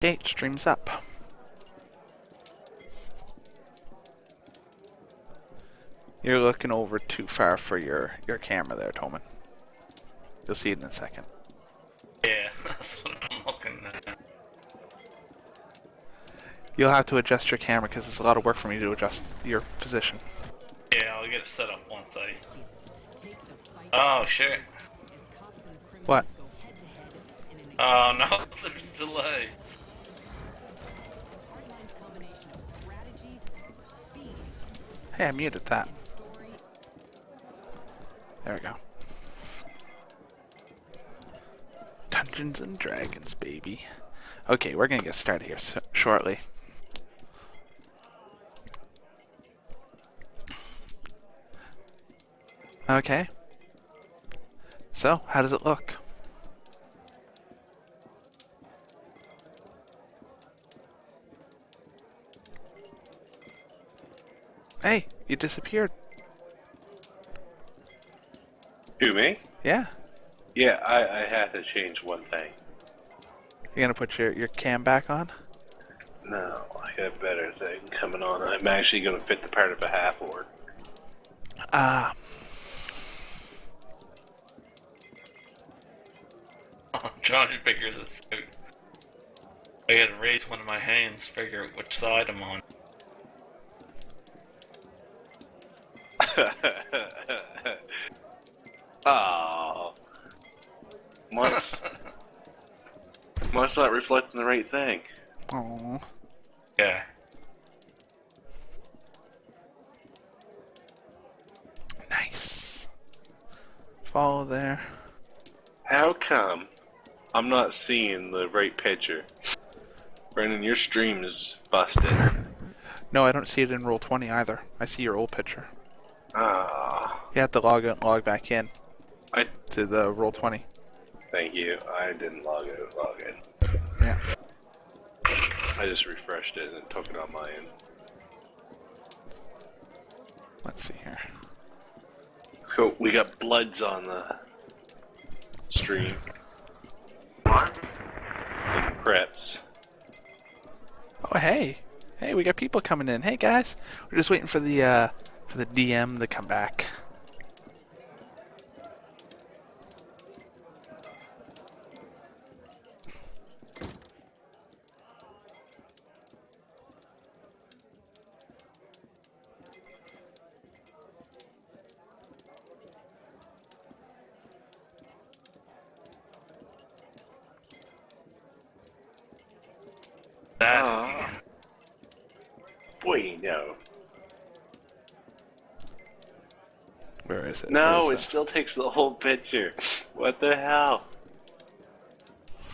Okay, stream's up. You're looking over too far for your camera there, Toman. You'll see it in a second. Yeah, that's what I'm looking at. You'll have to adjust your camera because it's a lot of work for me to adjust your position. Yeah, I'll get it set up once I... Oh, shit. What? Oh, no, there's delay. Hey, I muted that. There we go. Dungeons and Dragons, baby. Okay, we're gonna get started here shortly. Okay. So, how does it look? Hey, you disappeared. Who, me? Yeah. Yeah, I had to change one thing. You gonna put your cam back on? No, I got a better thing coming on. I'm actually going to fit the part of a half orc. Ah. I'm trying to figure this out. I gotta raise one of my hands to figure out which side I'm on. Oh. Must not reflecting the right thing. Oh. Yeah. Nice. Follow there. How come I'm not seeing the right picture? Brendan, your stream is busted. No, I don't see it in Roll20 either. I see your old picture. Ah. You have to log out and log back in. To the Roll20. Thank you. I didn't log in. Yeah. I just refreshed it and it took it on my end. Let's see here. Cool. We got Bloods on the stream. What? Preps. Oh, hey. Hey, we got people coming in. Hey, guys. We're just waiting for the DM to come back. That. Boy, no. Where is it? No, Where it is still takes the whole picture. What the hell?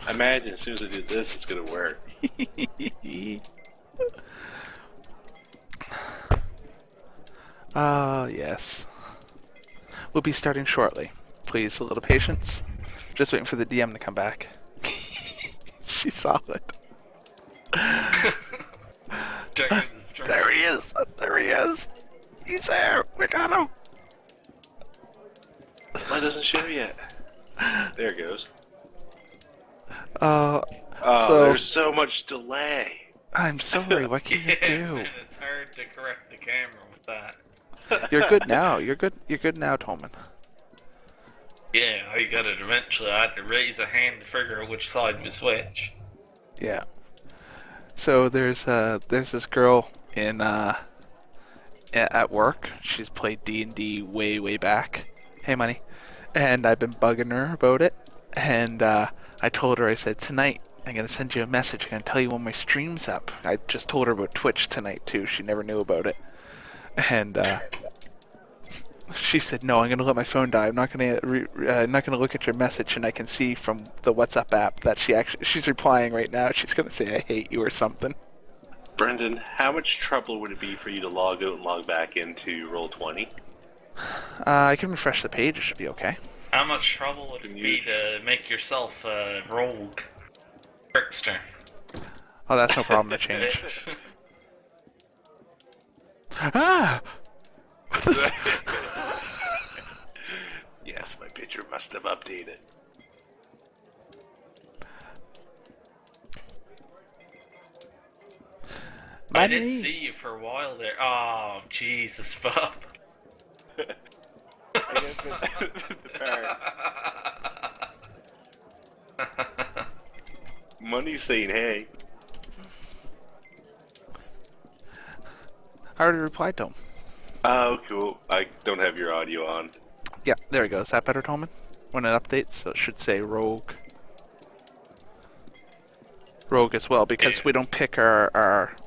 I imagine as soon as I do this, it's gonna work. Ah, yes. We'll be starting shortly. Please, a little patience. Just waiting for the DM to come back. She saw it. There he is! There he is! He's there! We got him! Why doesn't show yet? There it goes. Oh, there's so much delay. I'm sorry, what can you do? And it's hard to correct the camera with that. You're good now. You're good now, Tolman. Yeah, I got it eventually. I had to raise a hand to figure out which side was which. Yeah. So there's this girl in at work. She's played D&D way back. Hey, money. And I've been bugging her about it. And I told her, I said, tonight I'm gonna send you a message. I'm gonna tell you when my stream's up. I just told her about Twitch tonight too. She never knew about it. And she said, "No, I'm gonna let my phone die. I'm not gonna look at your message." And I can see from the WhatsApp app that she's replying right now. She's gonna say, "I hate you" or something. Brendan, how much trouble would it be for you to log out and log back into Roll20? I can refresh the page. It should be okay. How much trouble would it be to make yourself a rogue trickster? Oh, that's no problem to change. Ah! Yes, my picture must have updated. I did Money. see you for a while there. Oh, Jesus, Bob. I guess the parrot. Money's saying hey. I already replied to him. Oh, cool. I don't have your audio on. Yeah, there we go. Is that better, Tolman? When it updates, so it should say rogue. Rogue as well, because Yeah. we don't pick our arc.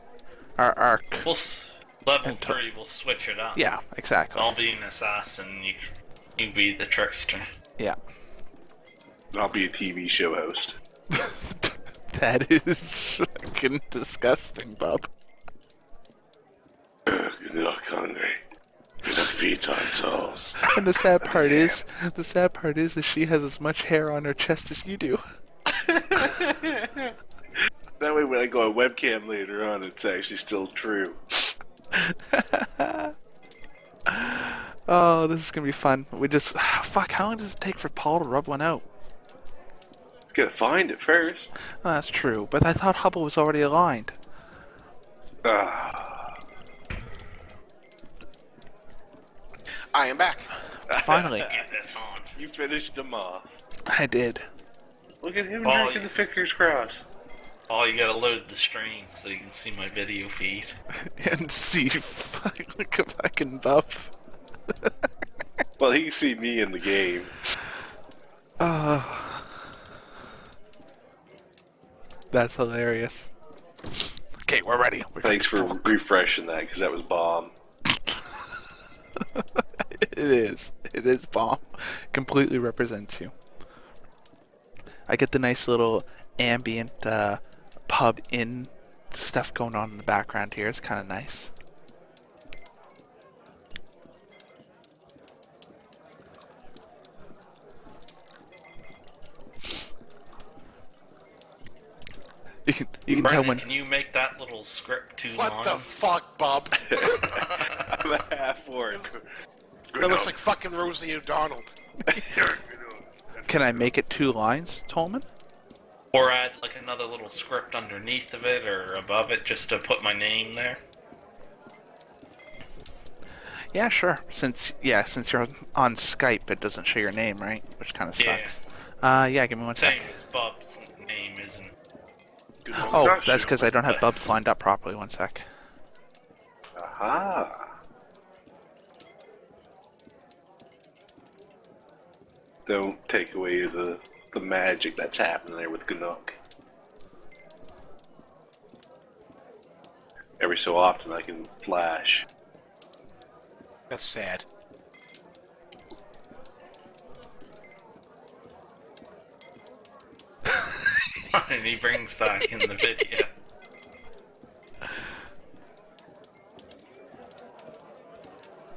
Level Until- 3, we'll switch it up. Yeah, exactly. I'll be an assassin, you be the trickster. Yeah. I'll be a TV show host. That is fucking disgusting, Bob. Good luck, hungry. Good luck, feeds on souls. And the sad part is that she has as much hair on her chest as you do. That way when I go on webcam later on, it's actually still true. Oh, this is gonna be fun. We just fuck. How long does it take for Paul to rub one out? Gotta find it first. Oh, that's true, but I thought Hubble was already aligned. Ah. I am back. Finally, Get this on. You finished them off. I did. Look at him Oh, drinking the fingers crossed. Oh, you gotta load the stream so you can see my video feed. And see, look at fucking buff. Well, he can see me in the game. Oh, that's hilarious. Okay, we're ready. Thanks for refreshing that, because that was bomb. It is. It is bomb. Completely represents you. I get the nice little ambient pub in stuff going on in the background here. It's kind of nice. You can tell Brendan, when. can you make that little script too What long? the fuck, Bob? I'm a half orc. That looks like fucking Rosie O'Donnell. Can I make it 2 lines, Tolman? Or add like another little script underneath of it or above it just to put my name there? Yeah, sure. Since you're on Skype, it doesn't show your name, right? Which kind of sucks. Yeah, give me one Same sec. as Bob's name isn't. Oh, that's because I don't have Bubs lined up properly. One sec. Aha. Don't take away the magic that's happening there with Ganook. Every so often I can flash. That's sad. And he brings back in the video.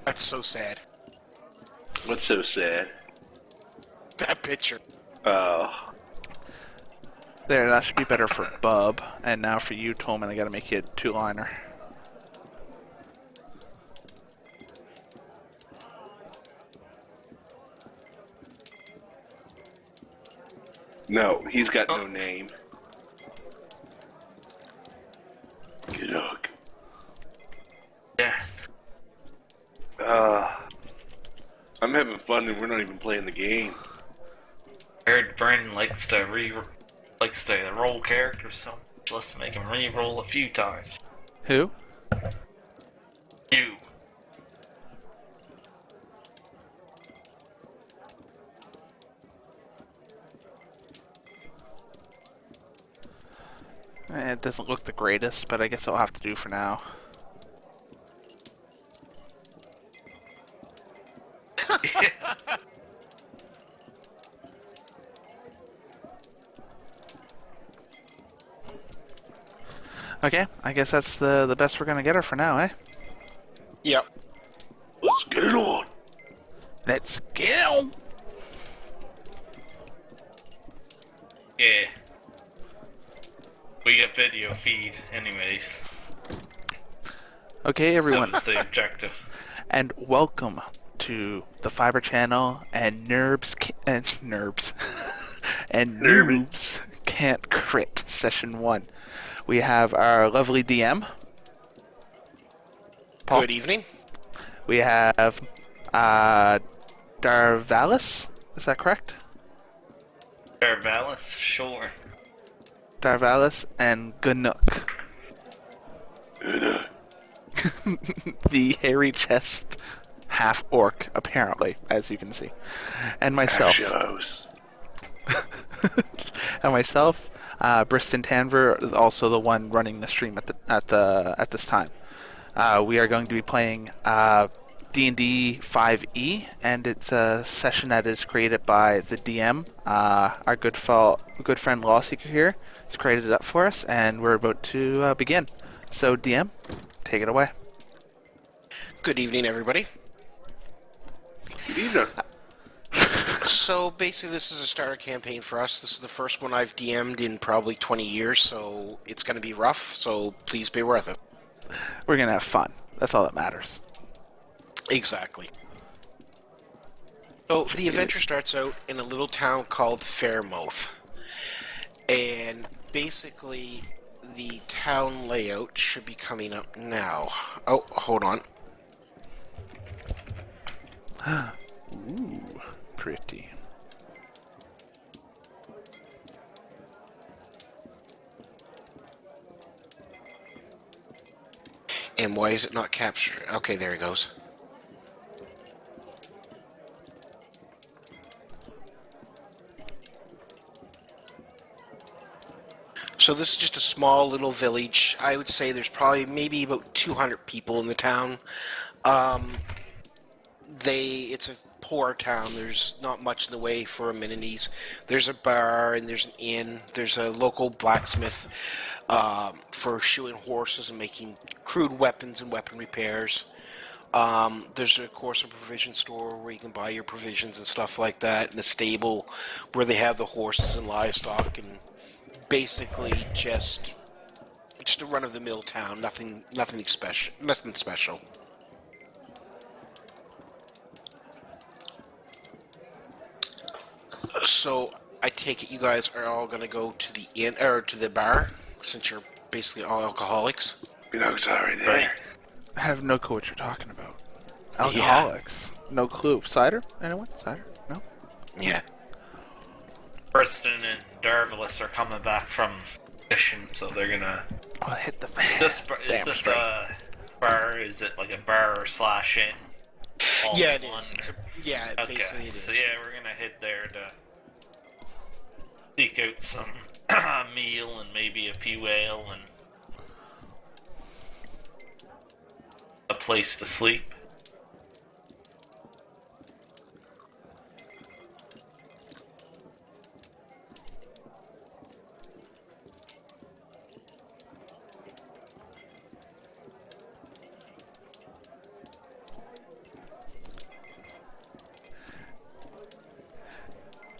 That's so sad. What's so sad? That picture. Oh. There, that should be better for Bub. And now for you, Tolman, I gotta make you a 2-liner. No, he's got no name. Ganook. Yeah. I'm having fun and we're not even playing the game. I heard Brendan likes to roll characters, so let's make him re-roll a few times. Who? You. It doesn't look the greatest, but I guess I'll have to do for now. Okay, I guess that's the best we're gonna get her for now, eh? Yep. Let's get it on. Let's go! Yeah. We get video feed anyways. Okay, That everyone, was the objective. and welcome to the Fiber Channel and Newbs and Noobs Can't Crit Session 1. We have our lovely DM, Paul. Good evening. We have Darvalis. Is that correct? Darvalis, sure. Darvalis and Ganook. The hairy chest half orc, apparently, as you can see. And myself. Shows. And myself, Briston Tanver, also the one running the stream at this time. We are going to be playing D&D 5e, and it's a session that is created by the DM. Our good friend Lawseeker here has created it up for us, and we're about to begin. So, DM, take it away. Good evening, everybody. Good evening. So basically, this is a starter campaign for us. This is the first one I've DM'd in probably 20 years, so it's going to be rough. So please bear with it. We're gonna have fun. That's all that matters. Exactly. So the adventure starts out in a little town called Fairmouth, and basically the town layout should be coming up now. Oh, hold on. Ooh, pretty. And why is it not captured? Okay, there it goes. So this is just a small little village. I would say there's probably maybe about 200 people in the town. It's a poor town. There's not much in the way for amenities. There's a bar and there's an inn. There's a local blacksmith for shoeing horses and making crude weapons and weapon repairs. There's of course a provision store where you can buy your provisions and stuff like that, and a stable where they have the horses and livestock, and basically just a run-of-the-mill town. Nothing special. So I take it you guys are all gonna go to the inn or to the bar, since you're basically all alcoholics. It's already there. Right. I have no clue what you're talking about. Alcoholics. No clue. Cider? Anyone? Cider? No? Yeah. Preston and Darvalis are coming back from mission, so they're gonna. Oh, hit the fan. Is Damn this straight. a bar? Is it like a bar slash inn? All Yeah, in it one? is. Yeah, Okay, basically it is. so yeah, we're gonna head there to seek out some meal and maybe a few ale and a place to sleep.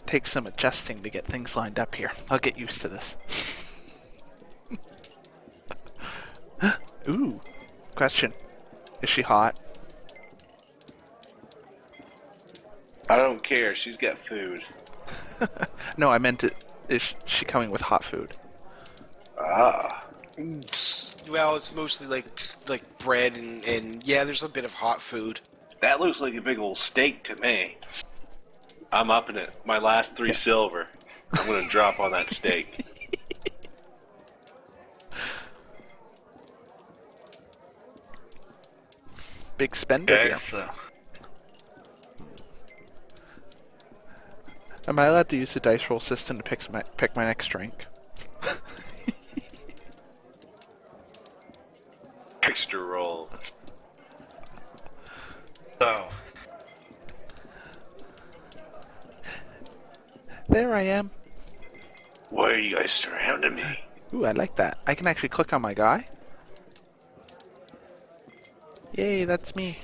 Takes some adjusting to get things lined up here. I'll get used to this. Ooh. Question. Is she hot? I don't care. She's got food. No, I meant it. Is she coming with hot food? Ah. Well, it's mostly like bread and yeah, there's a bit of hot food. That looks like a big old steak to me. I'm upping it. My last 3 silver. I'm gonna drop on that steak. Big spender Okay, here. so Am I allowed to use the dice roll system to pick my next drink? Extra roll. so There I am. Why are you guys surrounding me? Ooh, I like that. I can actually click on my guy. Yay, that's me.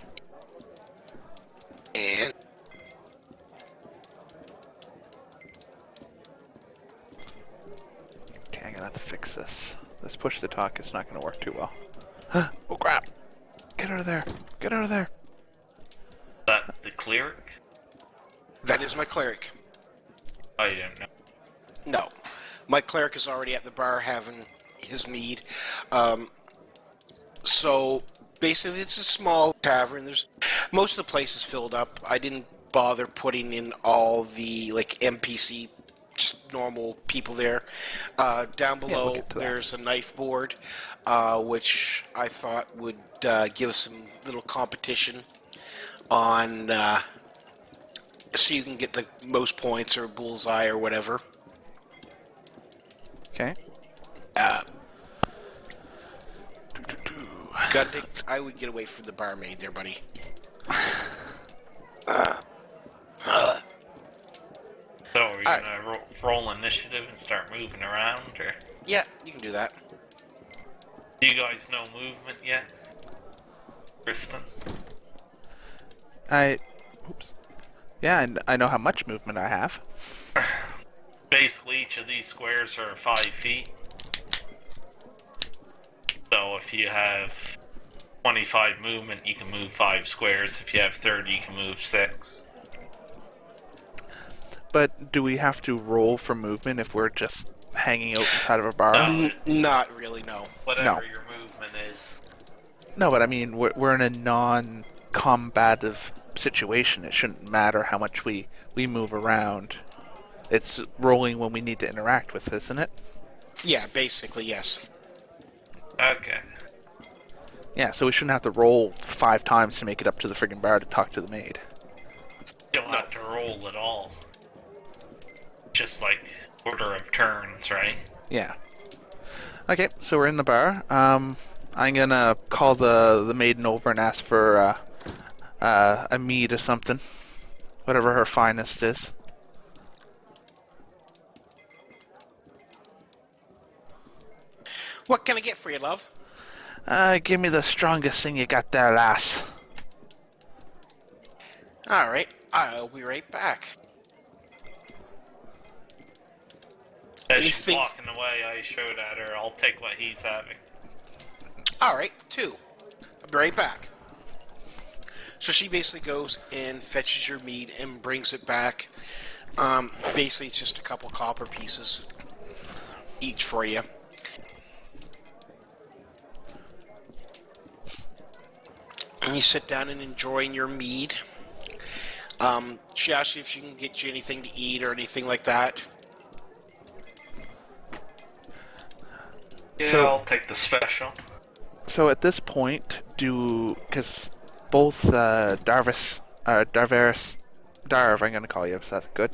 And Okay, I'm gonna have to fix this. This push to talk is not gonna work too well. Oh crap! Get out of there! Get out of there! that the cleric? that is my cleric. I don't know. No. My cleric is already at the bar having his mead. So Basically, it's a small tavern. There's most of the place is filled up. I didn't bother putting in all the like NPC, just normal people there. Down Yeah, we'll below, get to that. there's a knife board, which I thought would give some little competition on, so you can get the most points or bullseye or whatever. Okay. Uh, I would get away from the barmaid there, buddy. Ah, So are we Alright. gonna roll initiative and start moving around, or Yeah, you can do that. do you guys know movement yet, Kristen? Oops. Yeah, I know how much movement I have. Basically, each of these squares are 5 feet. So if you have 25 movement, you can move 5 squares. If you have 30, you can move 6. But do we have to roll for movement if we're just hanging out inside of a bar? No. Not really, no. Whatever your movement is. No, but I mean, we're in a non-combative situation. It shouldn't matter how much we move around. It's rolling when we need to interact with, isn't it? Yeah, basically, yes. Okay. Yeah, so we shouldn't have to roll 5 times to make it up to the friggin' bar to talk to the maid. You don't have to roll at all. Just like order of turns, right? Yeah. Okay, so we're in the bar. I'm gonna call the maiden over and ask for a mead or something, whatever her finest is. What can I get for you, love? Give me the strongest thing you got there, lass. Alright, I'll be right back. As she's Anything- walking away, I showed at her, I'll take what he's having. Alright, 2. I'll be right back. So she basically goes and fetches your meat and brings it back. Basically, it's just a couple copper pieces each for you. And you sit down and enjoying your mead. She asks you if she can get you anything to eat or anything like that. Yeah, So- I'll take the special. So at this point, because both Darv, I'm gonna call you, is that good?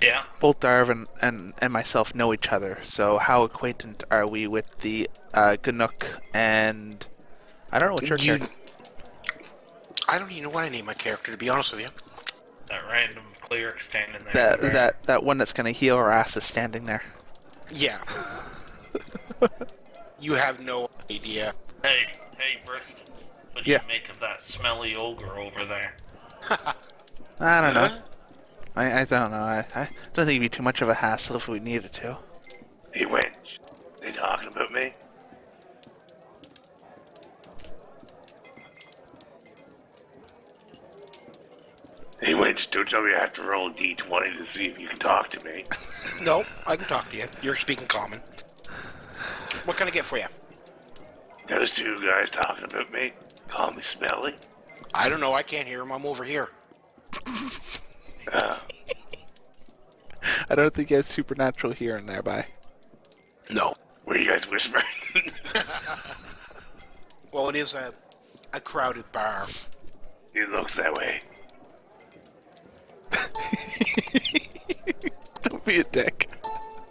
Yeah. Both Darv and myself know each other, so how acquainted are we with the Ganook and... I don't know what your You- character... I don't even know what I named my character, to be honest with you. That random cleric standing there. That one that's gonna heal our ass is standing there. Yeah. You have no idea. Hey, Brist. What do Yeah. you make of that smelly ogre over there? I don't know. Huh? I don't know. I don't think it'd be too much of a hassle if we needed to. hey, wench. They talking about me? Hey, wench, don't tell me I have to roll a d20 to see if you can talk to me. No, I can talk to you. You're speaking common. What can I get for you? Those 2 guys talking about me, call me smelly. I don't know. I can't hear him. I'm over here. Uh, I don't think he has supernatural hearing thereby. No. were you guys whispering? Well, it is a crowded bar. It looks that way. Don't be a dick.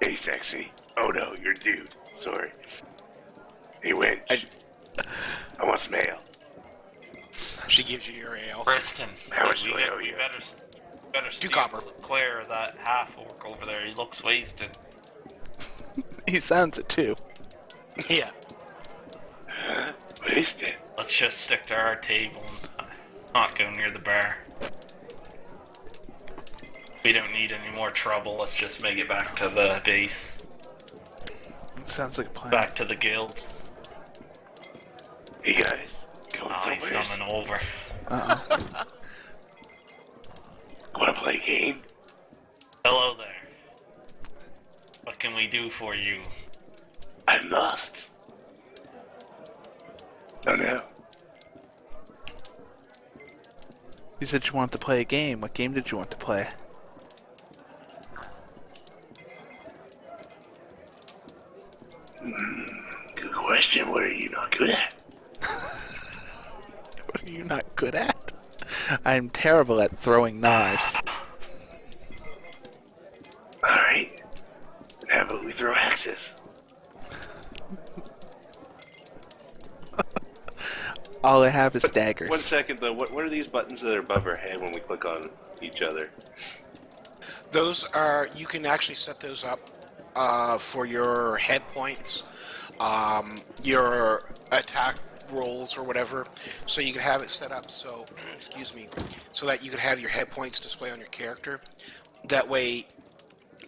Hey, sexy. Oh no, you're a dude. Sorry. Hey, wench. I want some ale. She gives you your ale. Preston, How much we do I owe you? better 2 steal copper. clear of that half orc over there. He looks wasted. He sounds it too. Yeah. Huh? Wasted. Let's just stick to our table and not go near the bar. We don't need any more trouble. Let's just make it back to the base, Sounds like a plan. back to the guild. Hey, guys. Going Oh, he's somewhere? coming over. Uh-oh. Wanna play a game? Hello there. What can we do for you? I'm lost. Oh no. You said you wanted to play a game. What game did you want to play? Good question. What are you not good at? What are you not good at? I'm terrible at throwing knives. Alright. How about we throw axes? All I have is daggers. 1 second though, what are these buttons that are above our head when we click on each other? Those are, you can actually set those up for your head points, your attack rolls or whatever. So you can have it set up so, excuse me, so that you can have your head points display on your character. That way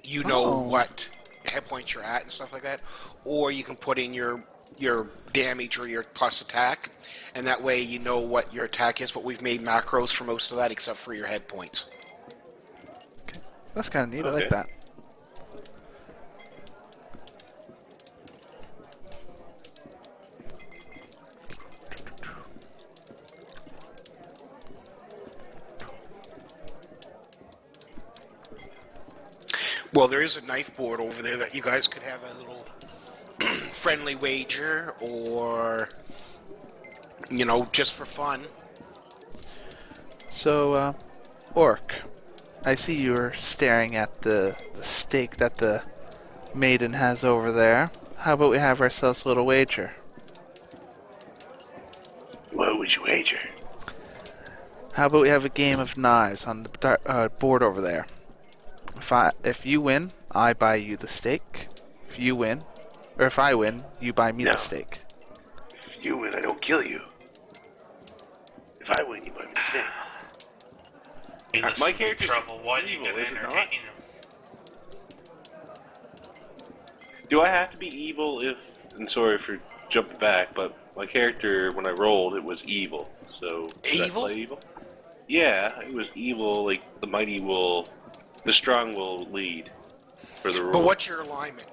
you know what head points you're at and stuff like that. Or you can put in your damage or your plus attack, and that way you know what your attack is, but we've made macros for most of that except for your head points. That's kind of neat. I Okay. like that. Well, there is a knife board over there that you guys could have a little friendly wager, or, you know, just for fun. So, Orc, I see you're staring at the steak that the maiden has over there. How about we have ourselves a little wager? What would you wager? How about we have a game of knives on the board over there? If you win, I buy you the steak. If you win, or if I win, you buy me No. the steak. If you win, I don't kill you. If I win, you buy me the steak. My character's trouble. Why do you evil, get is it not? entertaining him? Do I have to be evil if... And sorry for jumping back, but my character, when I rolled, it was evil. So... did I Evil? play evil? Yeah, it was evil, like the mighty will... The strong will lead for the roll. But what's your alignment?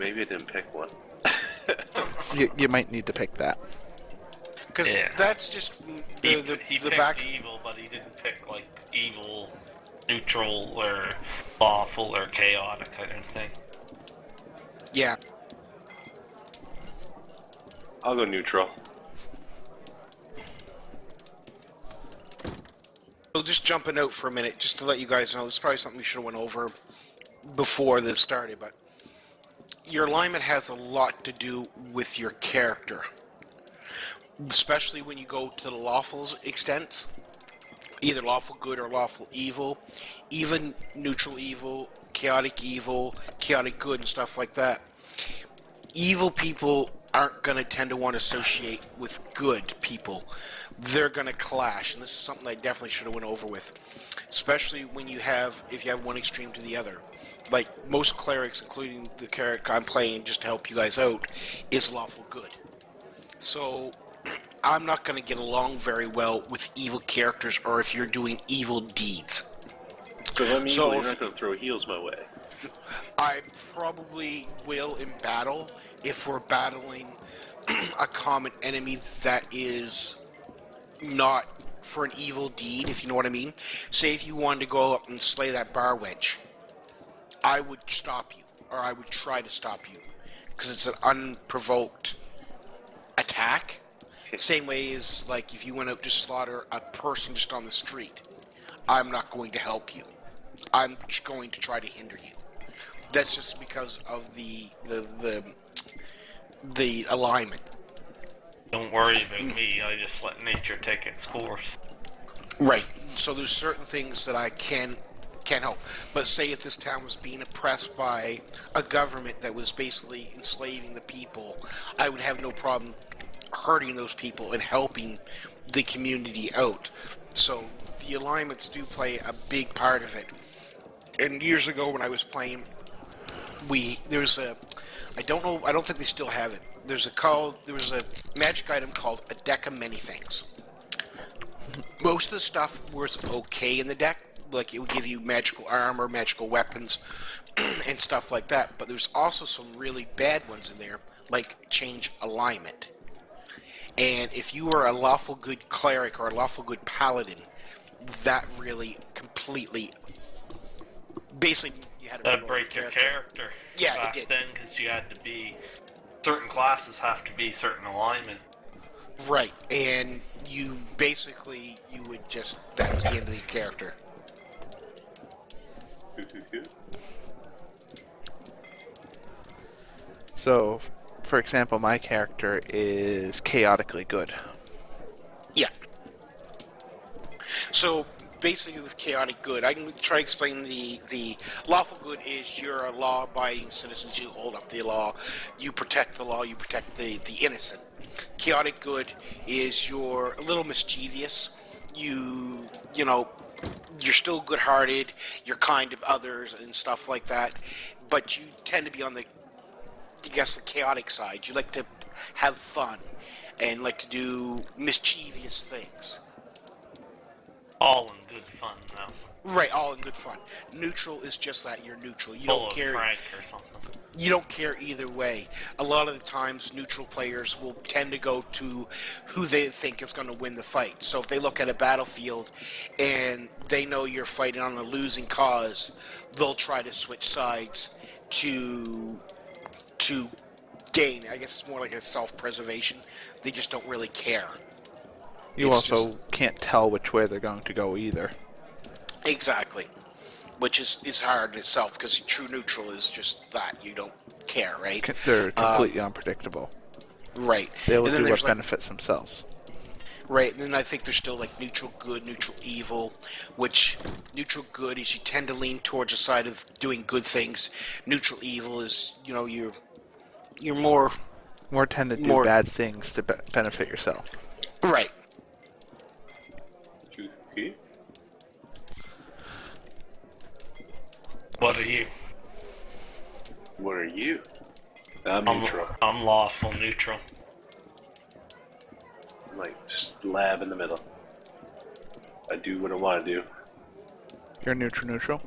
Maybe I didn't pick one. You might need to pick that. Because Yeah. that's just He the picked back. evil, but he didn't pick like evil, neutral, or lawful, or chaotic kind of thing. Yeah. I'll go neutral. So just jumping out for a minute, just to let you guys know, this is probably something we should have went over before this started, but your alignment has a lot to do with your character. Especially when you go to the lawful extents, either lawful good or lawful evil, even neutral evil, chaotic good, and stuff like that. Evil people aren't going to tend to want to associate with good people. They're going to clash, and this is something I definitely should have went over with. Especially when you have, if you have one extreme to the other. Like most clerics, including the character I'm playing just to help you guys out, is lawful good. So I'm not going to get along very well with evil characters, or if you're doing evil deeds. So let me So you're if- not going to throw heals my way. I probably will in battle if we're battling a common enemy that is not for an evil deed, if you know what I mean. Say if you wanted to go up and slay that bar wench, I would stop you, or I would try to stop you, because it's an unprovoked attack. Same way as like if you went out to slaughter a person just on the street, I'm not going to help you. I'm just going to try to hinder you. That's just because of the alignment. Don't worry about me. I just let nature take its course. Right. So there's certain things that I can't help. But say if this town was being oppressed by a government that was basically enslaving the people, I would have no problem hurting those people and helping the community out. So the alignments do play a big part of it. And years ago when I was playing, there's a, I don't think they still have it. There was a magic item called a deck of many things. Most of the stuff was okay in the deck, like it would give you magical armor, magical weapons, and stuff like that. But there's also some really bad ones in there, like change alignment. And if you were a lawful good cleric or a lawful good paladin, that really completely, basically, you had to That'd reroll break your character. Yeah, it back did. then, because you had to be certain classes have to be certain alignment. Right, and you basically you would just that was the end of your character. So, for example, my character is chaotically good. Yeah. So basically, with chaotic good, I can try to explain the lawful good is you're a law-abiding citizen. You hold up the law, you protect the law, you protect the innocent. Chaotic good is you're a little mischievous. You know you're still good-hearted. You're kind to others and stuff like that, but you tend to be on the the chaotic side. You like to have fun and like to do mischievous things. All in good fun, though. Right, all in good fun. Neutral is just that. You're neutral. You Full don't of care. prank or something. You don't care either way. A lot of the times, neutral players will tend to go to who they think is going to win the fight. So if they look at a battlefield and they know you're fighting on a losing cause, they'll try to switch sides to gain. I guess it's more like a self-preservation. They just don't really care. You It's also just- can't tell which way they're going to go either. Exactly. Which is hard in itself because true neutral is just that. You don't care, right? They're completely unpredictable. Right. They will And then do what there's like, benefits themselves. right, and then I think there's still like neutral good, neutral evil, which neutral good is you tend to lean towards the side of doing good things. Neutral evil is, you're more More tend to do More- bad things to benefit yourself. right. What are you? What are you? I'm neutral. I'm lawful neutral. I'm like just lab in the middle. I do what I want to do. You're neutral.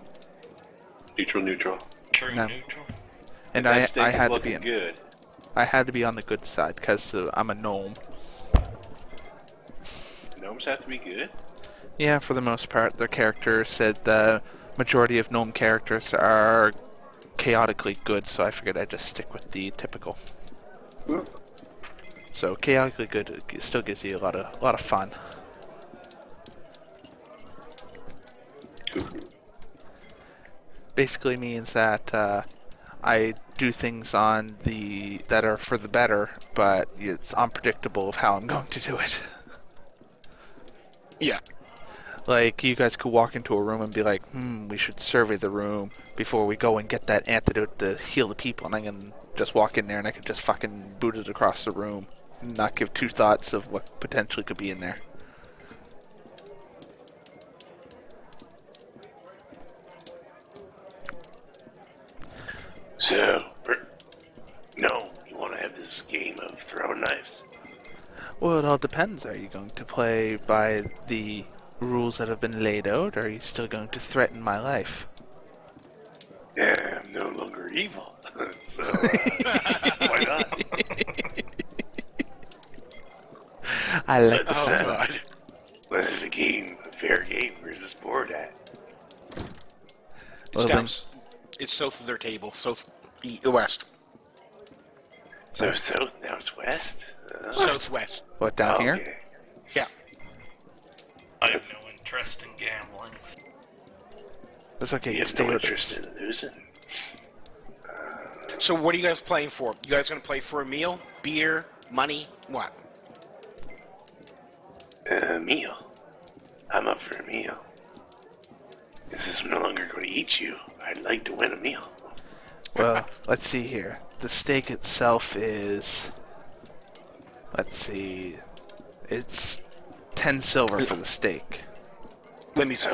Neutral, neutral. True No. neutral. And That I steak is had to looking be good. I had to be on the good side because I'm a gnome. Gnomes have to be good. Yeah, for the most part, their characters said the majority of gnome characters are chaotically good, so I figured I'd just stick with the typical. So chaotically good still gives you a lot of fun. Basically means that I do things that are for the better, but it's unpredictable of how I'm going to do it. Yeah. Like, you guys could walk into a room and be like, we should survey the room before we go and get that antidote to heal the people, and I can just walk in there and I could just fucking boot it across the room and not give two thoughts of what potentially could be in there. So, no, you want to have this game of throwing knives? Well, it all depends. Are you going to play by the rules that have been laid out, or are you still going to threaten my life? Yeah, I'm no longer evil. So, why not? I like the Oh sound. God. Let's have a game, a fair game. Where's this board at? It's Well, down. then- It's south of their table, west, So south, now it's west? southwest. What, down here? Okay. Yeah. I have no interest in gambling. That's okay, You you have stay no with interest us. in losing? So what are you guys playing for? You guys gonna play for a meal, beer, money, what? A meal. I'm up for a meal. This is no longer going to eat you. I'd like to win a meal. Well, let's see here. The steak itself is... Let's see... It's 10 silver for the steak. Let me see.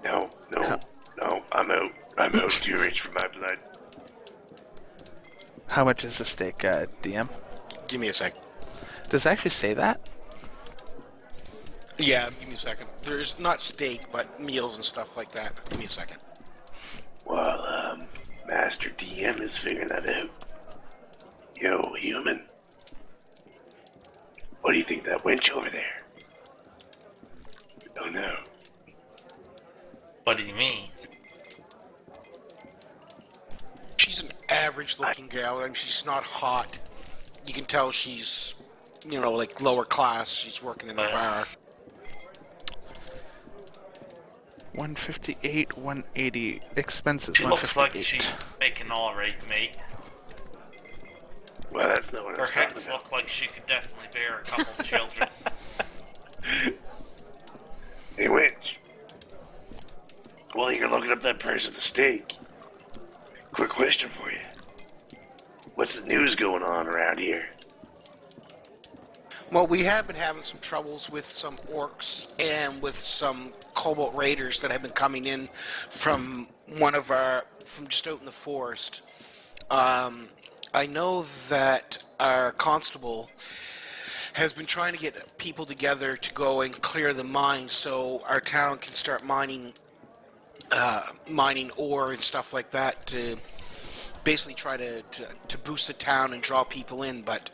No, no, no. I'm out. I'm out. Too rich for my blood. How much is the steak, DM? Give me a sec. Does it actually say that? Yeah, give me a second. There's not steak, but meals and stuff like that. Give me a second. Well, Master DM is figuring that out. Yo, human. that winch over there. Oh no. What do you mean? She's an average-looking gal. I mean, she's not hot. You can tell she's, like lower class. She's working in a bar. 158, 180. Expenses, She looks like 158. she's making alright, mate. Well, that's not what Her I'm talking hips about. look like she could definitely bear a couple children. Hey, winch. While you're looking up that price of the steak, quick question for you. What's the news going on around here? Well, we have been having some troubles with some orcs and with some cobalt raiders that have been coming in from from just out in the forest. I know that our constable has been trying to get people together to go and clear the mine so our town can start mining ore and stuff like that to basically try to boost the town and draw people in. But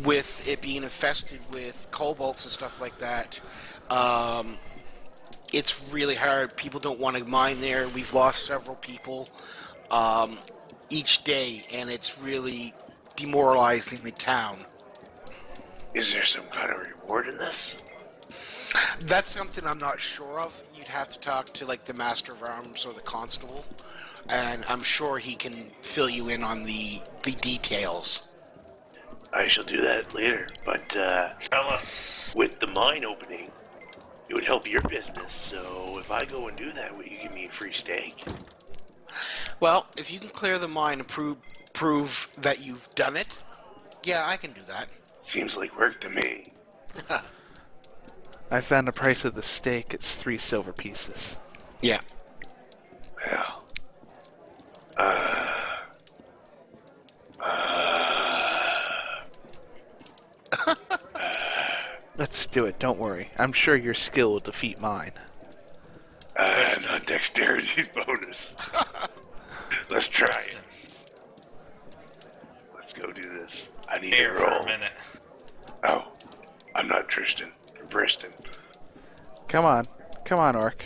with it being infested with cobalts and stuff like that, it's really hard. People don't want to mine there. We've lost several people each day, and it's really demoralizing the town. Is there some kind of reward in this? That's something I'm not sure of. You'd have to talk to like the Master of Arms or the Constable, and I'm sure he can fill you in on the details. I shall do that later, but Tell us. with the mine opening, it would help your business, so if I go and do that, will you give me a free steak? Well, if you can clear the mine and prove that you've done it, yeah, I can do that. Seems like work to me. I found the price of the steak. It's 3 silver pieces. Yeah. Well, Let's do it. Don't worry. I'm sure your skill will defeat mine. not dexterity's bonus. Let's try it. Let's go do this. I need Here to for roll. a minute. Oh, I'm not Tristan. I'm Briston. Come on. Come on, Orc.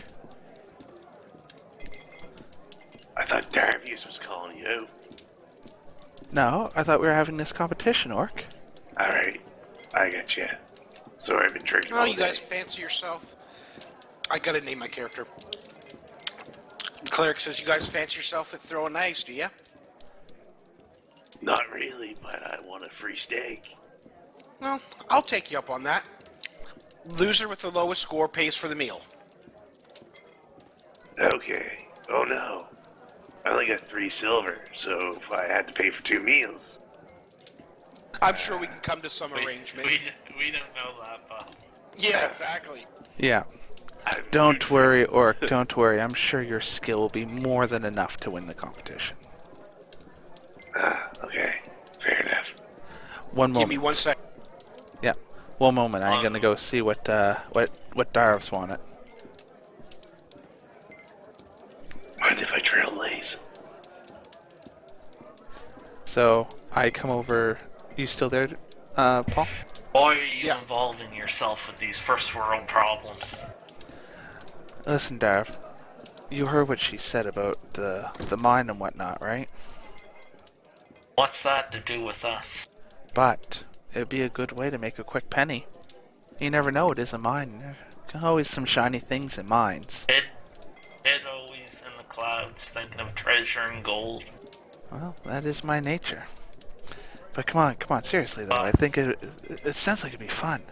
I thought Darvius was calling you out. No, I thought we were having this competition, Orc. Alright, I got you. Sorry, I've been drinking Oh, all you day. guys fancy yourself? I gotta name my character. Cleric says, you guys fancy yourself at throwing knives, do ya? Not really, but I want a free steak. Well, I'll take you up on that. Loser with the lowest score pays for the meal. Okay. Oh no. I only got 3 silver, so if I had to pay for 2 meals. I'm sure we can come to some We arrangement. don't know that, but Yeah, exactly. Yeah. I'm Don't good. worry, Orc. Don't worry. I'm sure your skill will be more than enough to win the competition. Okay. Fair enough. One Give moment. me 1 sec. Yeah. One moment. I'm gonna go see what Darvs wanted. Mind if I trailblaze? So I come over. You still there, Paul? why are you Yeah. involving yourself with these first world problems? Listen, Darv. You heard what she said about the mine and whatnot, right? What's that to do with us? But it'd be a good way to make a quick penny. You never know. It is a mine. There's always some shiny things in mines. It always in the clouds thinking of treasure and gold. Well, that is my nature. But come on, seriously though, I think it sounds like it'd be fun.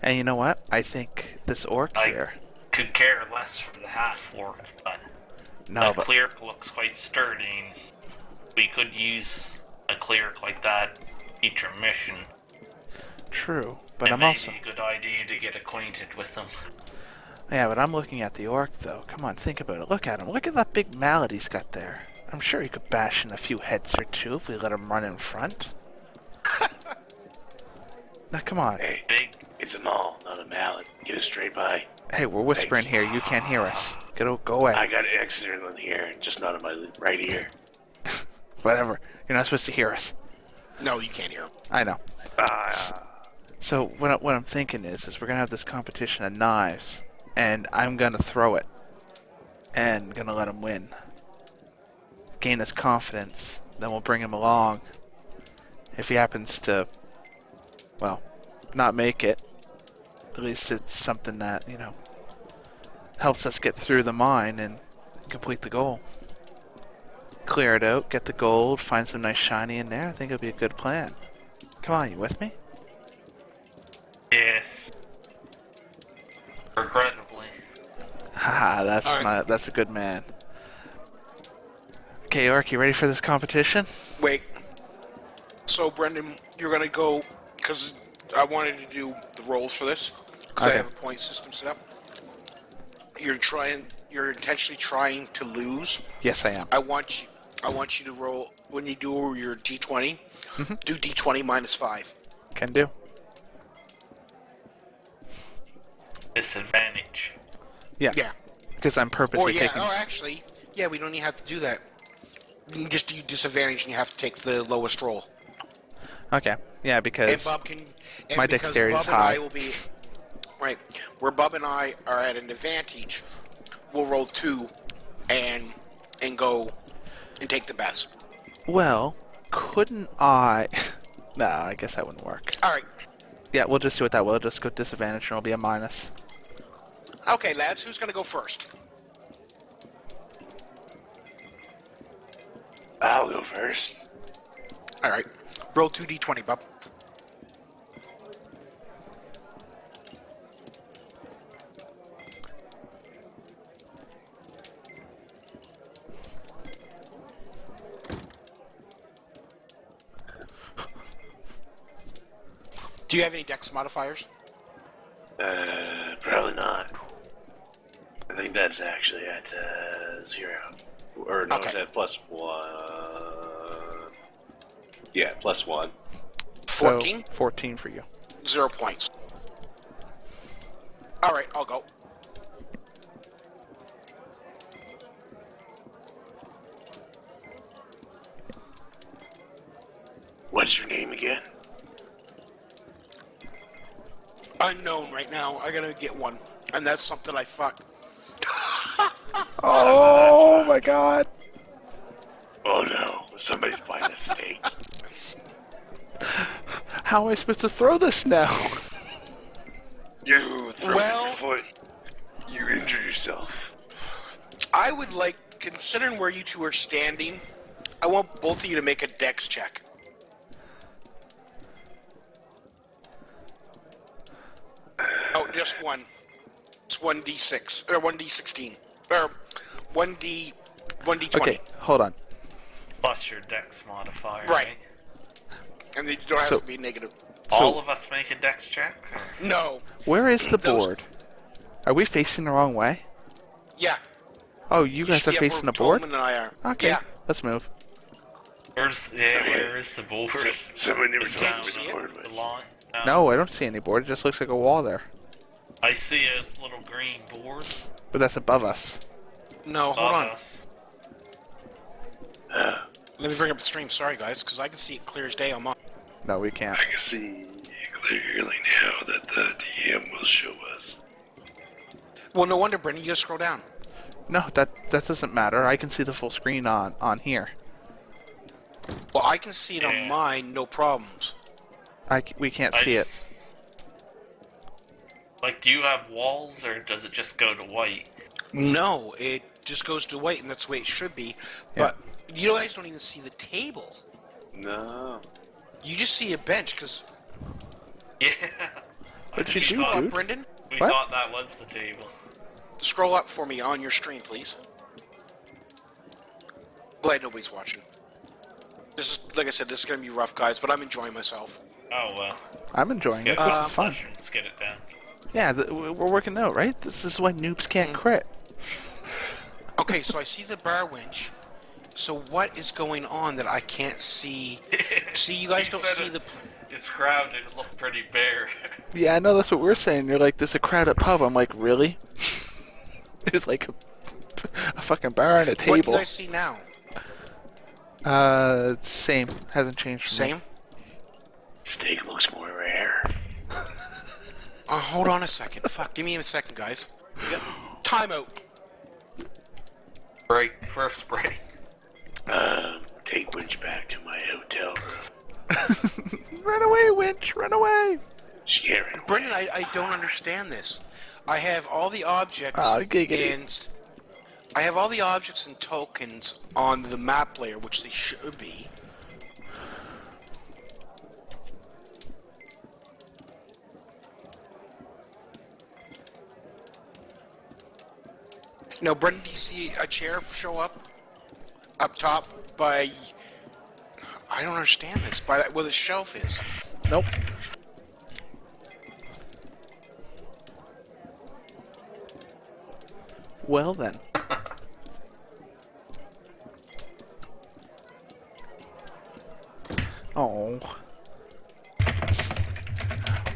And you know what? I think this orc I here. could care less for the half orc, but No, that but cleric looks quite sturdy. And we could use a cleric like that each mission. true. But It I'm may also be a good idea to get acquainted with them. yeah. But I'm looking at the orc though. Come on, think about it. Look at him. Look at that big mallet he's got there. I'm sure he could bash in a few heads or two if we let him run in front. Now come on. Hey, Big. it's a maul, not a mallet. Get it straight by. Hey, we're whispering here. You can't hear us. Go away. I got an accident on here, just not on my right ear. Whatever. You're not supposed to hear us. No, you can't hear him. I know. So what I'm thinking is we're gonna have this competition of knives, and I'm gonna throw it, and gonna let him win. Gain his confidence. Then we'll bring him along. If he happens to, well, not make it, at least it's something that, helps us get through the mine and complete the goal. Clear it out, get the gold, find some nice shiny in there. I think it'll be a good plan. Come on, you with me? Yes. Regrettably. Haha, Alright. that's a good man. Okay, Orc, you ready for this competition? Wait. So, Brendan, you're gonna go because I wanted to do the rolls for this because I Okay. have a point system set up. You're intentionally trying to lose. Yes, I am. I want you to roll when you do your D20. Mhm. Do D20 -5. Can do. Disadvantage. Yeah. Yeah. Because I'm Or purposely yeah. taking. Or actually, yeah. We don't even have to do that. You can just do disadvantage, and you have to take the lowest roll. Okay. Yeah, because And Bob can. And my because dexterity Bob is and high. I will be right where Bob and I are at an advantage. We'll roll 2, and go and take the best. Well, couldn't I? No, I guess that wouldn't work. All right. Yeah, we'll just do it that way. We'll just go disadvantage and it'll be a minus. Okay, lads. Who's gonna go first? I'll go first. All right. Roll 2d20, Bob. Do you have any dex modifiers? Probably not. I think that's actually at 0. Or no, Okay. it's at +1. Yeah, +1. 14? So, 14 for you. 0 points. All right, I'll go. What's your name again? Unknown right now. I gotta get one, and that's something I fuck. Oh my god! Oh no, somebody's buying a steak. How am I supposed to throw this now? You throw Well- your foot. You injure yourself. I would like, considering where you two are standing, I want both of you to make a dex check. Oh, just one. It's 1d6 or 1d16 or 1d20. Okay, hold on. Plus your dex modifier. Right. And they don't have So- to be negative. All of us make a dex check? Or- No. Where is the Those- board? Are we facing the wrong way? Yeah. Oh, you guys are Yeah, facing where the board? Tolman and I are. Okay, Yeah. let's move. where is the board? Someone never Just told down me what the board the was. line? No, I don't see any board. It just looks like a wall there. I see a little green board But that's above us. No, hold above on. us. Let me bring up the stream. Sorry, guys, because I can see it clear as day on mine. No, we can't. I can see clearly now that the DM will show us. Well, no wonder, Brendan. You gotta scroll down. No, that doesn't matter. I can see the full screen on here. Well, I can see it Yeah. on mine, no problems. We can't I see it. just- Like, do you have walls, or does it just go to white? No, it just goes to white, and that's the way it should be. But you guys don't even see the table. No. You just see a bench, because... Yeah. What did you We do, thought- dude? Brendan, We What? thought that was the table. scroll up for me on your stream, please. Glad nobody's watching. This is, like I said, this is going to be rough, guys, but I'm enjoying myself. Oh well. I'm enjoying it. Get This this is fun. session, let's get it done. Yeah, we're working out, right? This is why noobs can't crit. Okay, so I see the bar winch. So what is going on that I can't see? See, you guys You don't said see it. the... It's crowded, it looked pretty bare. Yeah, I know that's what we're saying. You're like, there's a crowded pub. I'm like, really? There's like a fucking bar and a What do table. you guys see now? Same. Hasn't changed. For me. Same? Steak looks more rare. Hold on a second. Fuck, give me a second, guys. Yep. Timeout. Break. First break. Take Winch back to my hotel room. Run away, Winch! Run away! Scaring. Brendan, I don't understand this. I have all the objects giggity. and I have all the objects and tokens on the map layer, which they should be. Now, Brendan, do you see a chair show up top by? I don't understand this. By that, where the shelf is. Nope. Well then. Oh.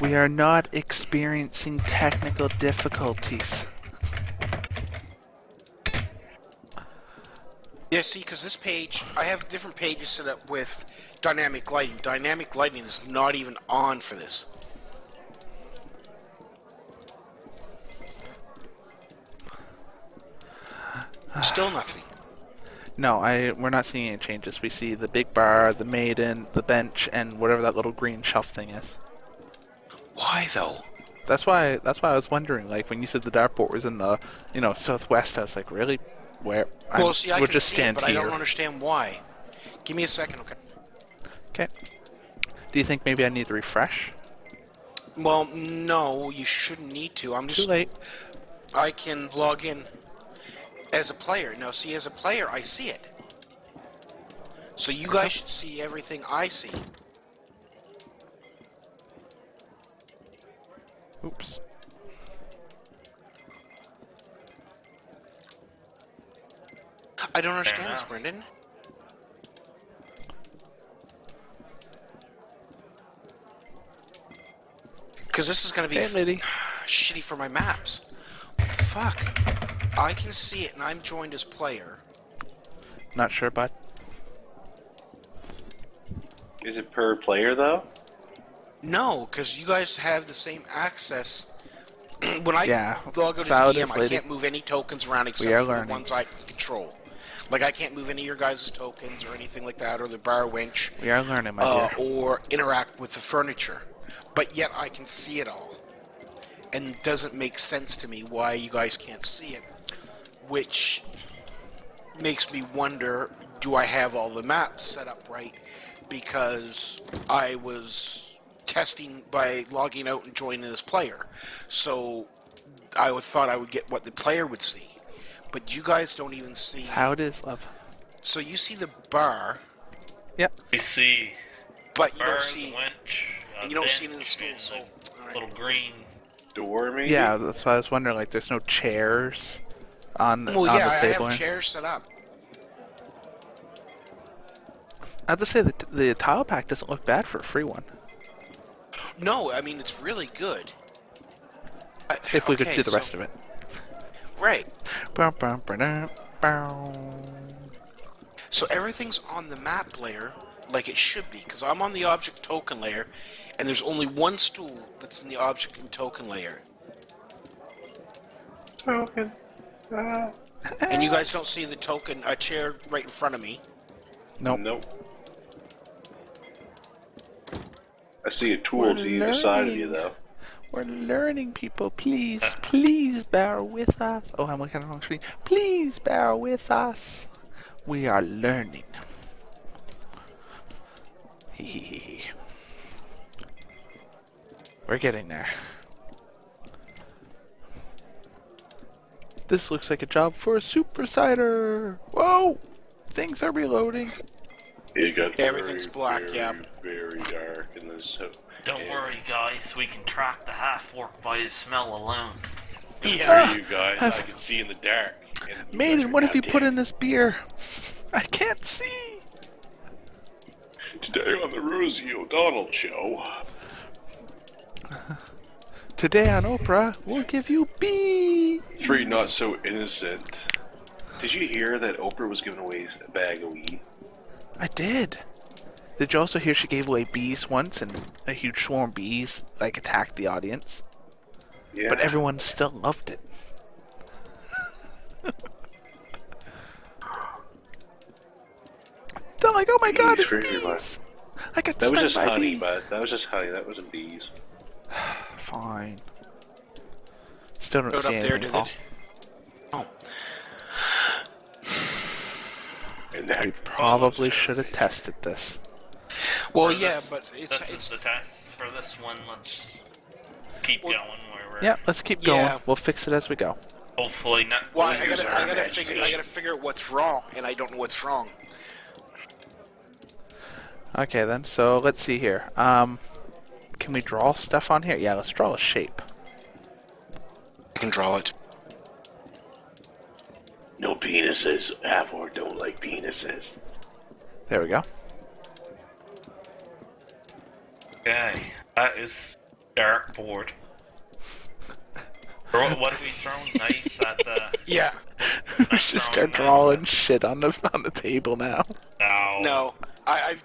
We are not experiencing technical difficulties. Yeah, see, because this page, I have different pages set up with dynamic lighting. Dynamic lighting is not even on for this. Still nothing. No, we're not seeing any changes. We see the big bar, the maiden, the bench, and whatever that little green shelf thing is. Why though? That's why I was wondering, like when you said the dartboard was in the, southwest, I was like, really? Where? Well, see, I we'll can just see it, stand but here. I don't understand why. Give me a second, okay? Okay. Do you think maybe I need to refresh? Well, no, you shouldn't need to. I'm Too just. late. I can log in as a player. Now, see, as a player, I see it. So you guys should see everything I see. Oops. I don't understand Fair this, enough. Brendan. Because this is going to be Hey, lady. shitty for my maps. What the fuck? I can see it, and I'm joined as player. Not sure, bud. Is it per player though? No, because you guys have the same access. When I Yeah, log out solid as is DM, I lady. can't move any tokens around We except are for the learning. ones I can control. Like, I can't move any of your guys' tokens or anything like that, or the bar winch, We are learning, my dear. or interact with the furniture. But yet I can see it all. And it doesn't make sense to me why you guys can't see it. Which makes me wonder, do I have all the maps set up right? Because I was testing by logging out and joining as player. So I thought I would get what the player would see. But you guys don't even see. How it is, love. So you see the bar, We see but you bar, don't the see. winch, And you don't see it in the stool. So, alright. little green. Door maybe? Yeah, that's why I was wondering. Like, there's no chairs on Well, on yeah, the I table. have chairs set up. I have to say that the tile pack doesn't look bad for a free one. No, I mean it's really good. If we could Okay, see the so- rest of it. Right. Bum, bum, ba-dum, bow. So everything's on the map layer like it should be, because I'm on the object token layer, and there's only one stool that's in the object and token layer. Token. And you guys don't see the token, a chair right in front of me. Nope. Nope. I see a tool to either side of you though. We're learning, people. Please, please bear with us. Oh, I'm looking at the wrong screen. Please bear with us. We are learning. Hehehe. We're getting there. This looks like a job for a super cider. Whoa! Things are reloading. It got Everything's black, very, yeah. very dark in this. Don't worry, guys. We can track the half-orc by his smell alone. Yeah. For you guys, I can see in the dark. And you Maiden, guys are what have you put goddamn- in this beer? I can't see. Today on the Rosie O'Donnell show. Today on Oprah, we'll give you B. Three not so innocent. Did you hear that Oprah was giving away a bag of weed? I did. Did you also hear she gave away bees once and a huge swarm of bees like attacked the audience? Yeah. but everyone still loved it. They're like, oh my god, Bees it's for everybody. bees! I got That was stung just by honey, bees. bud. That was just honey. That wasn't bees. Fine. Still don't Showed see up there, anything, did Paul. it? Oh. And that We probably let's should have just- tested this. Well, For yeah, this- but this it's is the test for this one. Let's keep Well, going where we're. Yeah, let's keep going. Yeah. We'll fix it as we go. Hopefully not. well, We'll use our I imagination. gotta figure out what's wrong, and I don't know what's wrong. Okay then, so let's see here. Can we draw stuff on here? Yeah, let's draw a shape. I can draw it. no penises have or don't like penises. There we go. Okay, that is dartboard. What are we throwing? Knives at the? Yeah. We Not should throwing start knives drawing shit on the table now. at- No. No, I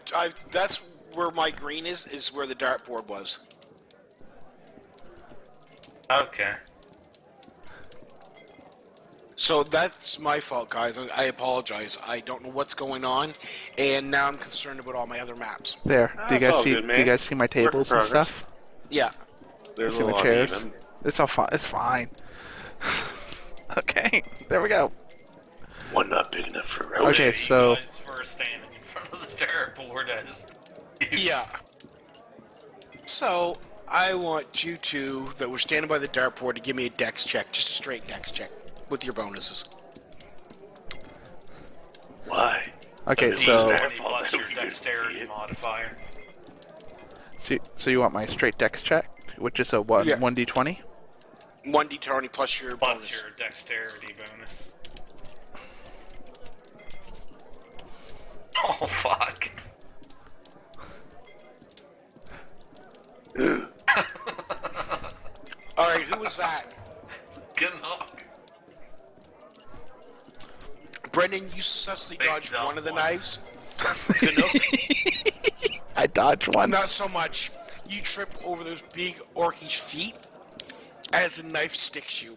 that's where my green is where the dartboard was. Okay. So that's my fault, guys. I apologize. I don't know what's going on, and now I'm concerned about all my other maps. There. Do you it's guys all see? good, do man. you guys see my Work in tables and progress. stuff? Yeah. There's See a my lot chairs? uneven. It's all fine. It's fine. Okay. There we go. One not big enough for Rose. Okay, so- You guys were standing in front of the dartboard as. Yeah. So I want you two that were standing by the dartboard to give me a dex check, just a straight dex check with your bonuses. Why? Okay, D20 so plus your dexterity modifier. so you want my straight dex check, which is a what? Yeah. 1d20. 1d20 plus your Plus bonus. your dexterity bonus. Oh fuck. Alright, who was that? Good luck. Brendan, you successfully Big dodged dumb one of the one. knives. Canuck, I dodged one. not so much. You trip over those big orcish feet as the knife sticks you.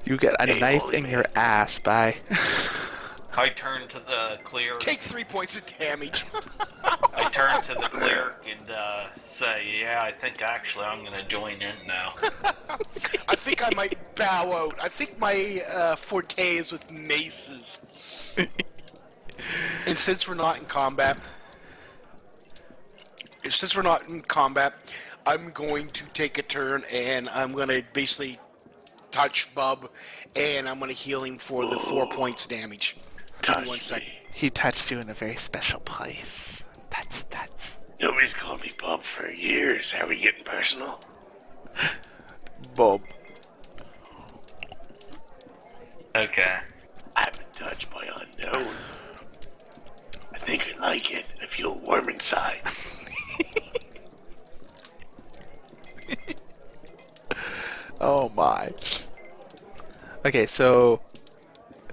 You get a Hey, knife holy in man. your ass. Bye. I turn to the clear. Take 3 points of damage. I turn to the cleric and say, "Yeah, I think actually I'm gonna join in now." I think I might bow out. I think my forte is with maces. And since we're not in combat, I'm going to take a turn and I'm going to basically touch Bub and I'm going to heal him for the 4 points damage. Give me Touch 1 second. me. He touched you in a very special place. Touch, touch. Nobody's called me Bub for years. Are we getting personal? Bob. Okay. I've been touched by unknown. I think I like it. I feel warm inside. Oh my. Okay, so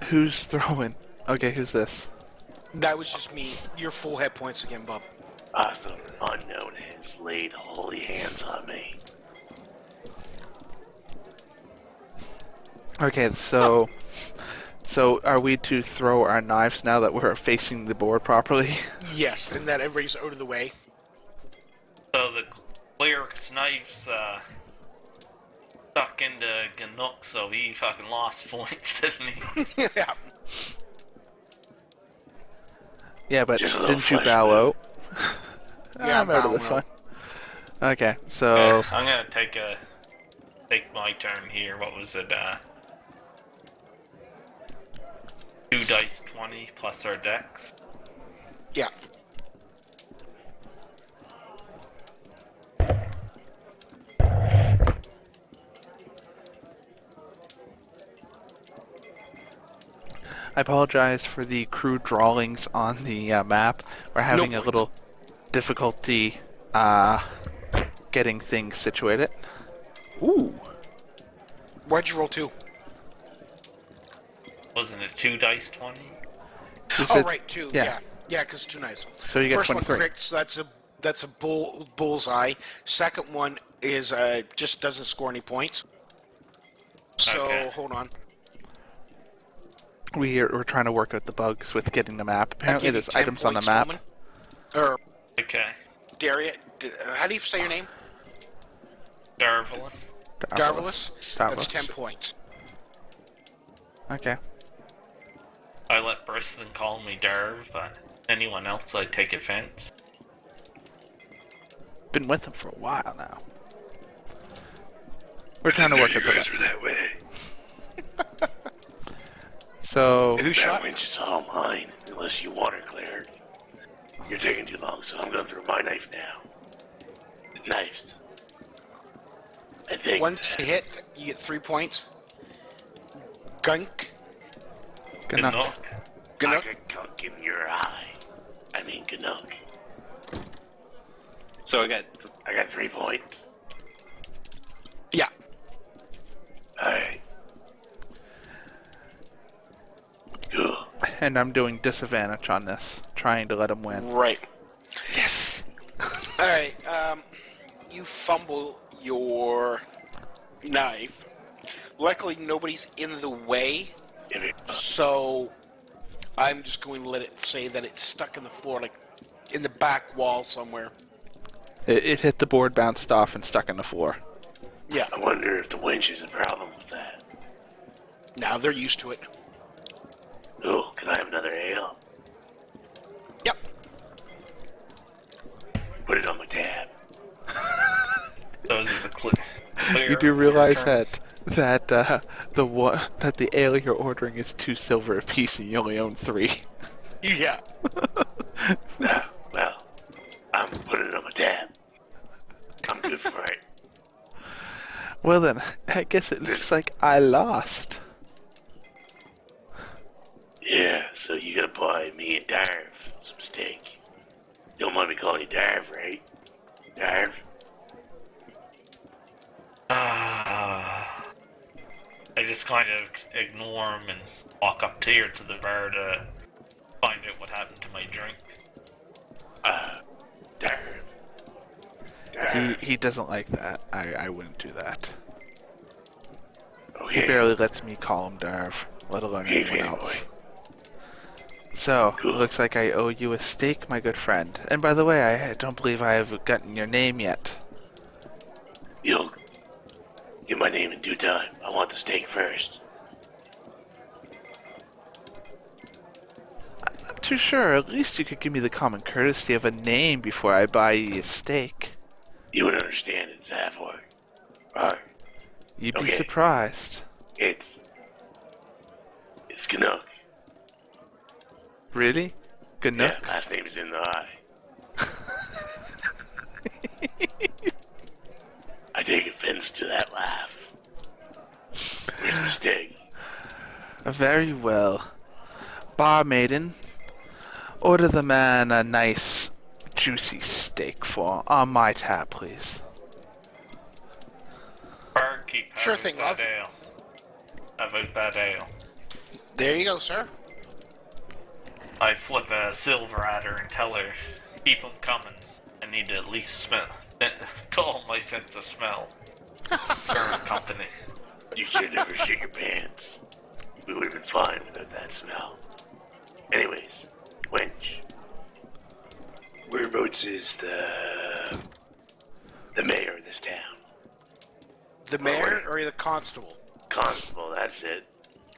who's throwing? Okay, who's this? That was just me. You're full hit points again, Bub. Awesome. Unknown has laid holy hands on me. Okay, so are we to throw our knives now that we're facing the board properly? Yes, and that everybody's out of the way. So the cleric's knife's stuck into Ganuk, so he fucking lost points, didn't he? Yeah. Yeah, but Just a little didn't you flesh bow wound. out? Yeah, I'm out of bowing this out. one. Okay, so I'm gonna take my turn here. What was it? 2 dice 20 plus our dex. Yeah. I apologize for the crude drawings on the map. We're having a worries. little difficulty getting things situated. Ooh. Why'd you roll 2? Wasn't it 2 dice 20? You Oh, said- right, 2. yeah. Yeah. Yeah, because 2 knives. So you get First one 23. correct, so that's a That's a bullseye. Second one is just doesn't score any points. So Okay. hold on. We're trying to work out the bugs with getting the map. I Apparently, give you there's 10 items on the points, map. Tolman. Or Okay. Daria. How do you say your name? Darvelous. Darvelous. That's Darvelous. 10 points. Okay. I let Briston call me Darv, but anyone else I take offense. Been with him for a while now. We're trying to work you out the guys bugs. were that way. So, Who That shot? winch is all mine, unless you water clear. You're taking too long, so I'm going through my knife now. Knives. I think. Once you hit, you get 3 points. Gunk. Good Ganook. knock. I Ganook. could gunk in your eye. I mean, Ganook. So I got I got 3 points. Yeah. Alright. Cool. And I'm doing disadvantage on this, trying to let him win. Right. Yes! Alright, you fumble your knife. Luckily, nobody's in the way, If it, so I'm just going to let it say that it's stuck in the floor, like in the back wall somewhere. It hit the board, bounced off, and stuck in the floor. Yeah, I wonder if the winch is a problem with that. now they're used to it. Ooh, can I have another ale? Yep. Put it on my tab. Those are the clear. You do realize that the ale you're ordering is 2 silver apiece, and you only own 3. Yeah. No, well, I'm putting it on my tab. I'm good for it. Well then, I guess it looks like I lost. Yeah, so you gotta buy me and Darv some steak. Don't mind me calling you Darv, right? Darv? I just kind of ignore him and walk up here to the bar to find out what happened to my drink. Darv. Darv. He doesn't like that. I wouldn't do that. He Okay. barely lets me call him Darv, let alone Okay, anyone Fanny else. boy. So, Cool. looks like I owe you a steak, my good friend. And by the way, I don't believe I have gotten your name yet. You'll get my name in due time. I want the steak first. I'm not too sure. At least you could give me the common courtesy of a name before I buy you a steak. You would understand it's halfway. Alright. You'd be Okay. surprised. It's Canuck. Really? Ganook? Yeah, last name's in the eye. I take offense to that laugh. Where's my steak? Very well. Bar maiden, order the man a nice, juicy steak on my tab, please. Barkeep, Sure have thing, that love. ale. Have out that ale. There you go, sir. I flip a silver at her and tell her, keep 'em coming. I need to at least smell. Dull my sense of smell. Current company. You should never shit your pants. We would have been fine without that smell. Anyways, wench. Whereabouts is the mayor of this town? The mayor or the constable? Constable, that's it.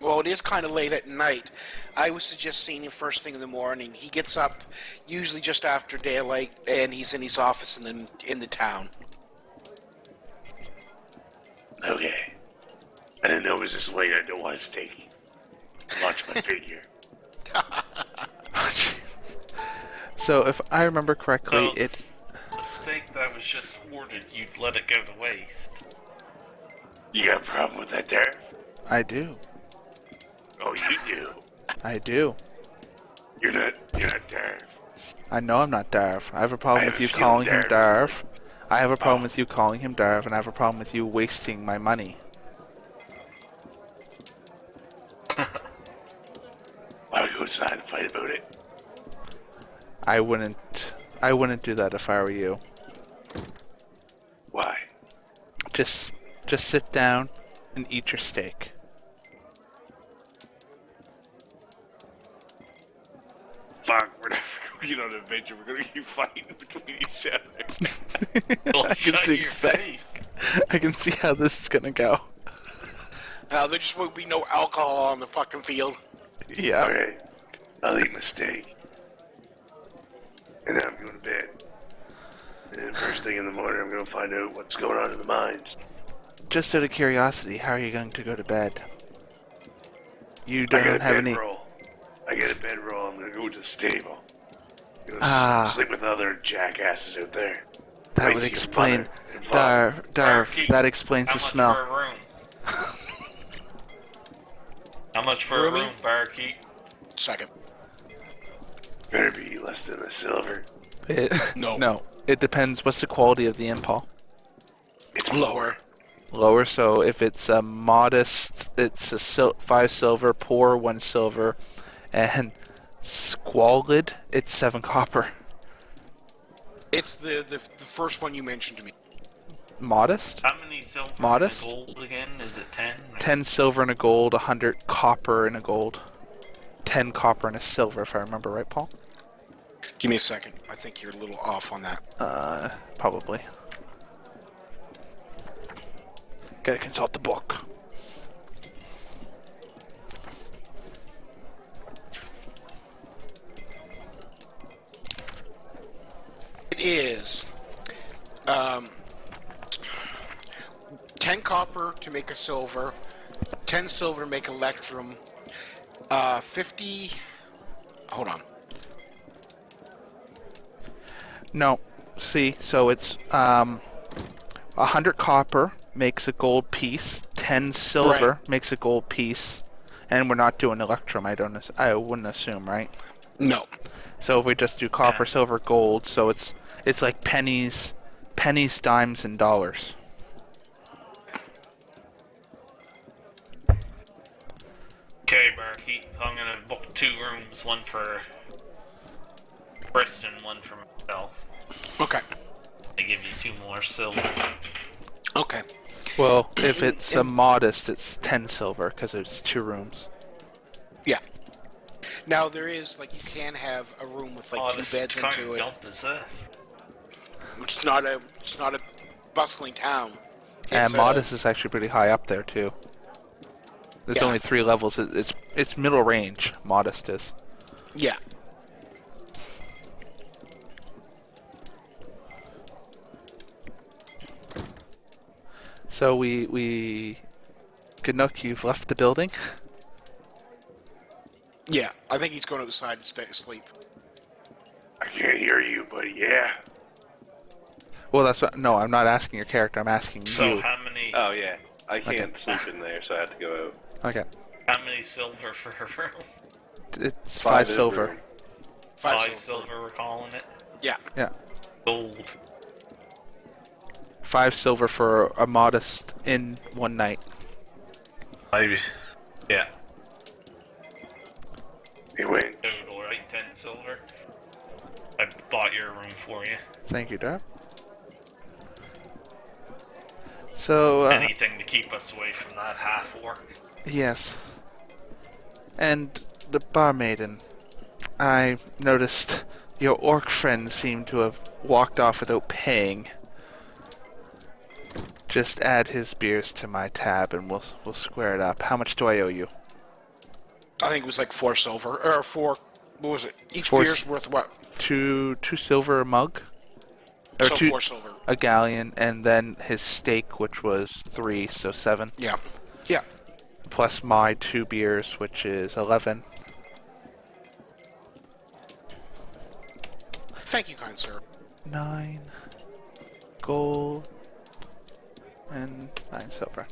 Well, it is kind of late at night. I would suggest seeing him first thing in the morning. He gets up usually just after daylight, and he's in his office in the town. Okay. I didn't know it was this late. I don't want to steak. Watch my figure. So, if I remember correctly, So, it... the steak that was just ordered, you'd let it go to waste. You got a problem with that, Darren? I do. Oh, you do. I do. You're not Darren. I know I'm not Darv. I have a problem I with have you a feeling calling him Darv Darv. I have a problem with you calling him Darv, and I have a problem with you wasting my money. Why don't we go inside and fight about it? I wouldn't... I wouldn't do that if I were you. Why? Just sit down and eat your steak. Fuck, we're never going on an adventure. We're gonna keep fighting between each other. Well, I can shut see your exactly. face. I can see how this is gonna go. There just won't be no alcohol on the fucking field. Yeah. Alright, I'll eat my steak. And then I'm going to bed. And then first thing in the morning, I'm going to find out what's going on in the mines. Just out of curiosity, how are you going to go to bed? You I got don't a have any. bedroll. I get a bedroll. I'm going to go to the stable. Go sleep with other jackasses out there. That Might would see your explain. mother and father. Barkeep, That explains How the much smell. for a room? How much for Roomy? a room, barkeep? Second. Better be less than a silver. No. It depends. What's the quality of the impal? It's Lower. Lower. So if it's a modest, it's a 5 silver. Poor, 1 silver, and squalid, it's 7 copper. It's the first one you mentioned to me. Modest. How many silver Modest? and gold again? Is it 10? 10 silver and a gold. 100 copper and a gold. 10 copper and a silver, if I remember right, Paul. Give me a second. I think you're a little off on that. Probably. Gotta consult the book. It is 10 copper to make a silver, 10 silver to make electrum, 50. Hold on. No. See, so it's 100 copper makes a gold piece, 10 silver Right. makes a gold piece, and we're not doing electrum. I wouldn't assume, right? No. So if we just do copper, Yeah. silver, gold, so it's like pennies, dimes, and dollars. Okay, barkeep. I'm gonna book 2 rooms, one for Kristen, one for myself. Okay. I give you 2 more silver. Okay. Well, if it's a modest, it's 10 silver because it's 2 rooms. Yeah. Now there is you can have a room with Oh, 2 this beds kind into of it. dump is this? It's not a bustling town. And It's modest is actually pretty high up there too. There's Yeah. only 3 levels. It's middle range. Modest is. Yeah. So Canuck, you've left the building. Yeah. I think he's going outside to stay asleep. I can't hear you, but yeah. Well, that's what. No, I'm not asking your character. I'm asking So you. how many? Oh yeah, I can't sleep in there, so I had to go out. Okay. How many silver for a room? It's 5 in a silver. room. 5 silver. We're calling it. Yeah. Yeah. Gold. 5 silver for a modest in one night. Maybe. Yeah. He went. Total, right? 10 silver. I bought your room for you. Thank you, Dad. So, Anything to keep us away from that half orc. yes. And the barmaiden, I noticed your orc friend seemed to have walked off without paying. Just add his beers to my tab and we'll square it up. How much do I owe you? I think it was 4 silver or 4. What was it? Each 4 beer's worth what? 2 silver a mug? Or So 2 4 silver. a galleon, and then his steak, which was 3, so 7. Yeah. Yeah. Plus my 2 beers, which is 11. Thank you, kind sir. 9 gold and 9 silver.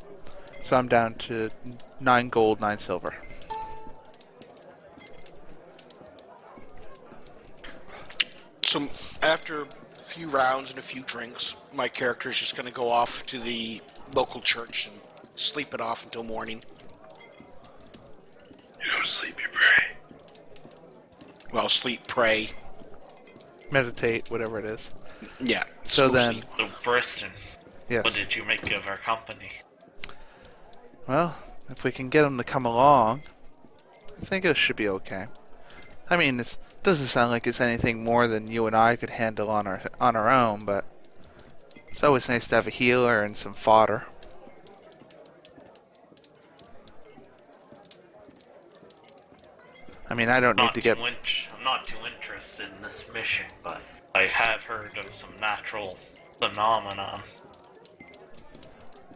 So I'm down to 9 gold, 9 silver. So after a few rounds and a few drinks, my character's just going to go off to the local church and sleep it off until morning. You don't sleep, you pray. Well, sleep, pray. meditate, whatever it is. Yeah. So slow then, sleep. So, Preston, yes. what did you make of our company? Well, if we can get him to come along, I think it should be okay. I mean, it doesn't sound like it's anything more than you and I could handle on our own, but it's always nice to have a healer and some fodder. I mean, I don't need to get... I'm not too interested in this mission, but I have heard of some natural phenomenon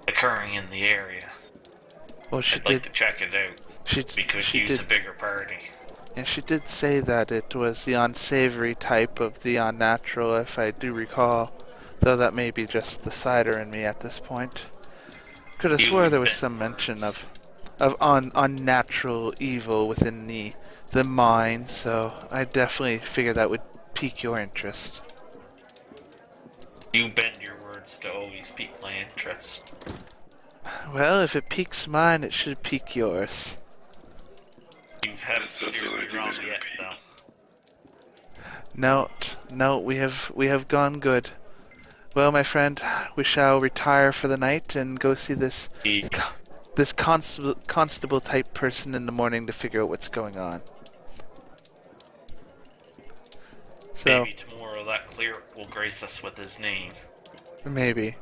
occurring in the area. Well, she I'd like did... to check it out. We could she use did, a bigger party. yeah, she did say that it was the unsavory type of the unnatural, if I do recall. Though that may be just the cider in me at this point. Could have swore there was some mention of unnatural evil within the mind, so I definitely figure that would pique your interest. You bend your words to always pique my interest. Well, if it piques mine, it should pique yours. You haven't That's the steered only me thing wrong that's gonna yet, pique. though. No, we have gone good. Well, my friend, we shall retire for the night and go see this constable type person in the morning to figure out what's going on. So Maybe tomorrow that cleric will grace us with his name. maybe.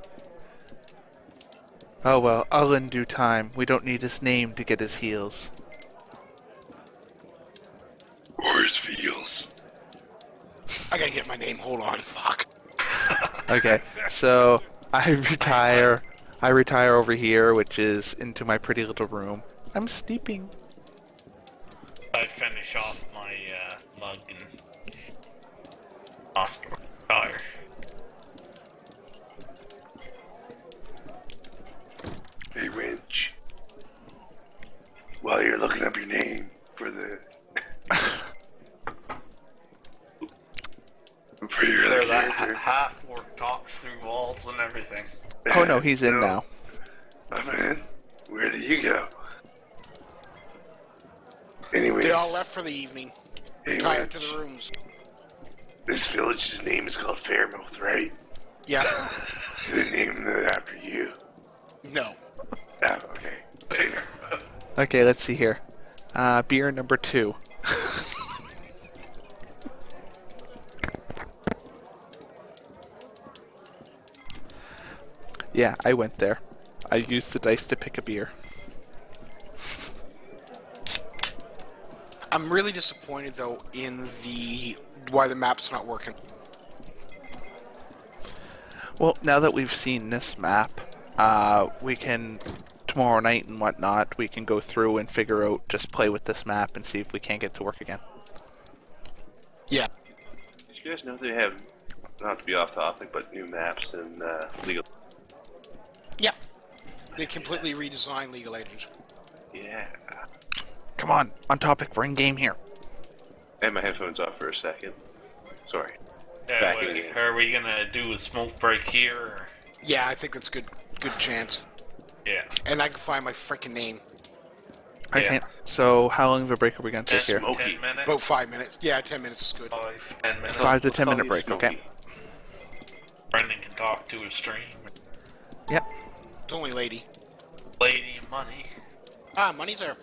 Oh well, all in due time. We don't need his name to get his heals. Or his feels. I gotta get my name. Hold on. Fuck. Okay, so I retire. I retire over here, which is into my pretty little room. I'm sleeping. I finish off my mug and Oscar tire. Hey, Winch. While you're looking up your name for the... for your There, other that character. half-orc talks through walls and everything. Oh no, he's in No. now. Oh, man. Where did you go? Anyway, They all left for the evening. hey, Retired to Winch. the rooms. This village's name is called Fairmouth, right? Yeah. They named it after you. No. Oh, okay. Later. Okay, let's see here. Beer number 2. Yeah, I went there. I used the dice to pick a beer. I'm really disappointed though in why the map's not working. Well, now that we've seen this map, we can, tomorrow night and whatnot, we can go through and figure out, just play with this map and see if we can't get to work again. Yeah. Did you guys know they have, not to be off topic, but new maps and legal? Yeah. They completely redesigned League of Legends. Yeah. Come on topic, we're in game here. I had my headphones off for a second. Sorry. Yeah, Back in the game. are we gonna do a smoke break here? Or? Yeah, I think that's good chance. Yeah. And I can find my freaking name. I Yeah. can't. So how long of a break are we gonna take here? Smoky. 10 minutes? About 5 minutes. Yeah, 10 minutes is good. 10 minutes. 5 to Let's 10 call minute these break, Smoky. okay? Brendan can talk to his stream. Yep. It's only lady. Lady money. Ah, money's there.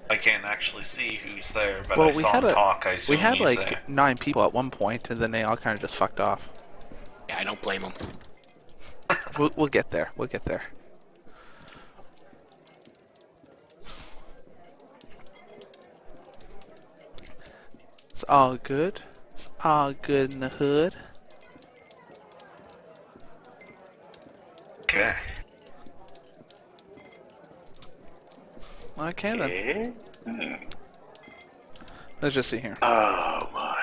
I can't actually see who's there, but Well, I saw him talk. I assume we had he's like there. 9 people at one point, and then they all kind of just fucked off. Yeah, I don't blame him. We'll get there. We'll get there. It's all good. It's all good in the hood. Okay. Okay then. Yeah. Let's just see here. Oh, my.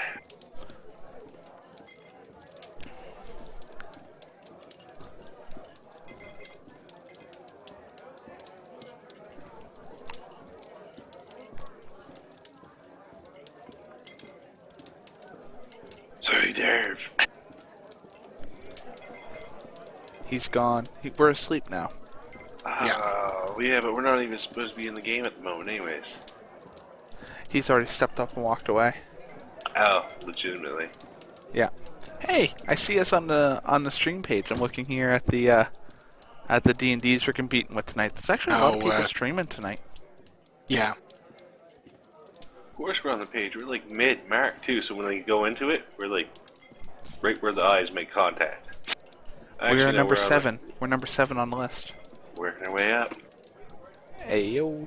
Sorry, Derv. He's gone. We're asleep now. Yeah, but we're not even supposed to be in the game at the moment anyways. He's already stepped up and walked away. Oh, legitimately. Yeah. Hey, I see us on the stream page. I'm looking here at the D&Ds we're competing with tonight. There's actually a lot of Oh, people streaming tonight. Yeah. Of course, we're on the page. We're like mid-mark too, so when we go into it, we're like right where the eyes make contact. Actually, We're no, number on 7. We're number 7 on the list. working our way up. Hey yo.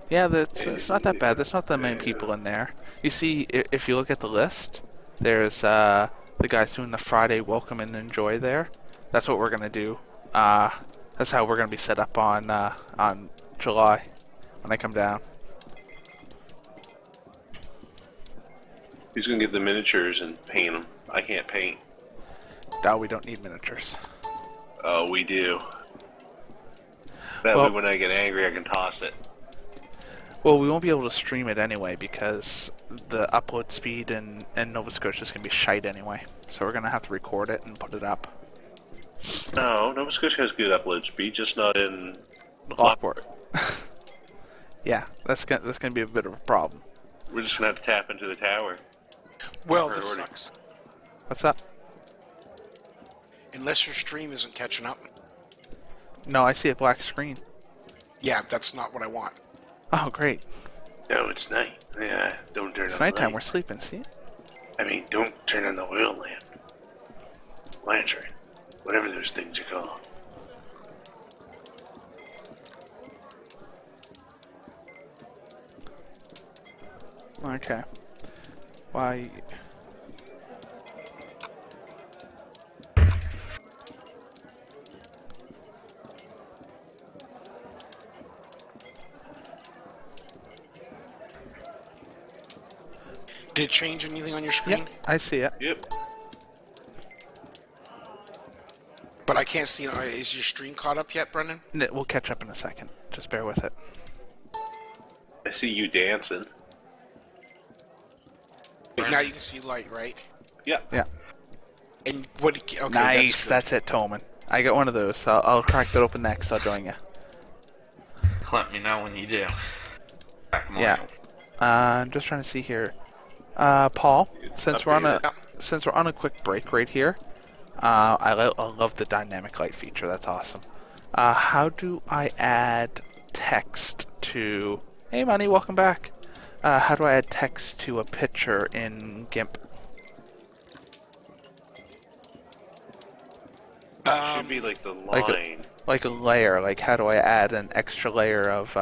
Yeah, it's not that bad. There's not that many people in there. You see, if you look at the list, there's the guys doing the Friday welcome and enjoy there. That's what we're gonna do. That's how we're gonna be set up on July when I come down. Who's gonna get the miniatures and paint them? I can't paint. No, we don't need miniatures. Oh, we do. That Well- way, when I get angry, I can toss it. Well, we won't be able to stream it anyway because the upload speed in Nova Scotia is gonna be shite anyway. So we're gonna have to record it and put it up. No, Nova Scotia has good upload speed, just not in Lockport. Yeah, that's gonna be a bit of a problem. We're just gonna have to tap into the tower. Well, Priority. this sucks. What's up? Unless your stream isn't catching up. No, I see a black screen. Yeah, that's not what I want. Oh, great. No, it's night. Yeah, don't turn It's on the nighttime. light. We're sleeping. See? I mean, don't turn on the oil lamp. Lantern. Whatever those things are called. Okay. Why? Did it change anything on your screen? Yep, I see it. Yep. But I can't see. Is your stream caught up yet, Brendan? We'll catch up in a second. Just bear with it. I see you dancing. Now you can see light, right? Yeah. Yeah. And what? Okay, Nice. That's That's it, Tolman. I got one of those. I'll crack that open next. I'll join you. Let me know when you do. Back Yeah. I'm just trying to see here. Paul, since we're on a quick break right here, I love the dynamic light feature. That's awesome. How do I add text to? Hey, Money, welcome back. How do I add text to a picture in GIMP? Should be like the line. Like a layer. Like how do I add an extra layer of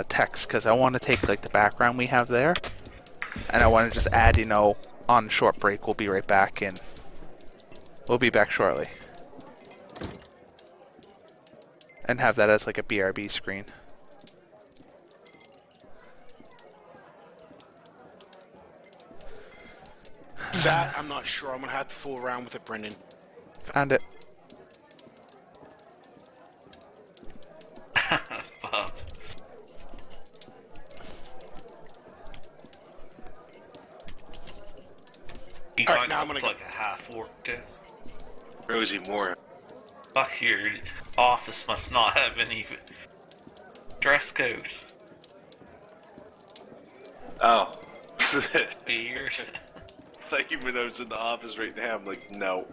text? Because I want to take like the background we have there, and I want to just add, on short break. We'll be right back in. We'll be back shortly. And have that as like a BRB screen. That I'm not sure. I'm gonna have to fool around with it, Brendan. Found it. Bob. You Alright, kind now of I'm looks gonna like a half orc too. Rosie Moore. Fuck, your office must not have any dress code. Oh. Beard. Like even though it's in the office right now, I'm like, no.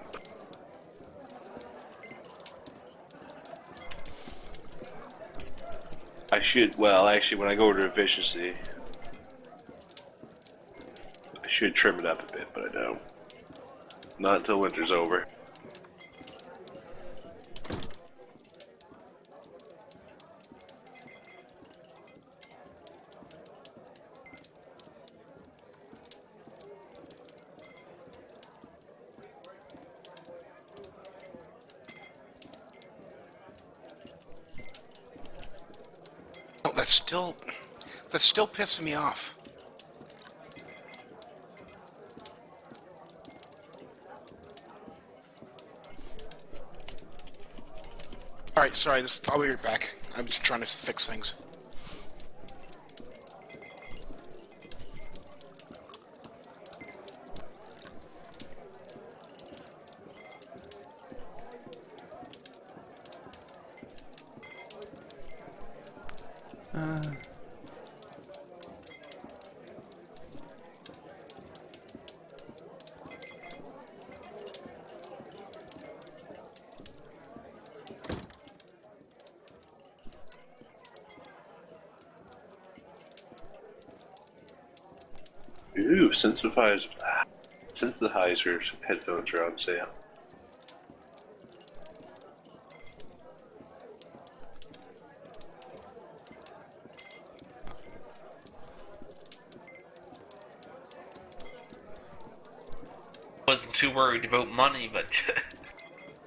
I should, well, actually, when I go to efficiency, I should trim it up a bit, but I don't. Not until winter's over. Oh, that's still pissing me off. All right, sorry. I'll be right back. I'm just trying to fix things. Ooh, synthesizers headphones are on sale. Wasn't too worried about money, but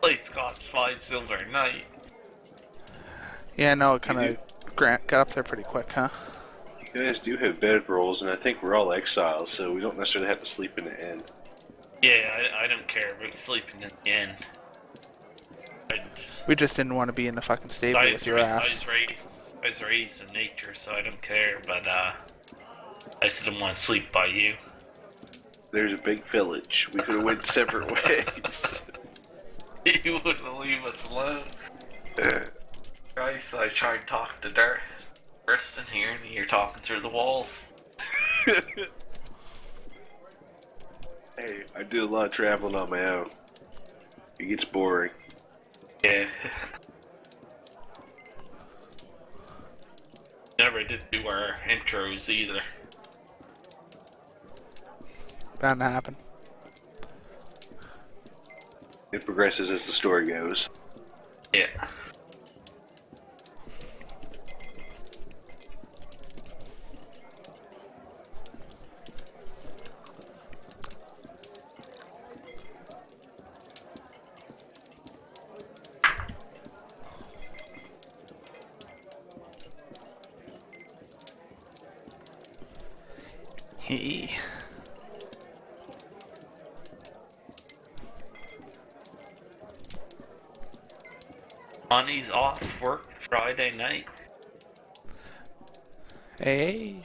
place cost 5 silver a night. Yeah, no, it kind You of got up there pretty quick, huh? You guys do have bed rolls, and I think we're all exiles, so we don't necessarily have to sleep in the inn. Yeah, I don't care about sleeping in the inn. We just didn't want to be in the fucking stable with your ass. I was raised in nature, so I don't care, but I just didn't want to sleep by you. There's a big village. We could have went separate ways. You wouldn't leave us alone. Christ, I tried talking to Kirsten here, and you're talking through the walls. Hey, I do a lot of traveling on my own. It gets boring. Yeah. Never did do our intros either. Bound to happen. It progresses as the story goes. Yeah. Hey. Money's off work Friday night. Hey.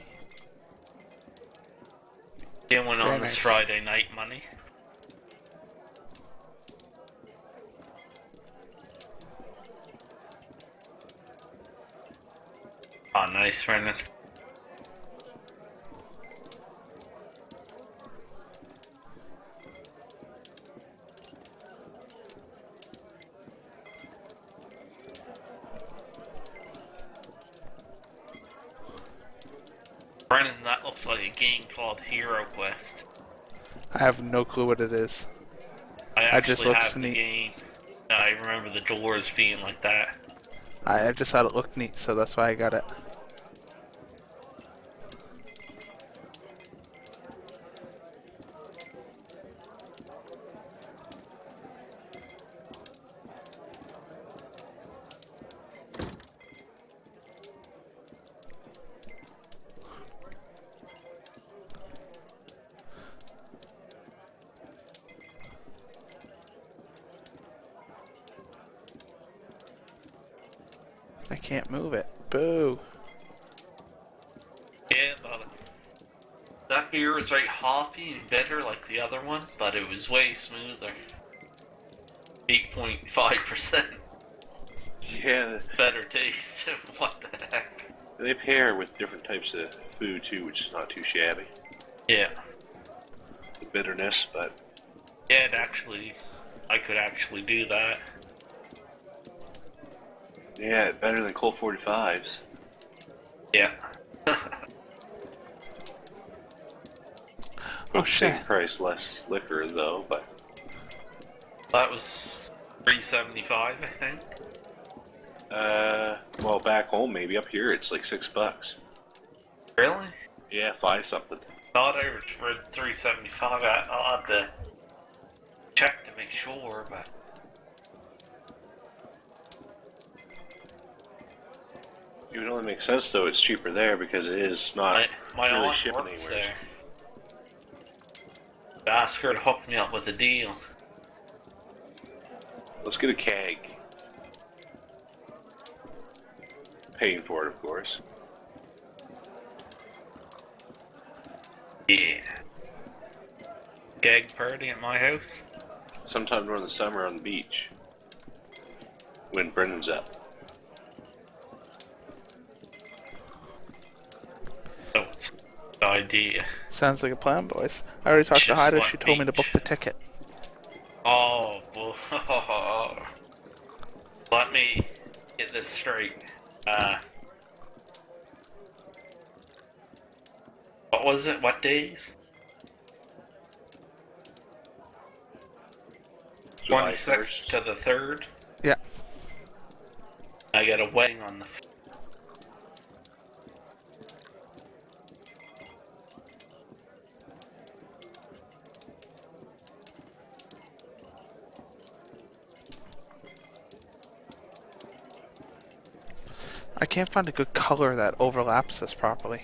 Yeah, went Very on this nice. Friday night, money. Oh, nice, Brendan. Brennan, that looks like a game called Hero Quest. I have no clue what it is. I just actually looks have the neat. game. I remember the doors being like that. I just thought it looked neat, so that's why I got it. I can't move it. Boo. Yeah, but that beer was very hoppy and bitter like the other one, but it was way smoother. 8.5% Yeah, better taste. What the heck? they pair with different types of food too, which is not too shabby. Yeah. The bitterness, but Yeah, I could actually do that. yeah, better than Colt 45s. Yeah. Oh Same shit. price, less liquor though, but That was $3.75, I think. well, back home maybe. Up here it's like $6. Really? Yeah, 5 something. Thought I read $3.75. I'll have to check to make sure, but It would only make sense though. It's cheaper there because it is not my really aunt shipping works anywhere. there. Ask her to hook me up with a deal. Let's get a keg. Paying for it, of course. Yeah. Gag party at my house? Sometime during the summer on the beach. When Brendan's up. Oh, it's a good idea. Sounds like a plan, boys. I already talked to Just Haida. what She told me to book beach? the ticket. Oh, let me get this straight. What was it? What days? July 26th 1st. to the 3rd. Yeah. I got a wedding on the. I can't find a good color that overlaps this properly.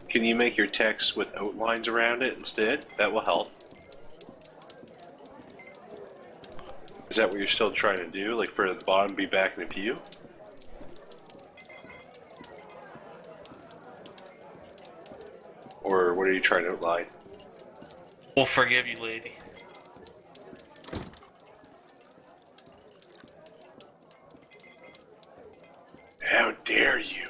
Can you make your text with outlines around it instead? That will help. Is that what you're still trying to do? Like for the bottom be back in the view? Or what are you trying to outline? We'll forgive you, lady. How dare you?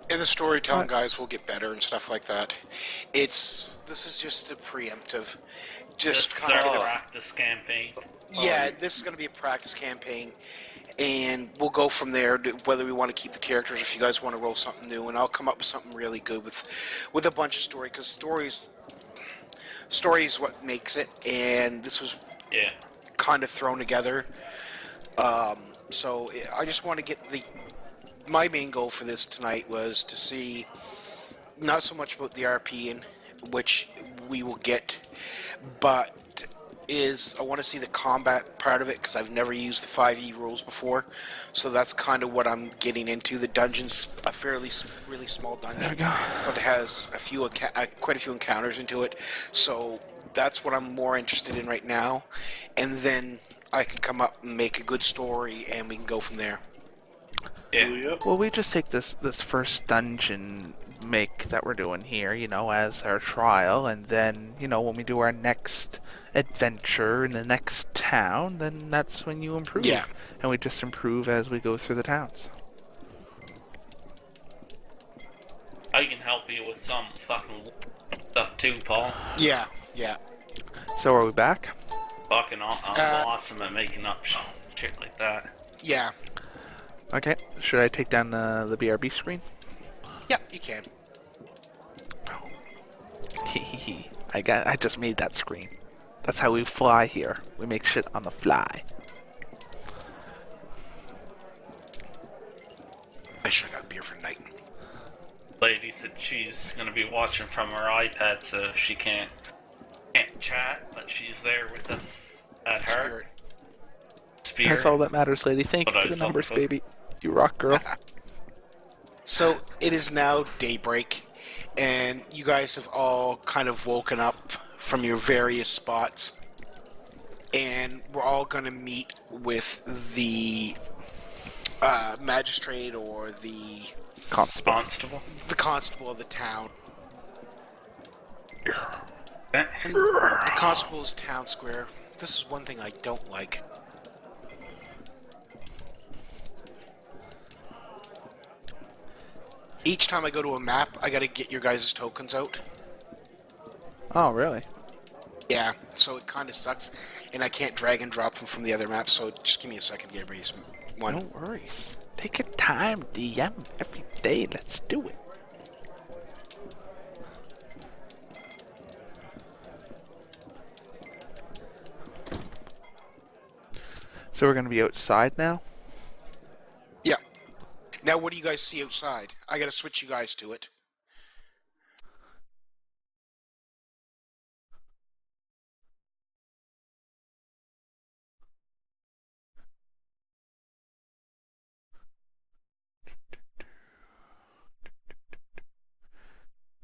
And the storytelling What? guys will get better and stuff like that. This is just a preemptive, just This is kind our of practice campaign. yeah. This is going to be a practice campaign, and we'll go from there. Whether we want to keep the characters, if you guys want to roll something new, and I'll come up with something really good with a bunch of story, because story is what makes it, and this was Yeah. kind of thrown together. So I just want to get my main goal for this tonight was to see not so much about the RP, in which we will get, but I want to see the combat part of it, because I've never used the 5e rules before, so that's kind of what I'm getting into. The dungeon's a really small There we dungeon, go. but it has quite a few encounters into it, so that's what I'm more interested in right now, and then I can come up and make a good story, and we can go from there. Yeah. Yep. Well, we just take this first dungeon make that we're doing here, as our trial, and then, when we do our next adventure in the next town, then that's when you improve. Yeah. And we just improve as we go through the towns. I can help you with some fucking stuff too, Paul. Yeah. So are we back? I'm awesome at making up shit like that. Yeah. Okay. Should I take down the BRB screen? Yeah, you can. I just made that screen. That's how we fly here. We make shit on the fly. I should have got beer for tonight. Lady said she's gonna be watching from her iPad, so she can't chat, but she's there with us at her. Spirit. Spirit. That's all that matters, lady. Thank What you I for the was numbers, looking for. baby. You rock, girl. So it is now daybreak, and you guys have all kind of woken up from your various spots, and we're all going to meet with the magistrate or the Constable. constable of the town. Eh? The constable is town square. This is one thing I don't like. Each time I go to a map, I gotta get your guys' tokens out. Oh, really? Yeah, so it kind of sucks, and I can't drag and drop them from the other maps, so just give me a second to get everybody's one. No worries. Take your time, DM. Every day, let's do it. So we're gonna be outside now? Yeah. Now, what do you guys see outside? I gotta switch you guys to it.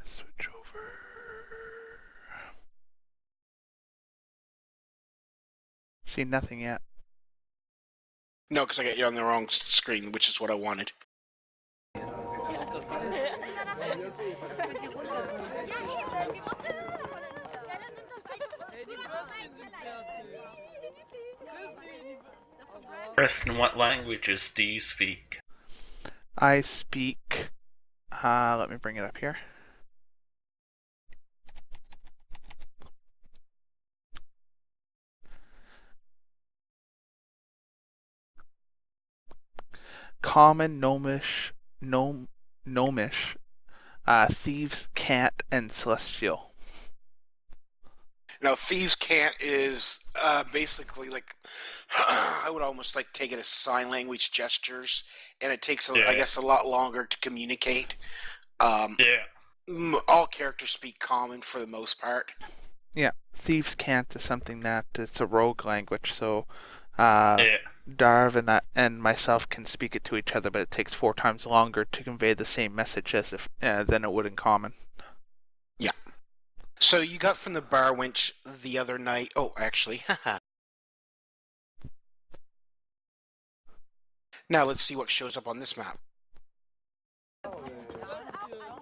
Switch over. See nothing yet. No, because I got you on the wrong screen, which is what I wanted. Preston, what languages do you speak? I speak. Let me bring it up here. Common, Gnomish, Gnomish, Thieves Can't and Celestial. Now, Thieves Can't is basically like I would almost like take it as sign language gestures, and it takes, I guess, a lot longer to communicate. All characters speak Common for the most part. Yeah, Thieves Can't is something that it's a rogue language, so Yeah. Darv and myself can speak it to each other, but it takes 4 times longer to convey the same message as if than it would in Common. Yeah. So you got from the bar wench the other night. Oh, actually, haha. Now let's see what shows up on this map.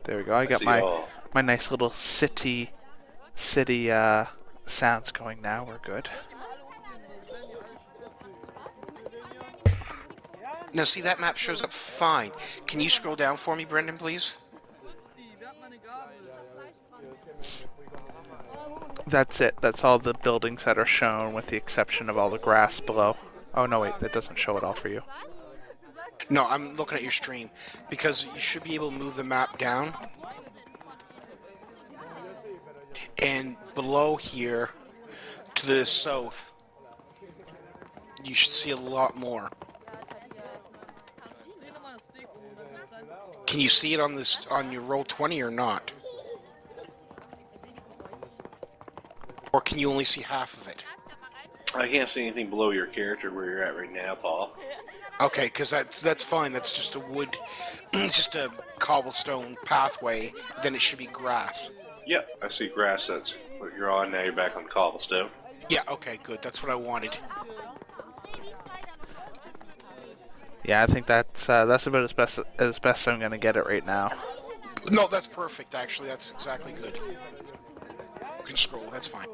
There we go. I got see my all. my nice little city sounds going now. We're good. Now, see, that map shows up fine. Can you scroll down for me, Brendan, please? That's it. That's all the buildings that are shown, with the exception of all the grass below. Oh no, wait, that doesn't show it all for you. No, I'm looking at your stream, because you should be able to move the map down. And below here, to the south, you should see a lot more. Can you see it on your roll 20 or not? Or can you only see half of it? I can't see anything below your character where you're at right now, Paul. Okay, because that's fine. That's just a wood, it's just a cobblestone pathway. Then it should be grass. Yep, I see grass. That's what you're on now. You're back on cobblestone. Yeah. Okay. Good. That's what I wanted. Yeah, I think that's about as best I'm gonna get it right now. No, that's perfect. Actually, that's exactly good. You can scroll. That's fine.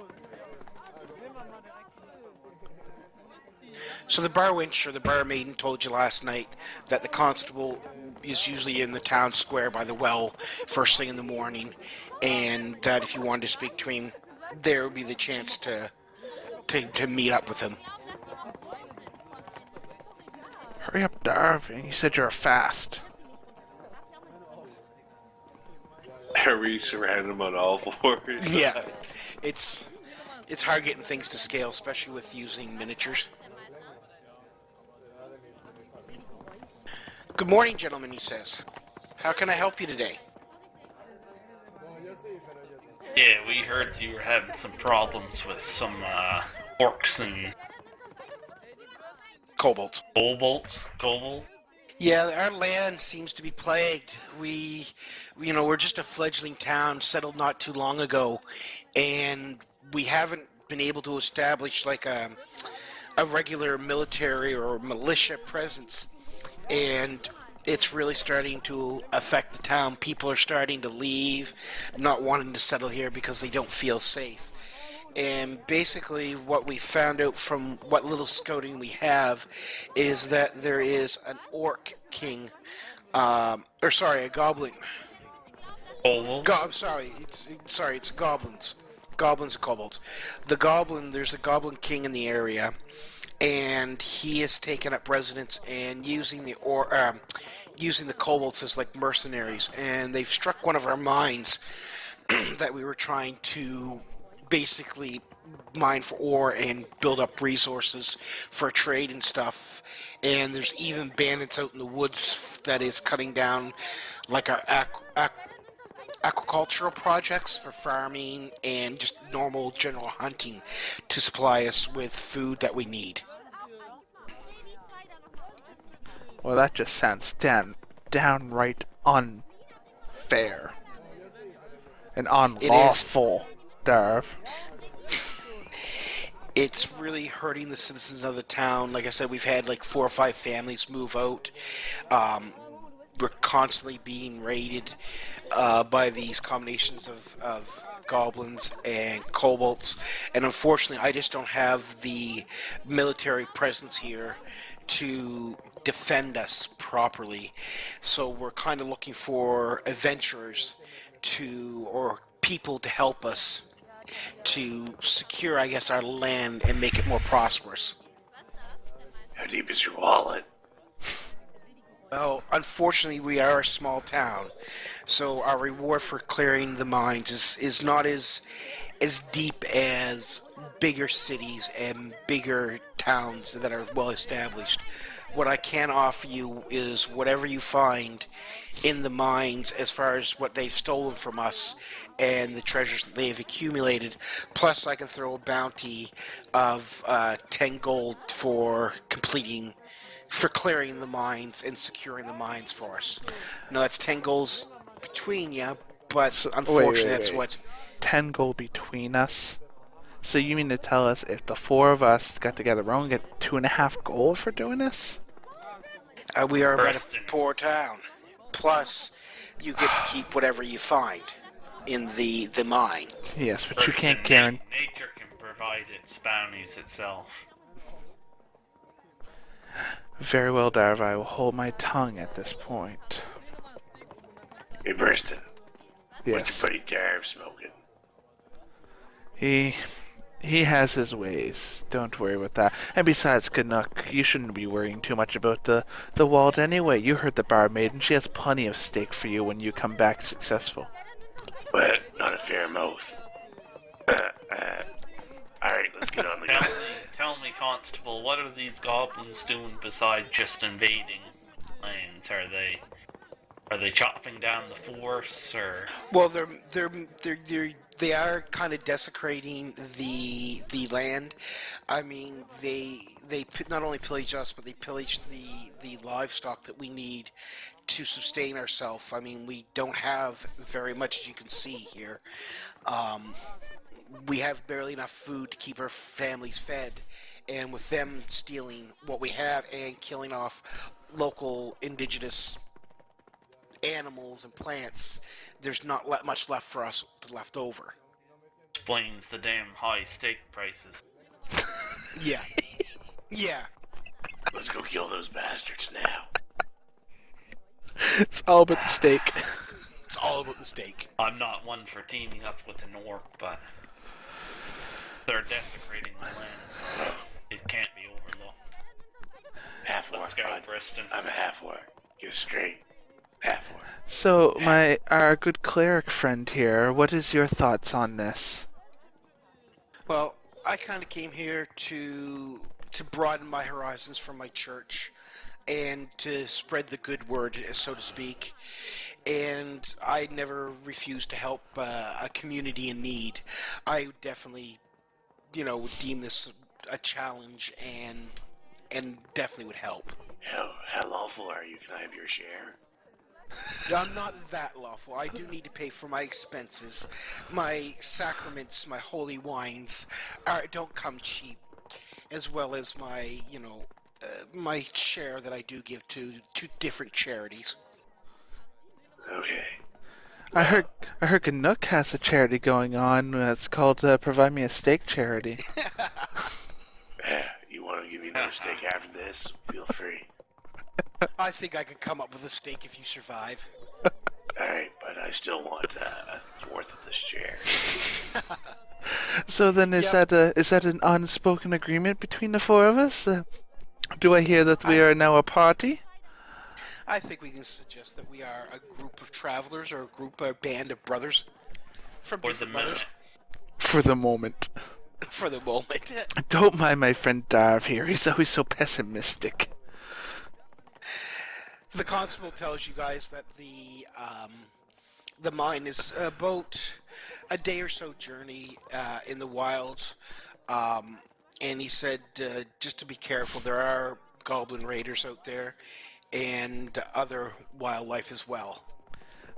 So the bar wench or the bar maiden told you last night that the constable is usually in the town square by the well first thing in the morning, and that if you wanted to speak to him, there would be the chance to meet up with him. Hurry up, Darv. You said you're fast. Are we surrounding them on all fours? Yeah, it's hard getting things to scale, especially with using miniatures. Good morning, gentlemen, he says. How can I help you today? Yeah, we heard you were having some problems with some orcs and Kobolds. kobolds. Yeah, our land seems to be plagued. We're just a fledgling town settled not too long ago, and we haven't been able to establish like a regular military or militia presence. And it's really starting to affect the town. People are starting to leave, not wanting to settle here because they don't feel safe. And basically what we found out from what little scouting we have is that there is an orc king, a goblin. Kobolds. It's goblins. Goblins and kobolds. There's a goblin king in the area, and he has taken up residence and using the kobolds as like mercenaries, and they've struck one of our mines that we were trying to basically mine for ore and build up resources for trade and stuff. And there's even bandits out in the woods that is cutting down like our aquacultural projects for farming and just normal general hunting to supply us with food that we need. Well, that just sounds downright unfair and unlawful, Darv. It's really hurting the citizens of the town. Like I said, we've had like 4 or 5 families move out. We're constantly being raided by these combinations of goblins and kobolds. And unfortunately, I just don't have the military presence here to defend us properly. So we're kind of looking for adventurers or people to help us to secure, I guess, our land and make it more prosperous. How deep is your wallet? Well, unfortunately, we are a small town, so our reward for clearing the mines is not as deep as bigger cities and bigger towns that are well established. What I can offer you is whatever you find in the mines as far as what they've stolen from us and the treasures that they've accumulated. Plus, I can throw a bounty of 10 gold for clearing the mines and securing the mines for us. Now, that's 10 golds between you, but So wait, unfortunately, wait, that's wait. what. 10 gold between us. So you mean to tell us if the four of us got together, we're only get 2.5 gold for doing this? We are but a Preston, poor town. Plus, you get to keep whatever you find in the mine. Yes, but you Preston, can't guarantee. nature can provide its bounties itself. Very well, Darva. I will hold my tongue at this point. Hey, Preston, what's Yes. your buddy Darv smoking? He he has his ways. Don't worry about that. And besides, Canuck, you shouldn't be worrying too much about the Wald anyway. You heard the barmaid, and she has plenty of steak for you when you come back successful. But not a fair mouth. Alright, let's get on the go. Tell me, Constable, what are these goblins doing besides just invading lanes? Are they chopping down the force, or? Well, they are kind of desecrating the land. I mean, not only pillage us, but they pillage the livestock that we need to sustain ourselves. I mean, we don't have very much, as you can see here. We have barely enough food to keep our families fed, and with them stealing what we have and killing off local indigenous animals and plants, there's not much left for us left over. Explains the damn high steak prices. Yeah. Yeah. Let's go kill those bastards now. It's all about the steak. It's all about the steak. I'm not one for teaming up with an orc, but they're desecrating the land, so it can't be overlooked. Half orc. Let's go, bud. Briston. I'm a half orc. Get it straight. Half orc. So, our good cleric friend here, what is your thoughts on this? Well, I kind of came here to broaden my horizons for my church and to spread the good word, so to speak. And I never refuse to help a community in need. I definitely, would deem this a challenge and definitely would help. How lawful are you? Can I have your share? I'm not that lawful. I do need to pay for my expenses. My sacraments, my holy wines, don't come cheap. As well as my, my share that I do give to different charities. Okay. I heard Canuck has a charity going on. It's called Provide Me a Steak Charity. You want to give me another steak after this? Feel free. I think I could come up with a steak if you survive. Alright, but I still want a fourth of this share. So then, is Yep. that an unspoken agreement between the four of us? Do I hear that we are now a party? I think we can suggest that we are a group of travelers or a band of brothers from Or the different middle. mothers For the moment. for the moment. Don't mind my friend Darv here. He's always so pessimistic. The constable tells you guys that the mine is about a day or so journey in the wilds, and he said just to be careful. There are goblin raiders out there, and other wildlife as well.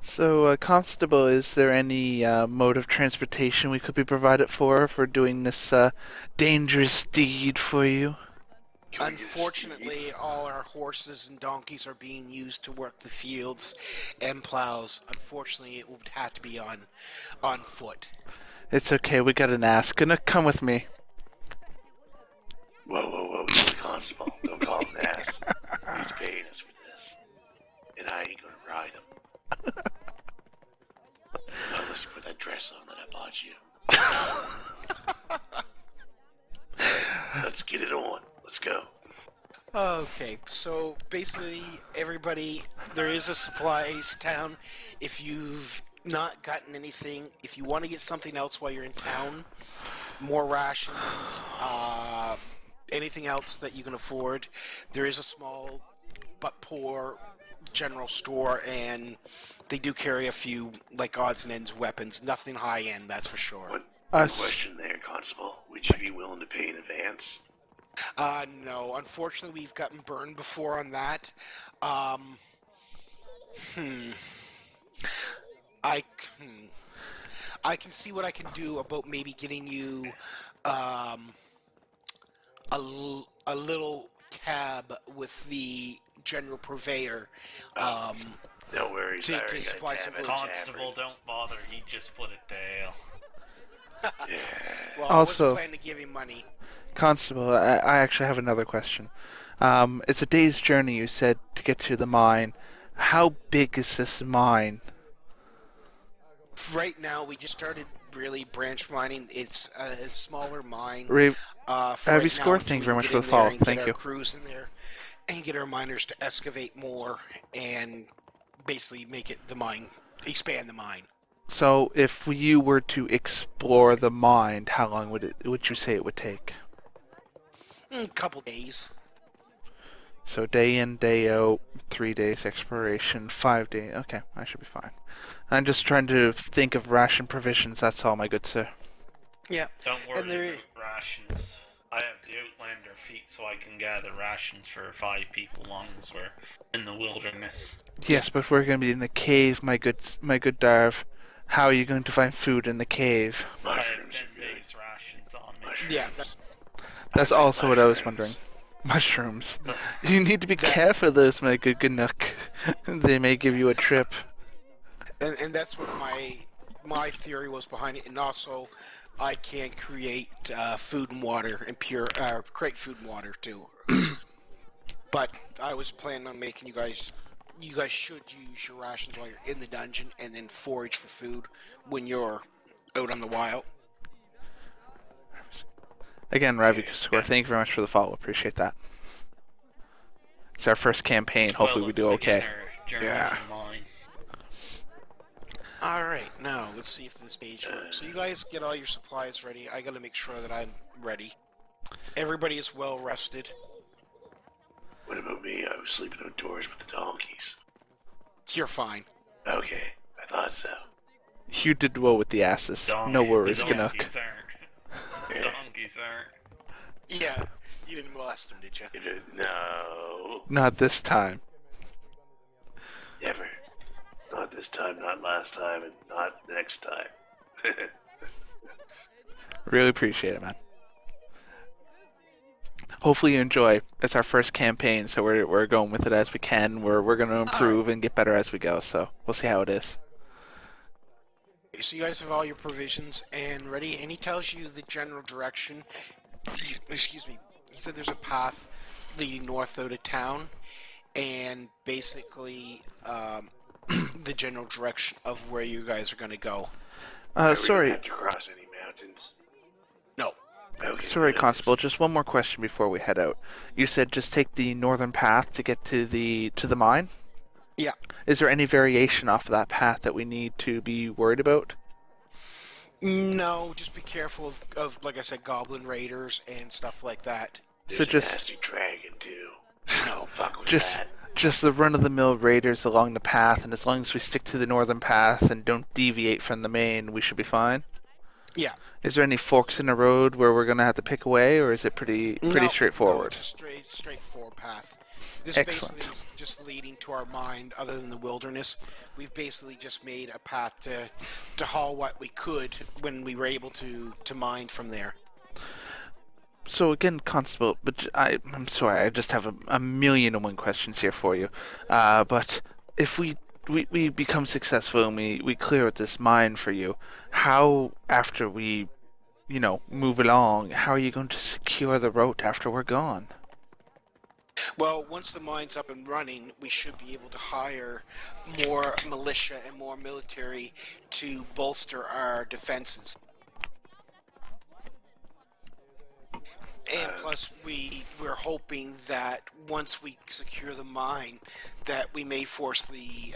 So, Constable, is there any mode of transportation we could be provided for doing this dangerous deed for you? Can we get a Unfortunately, all our horses and donkeys are being used to work the fields and plows. Unfortunately, it would have to be on foot. It's okay, we got an ass. Gonna come with me. Whoa, you're the constable. Don't call him an ass. He's paying us for this. And I ain't gonna ride him. Not unless you put that dress on that I bought you. Let's get it on. Let's go. Okay, so basically, everybody, there is a supplies town. If you've not gotten anything, if you want to get something else while you're in town, more rations, anything else that you can afford, there is a small but poor general store, and they do carry a few, like, odds and ends weapons. Nothing high end, that's for sure. One Us. question there, Constable. Would you be willing to pay in advance? No. Unfortunately, we've gotten burned before on that. Um, hmm. I, hmm. I can see what I can do about maybe getting you, um, a little tab with the general purveyor, um, No worries, I to already got a supply tab some at the Constable, don't bother. He just put it down. tavern. Yeah. well, I wasn't Also, planning to give him money. Constable, I actually have another question. It's a day's journey, you said, to get to the mine. How big is this mine? Right now, we just started really branch mining. It's a smaller mine. Ra- For Ravi right now, Score, until thank you we very can much get for the in there follow. and get Thank our you. crews in there and get our miners to excavate more and basically make it the mine, expand the mine. So, if you were to explore the mine, how long would you say it would take? Couple days. So, day in, day out, 3 days exploration, 5 days. Okay, I should be fine. I'm just trying to think of ration provisions. That's all, my good sir. Yeah, Don't and worry there. about rations. I have the Outlander feat, so I can gather rations for 5 people long as we're in the wilderness. Yes, but we're going to be in a cave, my good Darv. How are you going to find food in the cave? I have Mushrooms 10 are good. days rations on me. Mushrooms. Yeah, That's also what I was wondering. Mushrooms. You need to be That- careful of those, my good Ganook. They may give you a trip. and that's what my theory was behind it, and also I can create food and water and create food and water too. But I was planning on making you guys. You guys should use your rations while you're in the dungeon, and then forage for food when you're out on the wild. Again, Ravi Score, thank you very much for the follow. Appreciate that. It's our first campaign. Hopefully Well, we it's do a okay. beginner journey Yeah. to mine. All right, now let's see if this page works. So you guys get all your supplies ready. I gotta make sure that I'm ready. Everybody is well rested. What about me? I was sleeping outdoors with the donkeys. You're fine. Okay, I thought so. You did well with the asses. No worries, the Ganook. donkeys aren't. Donkeys aren't. Yeah, you didn't molest them, did you? No, Not this time. never. Not this time, not last time, and not next time. Really appreciate it, man. Hopefully you enjoy. It's our first campaign, so we're going with it as we can. We're going to improve and get better as we go. So we'll see how it is. So you guys have all your provisions and ready, and he tells you the general direction. Excuse me. He said there's a path leading north out of town, and basically the general direction of where you guys are going to go. We don't Sorry, have to cross any mountains. No. Okay, sorry, good. Constable. Just one more question before we head out. You said just take the northern path to get to the mine. Yeah. Is there any variation off of that path that we need to be worried about? No, just be careful of like I said, goblin raiders and stuff like that. There's So a just nasty dragon too. No, fuck with just that. just the run-of-the-mill raiders along the path, and as long as we stick to the northern path and don't deviate from the main, we should be fine. Yeah. Is there any forks in the road where we're gonna have to pick away, or is it pretty No, straightforward? No, it's a straightforward path. This Excellent. basically is just leading to our mind, other than the wilderness. We've basically just made a path to haul what we could when we were able to mine from there. So again, Constable, but I'm sorry, I just have a million and one questions here for you. But if we become successful and we clear out this mine for you, how after we, move along, how are you going to secure the road after we're gone? Well, once the mine's up and running, we should be able to hire more militia and more military to bolster our defenses. And plus, we're hoping that once we secure the mine, that we may force the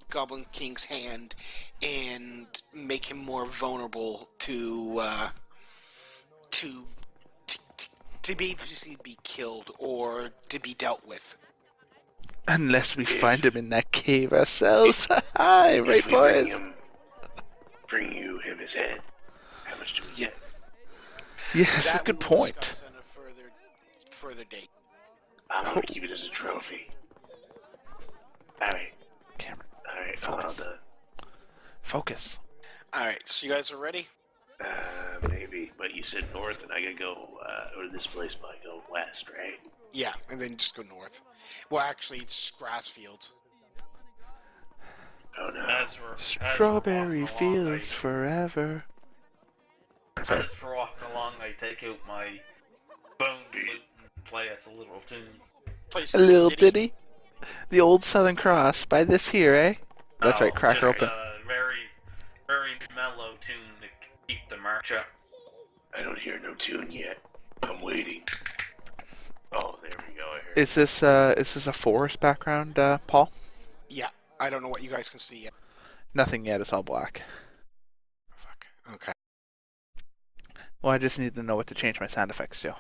Goblin King's hand and make him more vulnerable to to be killed or to be dealt with. Unless we find him in that cave ourselves. Hi, right, If we bring boys? him his head, how much do we get? Yes, that's a That good we will point. discuss on a further date. I'm gonna keep it as a trophy. Alright, Cameron, alright, focus. Focus. All right, so you guys are ready? Maybe, but you said north, and I gotta go, or this place might go west, right? Yeah, and then just go north. Well, actually, it's grass fields. Oh no. As we're Strawberry walking along, fields forever. Sorry. as we're walking along, I take out my bone flute and play us a little tune. Place A little ditty. The old Southern Cross. By this here, eh? That's right, crack her just open. a very, very mellow tune to keep the march up. I don't hear no tune yet. I'm waiting. Oh, there we go. I heard. Is this a forest background, Paul? Yeah, I don't know what you guys can see yet. Nothing yet, it's all black. Fuck. Okay. Well, I just need to know what to change my sound effects to.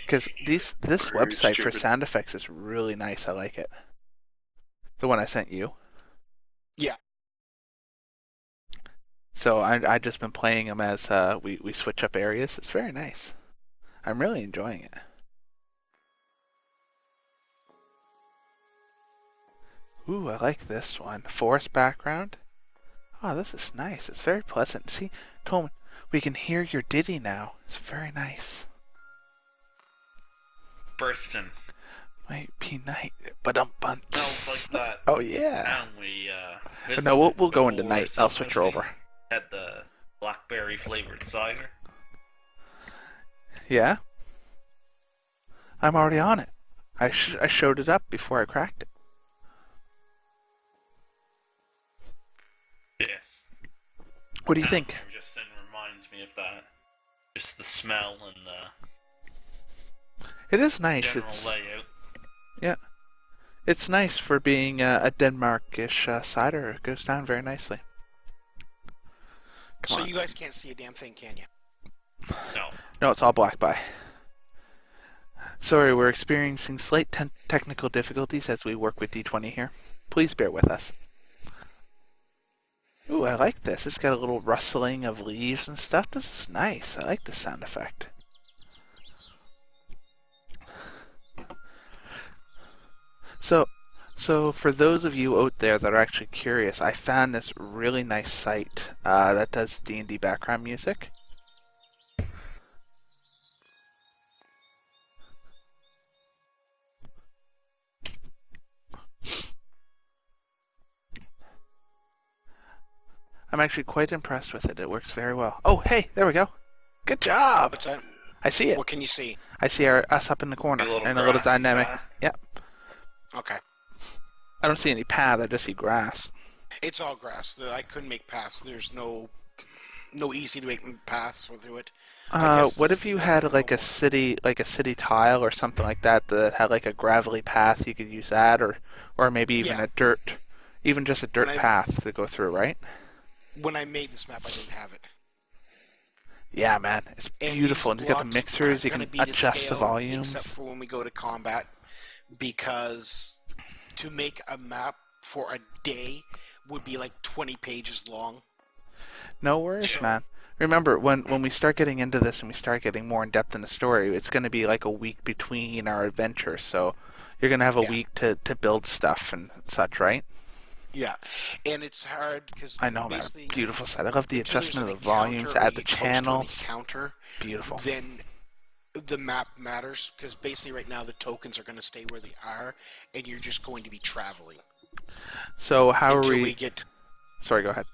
Because this website for sound effects is really nice. I like it. The one I sent you. Yeah. So I just been playing them as we switch up areas. It's very nice. I'm really enjoying it. Ooh, I like this one. Forest background. Oh, this is nice. It's very pleasant. See, Tolman, we can hear your ditty now. It's very nice. Bursting. Might be night, but Smells like that. Oh yeah. Town we No, we'll go into before, night. I'll switch her over. Had the blackberry flavored cider. Yeah. I'm already on it. I showed it up before I cracked it. Yes. What do you think? It just reminds me of that. Just the smell and the It is nice. general It's layout. yeah. It's nice for being a Denmark-ish cider. It goes down very nicely. Come So on. you guys can't see a damn thing, can you? No. No, it's all black by. Sorry, we're experiencing slight technical difficulties as we work with D20 here. Please bear with us. Ooh, I like this. It's got a little rustling of leaves and stuff. This is nice. I like this sound effect. So for those of you out there that are actually curious, I found this really nice site that does D&D background music. I'm actually quite impressed with it. It works very well. Oh, hey, there we go. Good job. What's that? I see it. What can you see? I see us up in the corner and a little grassy dynamic. path. Yep. Okay. I don't see any path. I just see grass. It's all grass. I couldn't make paths. There's no easy to make paths through it. What if you had like a city tile or something like that that had like a gravelly path? You could use that, or maybe even Yeah. just a dirt path to go through, right? When I made this map, I didn't have it. Yeah, man, it's And beautiful. these And you got the blocks mixers. aren't You gonna can be to adjust the scale, volumes. except for when we go to combat, because to make a map for a day would be like 20 pages long. No worries, man. Remember, when we start getting into this and we start getting more in depth in the story, it's going to be like a week between our adventures. So you're going to have a week to build stuff and such, right? Yeah, and it's hard because I know, man. Beautiful side. I love the adjustment of the volumes, add the channels. Counter, Beautiful. then the map matters because basically right now the tokens are going to stay where they are, and you're just going to be traveling. So how are until we? get? Sorry, go ahead.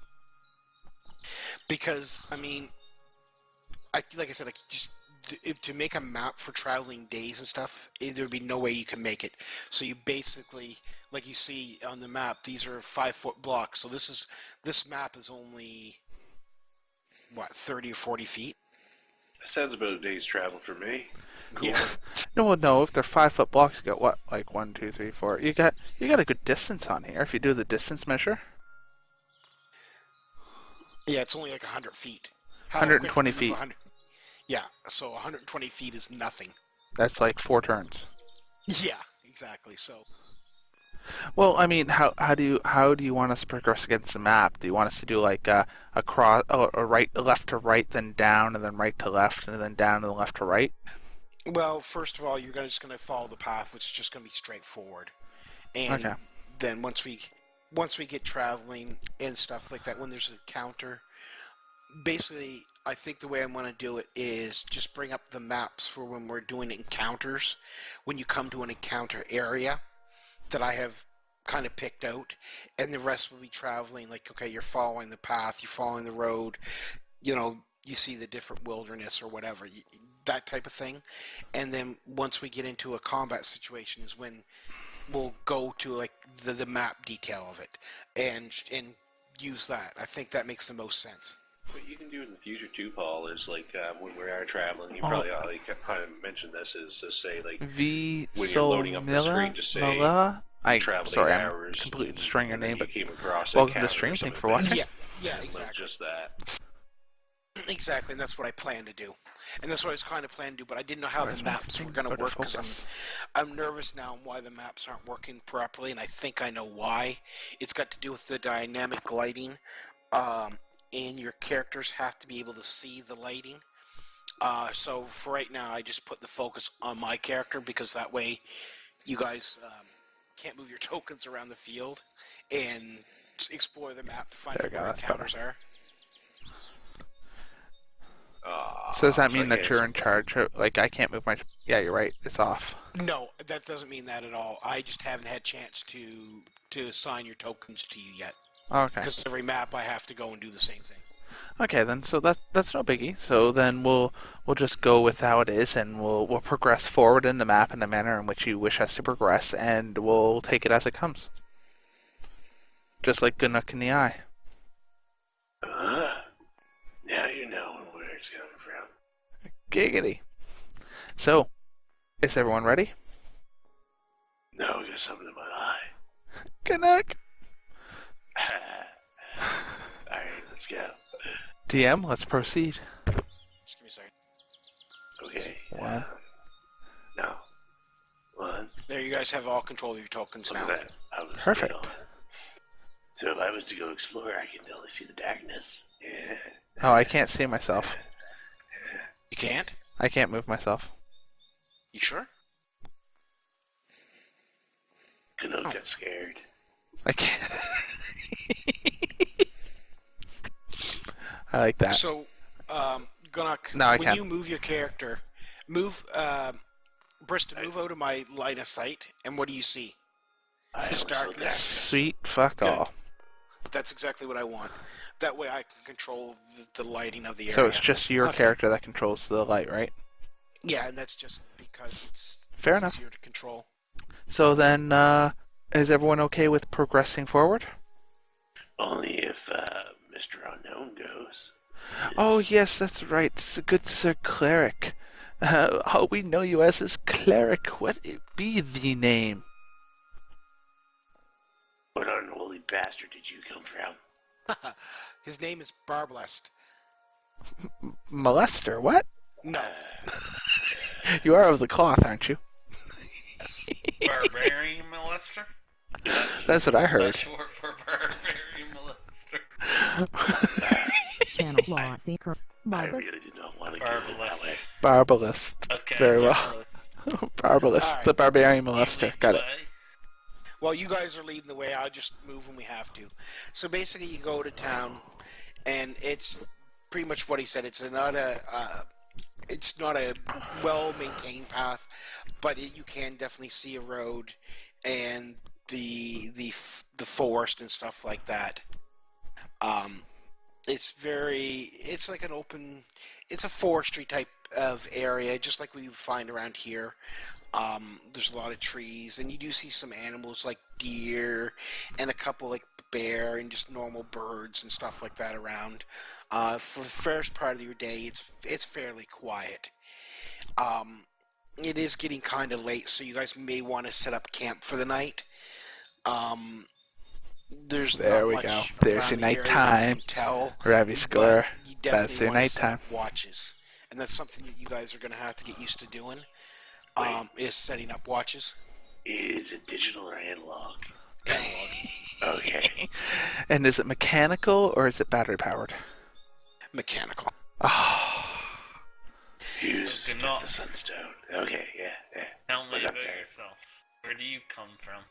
Because I mean, like I said, to make a map for traveling days and stuff, there'd be no way you can make it. So you basically, like you see on the map, these are 5-foot blocks. So this map is only what 30 or 40 feet. That sounds about a day's travel for me. Yeah. No, well, no. If they're 5 foot blocks, you got what, like 1, 2, 3, 4. You got a good distance on here if you do the distance measure. Yeah, it's only like 100 feet. How quick 120 can you move feet. 100? Yeah, so 120 feet is nothing. That's like 4 turns. Yeah, exactly. So Well, I mean, how do you want us to progress against the map? Do you want us to do like a cross, a right, left to right, then down, and then right to left, and then down and then left to right? well, first of all, you're just going to follow the path, which is just going to be straightforward. And Okay. then once we get traveling and stuff like that, when there's a counter, basically, I think the way I want to do it is just bring up the maps for when we're doing encounters. When you come to an encounter area that I have kind of picked out, and the rest will be traveling. Like, okay, you're following the path, you're following the road. You see the different wilderness or whatever, that type of thing. And then once we get into a combat situation is when we'll go to like the map detail of it and use that. I think that makes the most sense. What you can do in the future too, Paul, is like when we are traveling, you Oh. probably kind of mentioned this, is to say like V. when you're loading up the screen, just say Mila. traveled Sorry, 8 I'm hours, completely destroying your and then name, you but came across a welcome to counter stream. or Thanks something for like watching. that. Yeah, Like exactly. just that. Exactly, and that's what I plan to do. And that's what I was kind of planning to do, but I didn't know how Where's the my maps were thing? going Go to to work because focus. I'm nervous now on why the maps aren't working properly, and I think I know why. It's got to do with the dynamic lighting, and your characters have to be able to see the lighting. So for right now, I just put the focus on my character because that way you guys can't move your tokens around the field and just explore the map to find There out we go, where that's encounters are. So does that mean okay. that you're in charge? Like, I can't move my... Yeah, you're right. It's off. No, that doesn't mean that at all. I just haven't had chance to assign your tokens to you yet. Okay. Because every map I have to go and do the same thing. Okay, then. So that's no biggie. So then we'll just go with how it is, and we'll progress forward in the map in the manner in which you wish us to progress, and we'll take it as it comes. Just like good luck in the eye. Now you know where it's coming from. Giggity. So, is everyone ready? No, I got something in my eye. Good luck. Alright, let's go. DM, let's proceed. Just give me a second. Okay. One. No. One. There, you guys have all control of your tokens Look now. at that. I was Perfect. dead on. So if I was to go explore, I can only see the darkness. Yeah. Oh, I can't see myself. You can't? I can't move myself. You sure? Canute got scared. I can't. I like that. So, Gunnock, No, I when can't. you move your character, Brista, move out of my line of sight, and what do you see? I Just always look darkness. darkness. Sweet fuck Good. all. That's exactly what I want. That way I can control the lighting of the area. So it's just your Okay. character that controls the light, right? Yeah, and that's just because it's Fair enough. easier to control. So then, is everyone okay with progressing forward? Only if Mr. Unknown goes. Oh yes, that's right. It's a good Sir Cleric. All we know you as is Cleric. What it be the name? What unholy bastard did you come from? His name is Barblest. Molester, what? No. You are of the cloth, aren't you? Barbarian molester? That's what I heard. That's short for barbarian molester. Channel law seeker. I Barbara. really did not want to go that Barbalist. way. Barbalist. Okay. Very yeah, well. Barbalist, Alright. the barbarian you molester. lead Got the it. way. Well, you guys are leading the way. I'll just move when we have to. So basically, you go to town, and it's pretty much what he said. It's not a well-maintained path, but you can definitely see a road and the forest and stuff like that. It's like an open, it's a forestry type of area, just like we would find around here. There's a lot of trees, and you do see some animals like deer and a couple like bear and just normal birds and stuff like that around. For the first part of your day, it's fairly quiet. It is getting kind of late, so you guys may want to set up camp for the night. There's There not we much go. There's around your the area you nighttime. can tell, Ravi but score. you That's definitely your want to set nighttime. up watches, and that's something that you guys are going to have to get used to doing. Is setting up watches. Is it digital or analog? Analog. Okay. And is it mechanical or is it battery powered? Mechanical. Oh, Who's Good got enough. the sunstone? Okay, yeah. Tell me What's up about there? yourself. Where do you come from?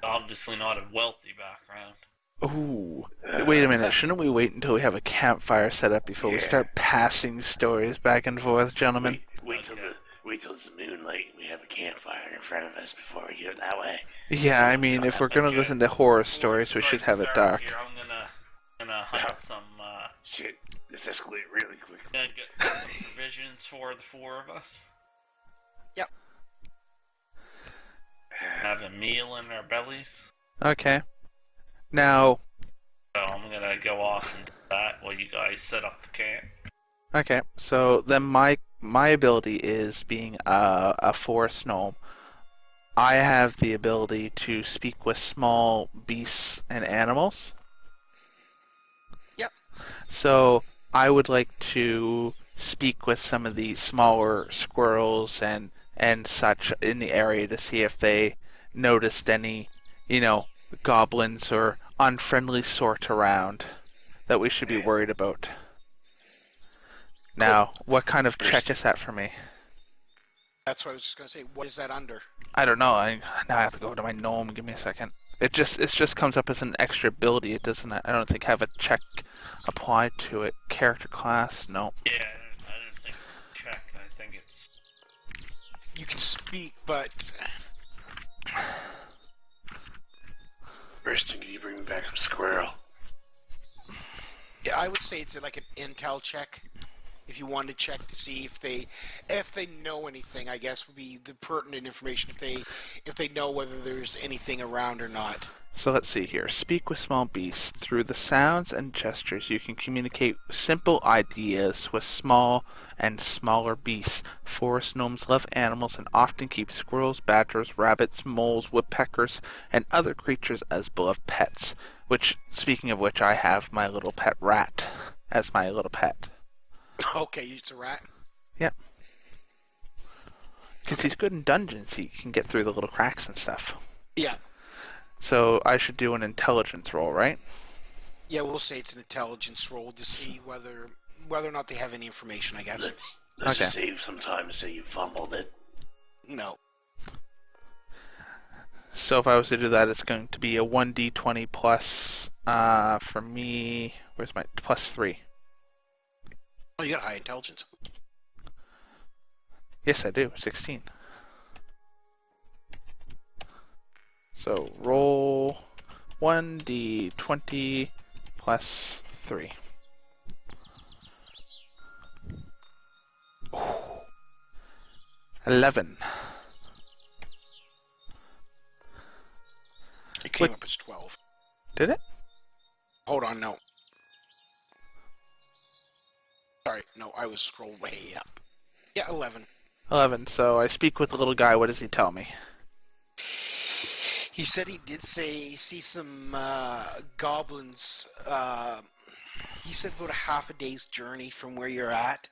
Obviously not a wealthy background. ooh. Wait a minute. Shouldn't we wait until we have a campfire set up before we Yeah. start passing stories back and forth, gentlemen? Wait till it's moonlight and we have a campfire in front of us before we get that way. Yeah, I mean, if we're gonna Okay. listen to horror Before stories, we should start have it starting dark. Here, I'm gonna hunt some. Shit, this escalated really quick. Gonna get some provisions for the four of us. Yep. Have a meal in our bellies. Okay. Now, So I'm gonna go off and do that while you guys set up the camp. okay. So then my ability is being a forest gnome. I have the ability to speak with small beasts and animals. Yep. So I would like to speak with some of the smaller squirrels and such in the area to see if they noticed any, goblins or unfriendly sort around that we should be worried about. Now, what kind of check is that for me? That's what I was just going to say. What is that under? I don't know. Now I have to go to my gnome. Give me a second. It just comes up as an extra ability. It doesn't. I don't think have a check applied to it. Character class, no. Yeah, I don't think it's a check. I think it's. You can speak, but Preston, can you bring me back some squirrel? yeah, I would say it's like an intel check. If you wanted to check to see if they know anything, I guess would be the pertinent information. If they know whether there's anything around or not. So let's see here. Speak with small beasts. Through the sounds and gestures, you can communicate simple ideas with small and smaller beasts. Forest gnomes love animals and often keep squirrels, badgers, rabbits, moles, woodpeckers, and other creatures as beloved pets. Which, speaking of which, I have my little pet rat as my little pet. Okay, it's a rat. Yep. Because he's good in dungeons. He can get through the little cracks and stuff. Yeah. So I should do an intelligence roll, right? Yeah, we'll say it's an intelligence roll to see whether or not they have any information, I guess. Let's Okay. just save some time and say you fumbled it. No. So if I was to do that, it's going to be a 1d20 plus, for me, where's my, plus 3. Oh, you got high intelligence. Yes, I do, 16. So roll 1d20 plus 3. Ooh. 11. It came What- up as 12. Did it? Hold on, no. Sorry, no, I was scrolled way up. Yeah, 11. 11. So I speak with the little guy. What does he tell me? He said he did see some goblins. He said about a half a day's journey from where you're at,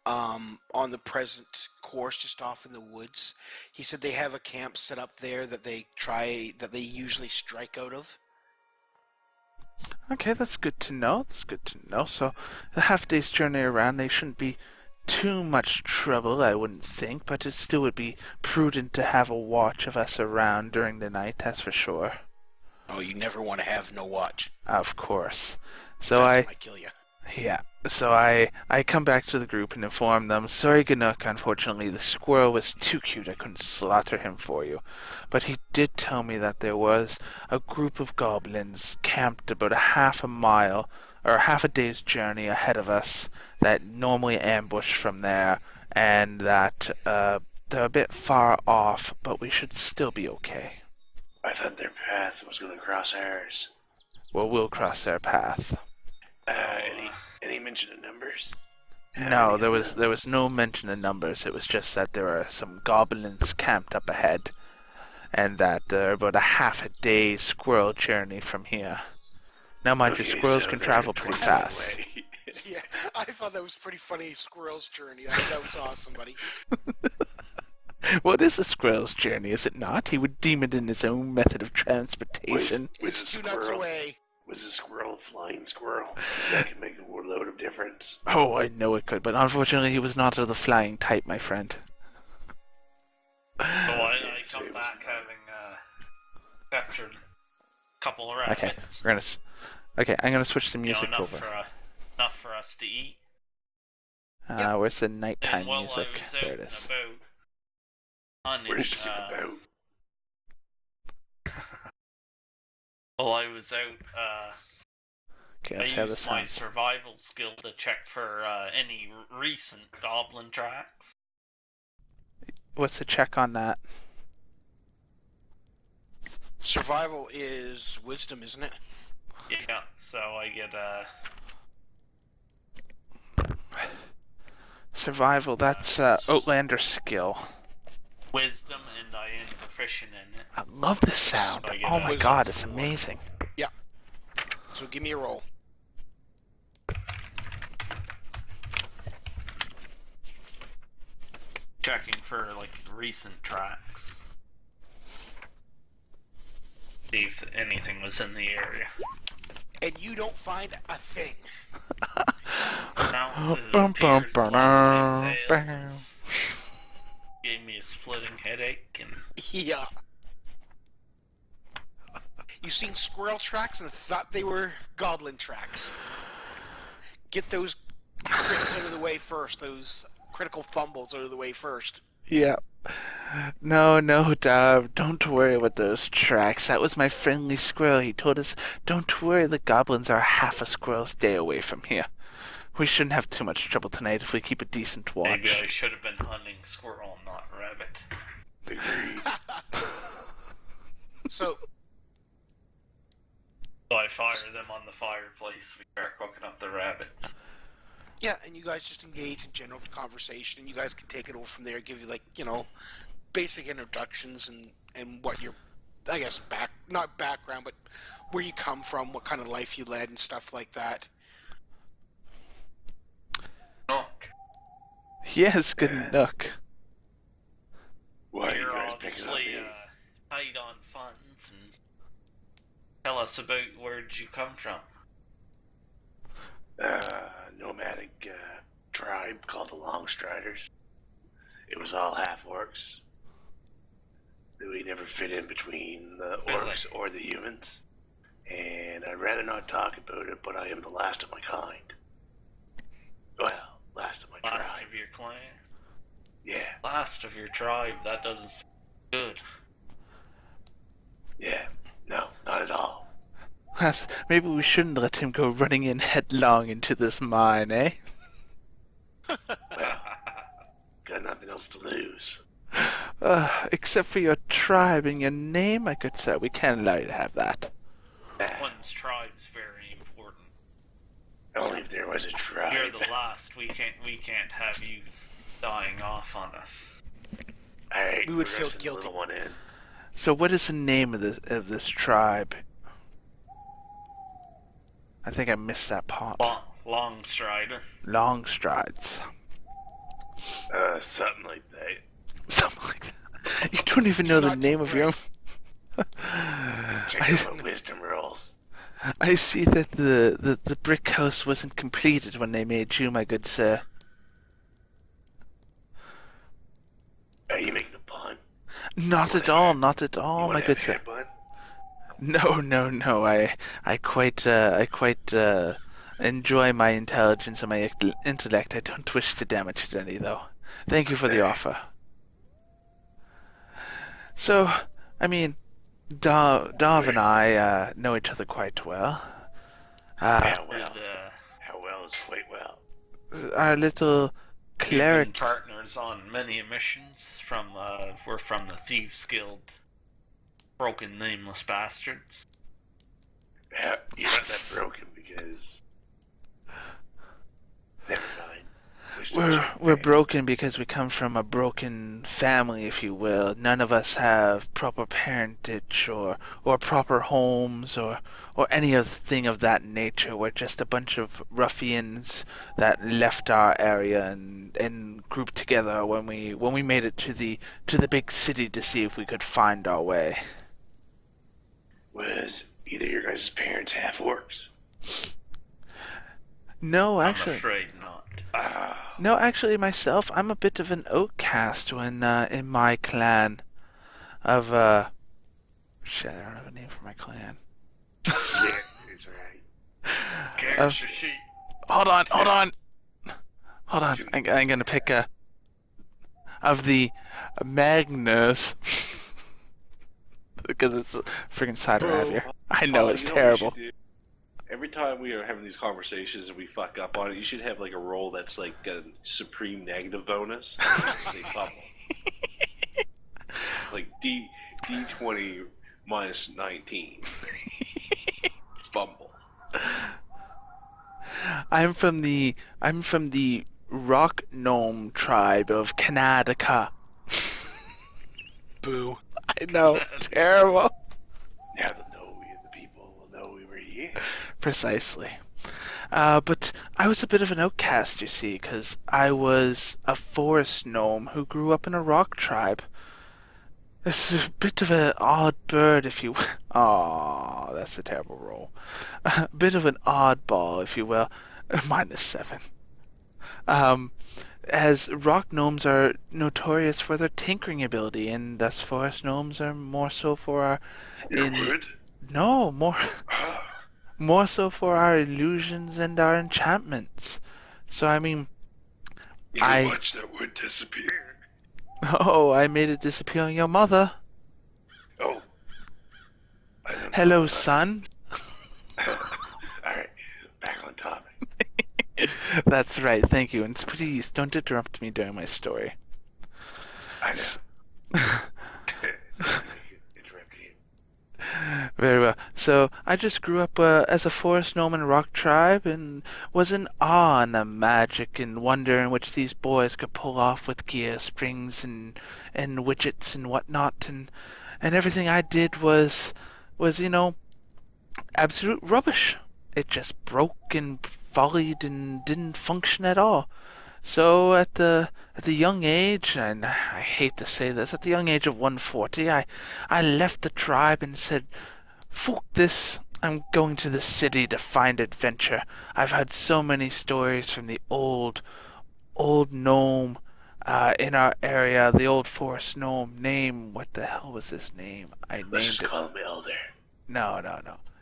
on the present course, just off in the woods. He said they have a camp set up there that they usually strike out of. Okay, that's good to know. That's good to know. So, a half day's journey around, they shouldn't be too much trouble, I wouldn't think, but it still would be prudent to have a watch of us around during the night, that's for sure. Oh, you never want to have no watch. Of course. So That's might kill you. I come back to the group and inform them, sorry Ganuk, unfortunately the squirrel was too cute, I couldn't slaughter him for you. But he did tell me that there was a group of goblins camped about half a day's journey ahead of us that normally ambush from there, and that they're a bit far off, but we should still be okay. I thought their path was going to cross ours. Well, we'll cross their path. Any mention of numbers? How No, many of them? there was no mention of numbers. It was just that there are some goblins camped up ahead, and that they're about a half a day squirrel journey from here. Now, mind you, Okay, squirrels so can they're travel pretty 20 fast. away. Yeah, I thought that was pretty funny. Squirrel's journey. That was awesome, buddy. What is a squirrel's journey, is it not? He would deem it in his own method of transportation. It's a 2 nuts squirrel- away. Was a squirrel a flying squirrel? 'Cause that could make a load of difference. Oh, I know it could, but unfortunately he was not of the flying type, my friend. So I come back having captured a couple of rabbits. Okay, okay, I'm gonna switch the You know, music enough over. enough for us to eat. Where's the nighttime And while music? I was out There it and is. about hunting, Where's she about? while I was out, Okay, I let's have used this my sound. survival skill to check for any recent goblin tracks. What's the check on that? Survival is wisdom, isn't it? Yeah, so I get Survival, that's Outlander skill. wisdom, and I am proficient in it. I love this sound. So I get Oh a my wisdom god, it's score. amazing. So give me a roll. Checking for like recent tracks. See if anything was in the area. And you don't find a thing. Now, Bum, bum, Peter's bum, last bum. exhales gave me a splitting headache, and Yeah. You seen squirrel tracks and thought they were goblin tracks. Get those crits out of the way first. Those critical fumbles out of the way first. Yeah. No, Dove, don't worry about those tracks. That was my friendly squirrel. He told us, don't worry, the goblins are half a squirrel's day away from here. We shouldn't have too much trouble tonight if we keep a decent maybe I watch. should have been hunting squirrel, not rabbit. Agreed. So, So I fire them on the fireplace. We start cooking up the rabbits. yeah, and you guys just engage in general conversation, and you guys can take it over from there, give you, like, you know, basic introductions and what your, I guess, not background, but where you come from, what kind of life you led, and stuff like that. Knock. Yes, good Yeah. nook. Why are you You're guys picking on obviously me? tight on funds, and tell us about where'd you come from. Nomadic tribe called the Longstriders. It was all half orcs. We never fit in between the orcs or the humans. And I'd rather not talk about it, but I am the last of my kind. Well, last of my Last tribe. of your clan. Yeah, Last of your tribe. That doesn't sound good. yeah. No, not at all. Maybe we shouldn't let him go running in headlong into this mine, eh? Well, got nothing else to lose. Except for your tribe and your name, my good sir. We can't allow you to have that. One's tribe's very important. Only if there was a tribe. You're the last. We can't have you dying off on us. Alright, We would we're feel gonna send the guilty. little one in. So what is the name of this tribe? I think I missed that part. Long strider. Long strides. Something like that. Something like that. You don't even know It's the not name too of your own... Check out my wisdom rolls. I see that the brick house wasn't completed when they made you, my good sir. Are you making a pun? Not at all, not at all, my good sir. Bun? No. I quite enjoy my intelligence and my intellect. I don't wish to damage it any, though. Thank you for the offer. So, I mean, Dav and I know each other quite well. How well? And, How well is quite well? Our little we've been cleric. partners on many missions. We're from the Thieves Guild. Broken nameless bastards. You're not that broken because Never mind. We're broken because we come from a broken family, if you will. None of us have proper parentage or proper homes or any other thing of that nature. We're just a bunch of ruffians that left our area and grouped together when we made it to the big city to see if we could find our way. Was either your guys' parents half orcs? No, I'm actually. afraid not. No, actually, myself, I'm a bit of an outcast in my clan of shit. I don't have a name for my clan. Yeah, it's right. Carrots or sheep? Hold on. I'm gonna pick of the Magnus because it's a freaking cider I have here. I know it's You know what we terrible. should do? Every time we are having these conversations and we fuck up on it, you should have like a roll that's like a supreme negative bonus. Say bubble. Like D20 minus 19. Bumble. I'm from the rock gnome tribe of Kanadaka. Boo. I know, terrible. Now the people will know we were here. Precisely. But I was a bit of an outcast, you see, because I was a forest gnome who grew up in a rock tribe. It's a bit of an odd bird, if you will. Aw, that's a terrible roll. A bit of an oddball, if you will. -7. As rock gnomes are notorious for their tinkering ability, and thus forest gnomes are more so for our... Your word? No, more... Ah, More so for our illusions and our enchantments. So, I mean, you can watch that word disappear. oh, I made it disappear on your mother. Oh. I don't know. Hello, son. Alright, back on topic. That's right, thank you. And please, don't interrupt me during my story. I know. Interrupt you. Very well. So, I just grew up as a forest gnome in a rock tribe and was in awe on the magic and wonder in which these boys could pull off with gear, springs, and widgets and whatnot. And everything I did was, absolute rubbish. It just broke and volleyed and didn't function at all. So at the young age, and I hate to say this, at the young age of 140, I left the tribe and said, "Fuck this! I'm going to the city to find adventure. I've heard so many stories from the old gnome in our area, the old forest gnome. Name, what the hell was his name? I Let's named just it. call him Elder. No.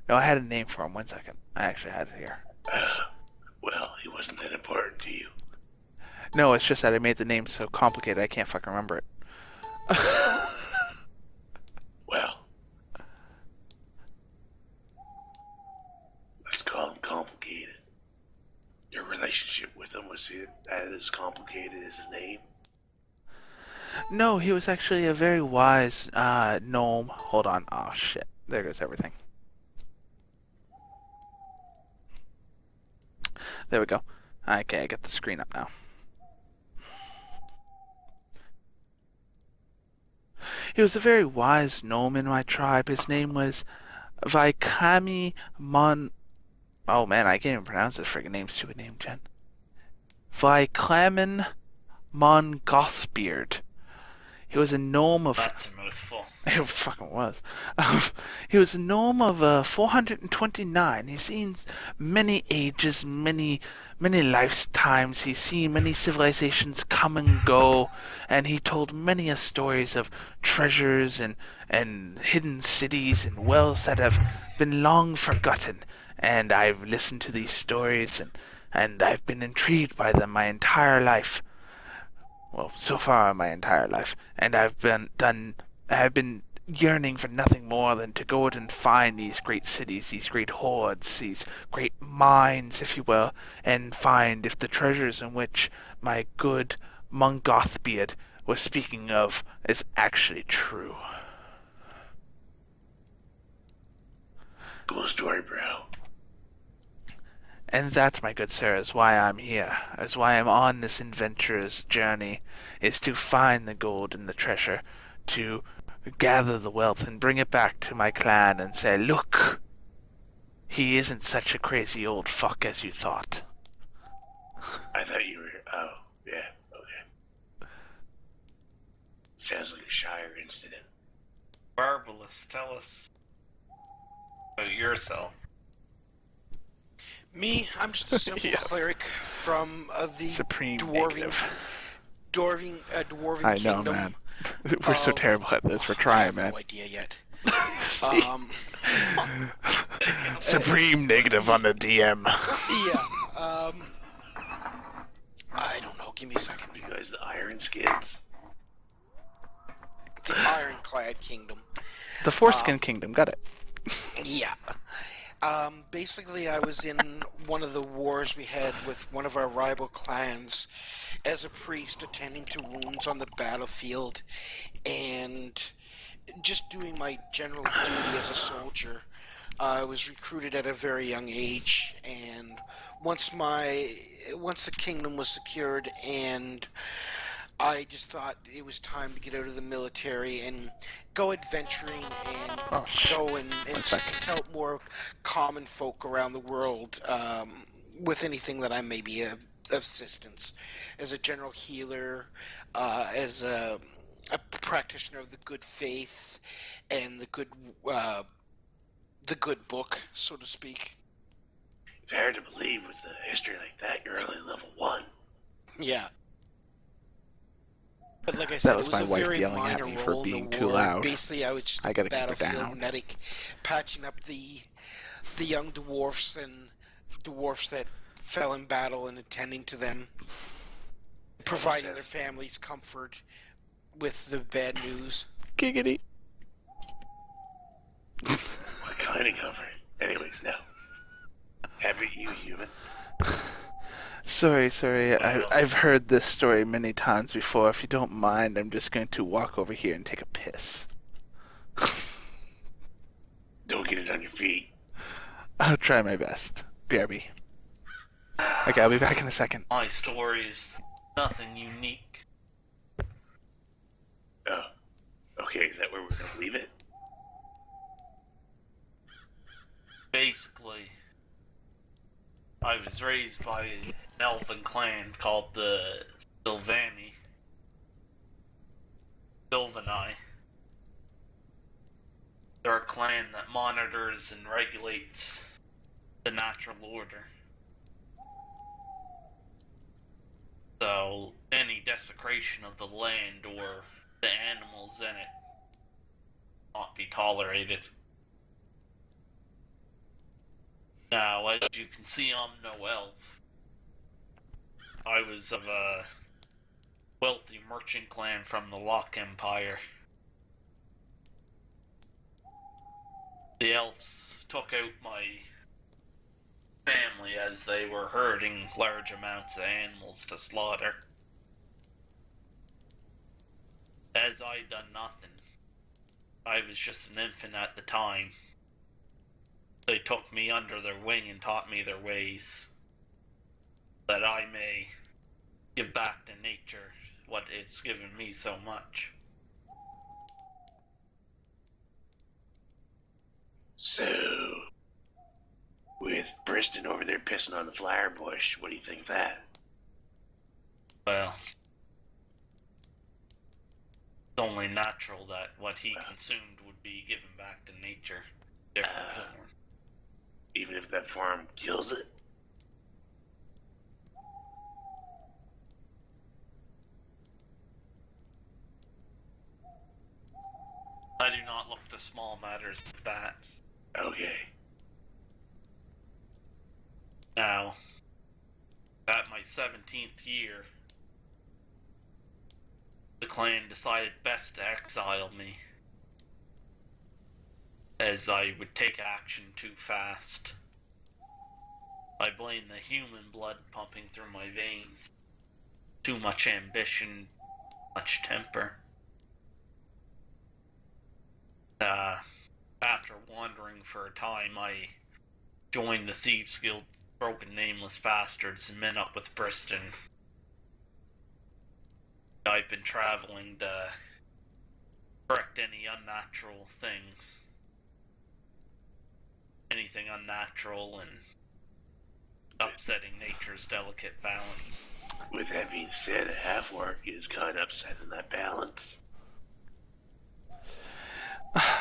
No, I had a name for him. 1 second. I actually had it here. Well, he wasn't that important to you. No, it's just that I made the name so complicated I can't fucking remember it. Well, let's call him complicated. Your relationship with him, was it as complicated as his name? No, he was actually a very wise gnome. Hold on. Oh, shit. There goes everything. There we go. Okay, I got the screen up now. He was a very wise gnome in my tribe. His name was Vaikami Mon... Oh, man, I can't even pronounce this friggin' name. Stupid name, Jen. Vyclamen Mongothbeard. He was a gnome of... That's a mouthful. It fucking was. He was a gnome of 429. He's seen many ages, many lifetimes. He's seen many civilizations come and go, and he told many a stories of treasures and hidden cities and wells that have been long forgotten. And I've listened to these stories, and I've been intrigued by them my entire life. Well, so far my entire life, and I've been yearning for nothing more than to go out and find these great cities, these great hoards, these great mines, if you will, and find if the treasures in which my good Mongothbeard was speaking of is actually true. Cool story, bro. And that, my good sir, is why I'm here, is why I'm on this adventurer's journey, is to find the gold and the treasure, to gather the wealth and bring it back to my clan and say, look, he isn't such a crazy old fuck as you thought. I thought you were. Oh, yeah, okay. Sounds like a Shire incident. Barbalus, tell us about yourself. Me, I'm just a simple Yeah. cleric from the Supreme dwarven, negative. dwarven I know, kingdom. man. We're so of- terrible at this. We're I trying, have man. no idea yet. See? Um, Supreme negative on the DM. yeah. I don't know. Give me a second. You guys, the Iron Skins. The Ironclad Kingdom. The Foreskin Kingdom, got it. Yeah. Basically, I was in one of the wars we had with one of our rival clans as a priest attending to wounds on the battlefield and just doing my general duty as a soldier. I was recruited at a very young age, and once the kingdom was secured, and I just thought it was time to get out of the military and go adventuring and Oh, shit. go and One second. help more common folk around the world with anything that I may be of assistance. As a general healer, as a practitioner of the good faith and the good book, so to speak. It's hard to believe with a history like that, you're only level 1. Yeah. But like I said, That was it my was a wife very yelling at minor me role for in being the too war. loud. Basically, I was just I a gotta keep her battlefield down. medic, patching up the young dwarfs and dwarfs that fell in battle and attending to them, providing their families comfort with the bad news. Giggity. What kind of comfort? Anyways, now. Happy you, human. Sorry. I've heard this story many times before. If you don't mind, I'm just going to walk over here and take a piss. Don't get it on your feet. I'll try my best. BRB. Okay, I'll be back in a second. My story is nothing unique. Oh. Okay, is that where we're gonna leave it? Basically, I was raised by an elven clan called the Sylvani. Sylvani. They're a clan that monitors and regulates the natural order. So, any desecration of the land or the animals in it not be tolerated. Now, as you can see, I'm no elf. I was of a wealthy merchant clan from the Lock Empire. The elves took out my family as they were herding large amounts of animals to slaughter. As I'd done nothing, I was just an infant at the time. They took me under their wing and taught me their ways, that I may give back to nature what it's given me so much. So, with Briston over there pissing on the flower bush, what do you think of that? Well, it's only natural that what he consumed would be given back to nature. Different form. Even if that farm kills it? I do not look to small matters like that. Okay. Now, at my 17th year, the clan decided best to exile me, as I would take action too fast. I blame the human blood pumping through my veins. Too much ambition, much temper. After wandering for a time, I joined the Thieves Guild broken nameless bastards and men up with Briston. I've been traveling to correct any unnatural things. Anything unnatural and upsetting nature's delicate balance. With that being said, a half-orc is kind of upsetting that balance.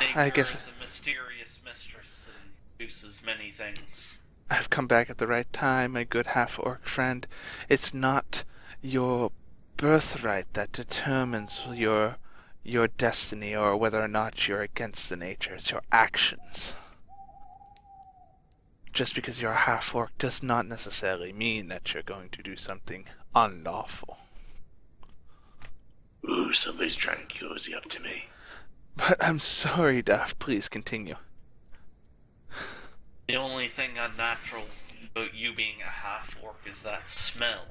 Nature I guess is a mysterious mistress and produces many things. I've come back at the right time, my good half-orc friend. It's not your birthright that determines your destiny or whether or not you're against the nature. It's your actions. Just because you're a half-orc does not necessarily mean that you're going to do something unlawful. Ooh, somebody's trying to cozy up to me. But I'm sorry, Duff. Please continue. The only thing unnatural about you being a half-orc is that smell.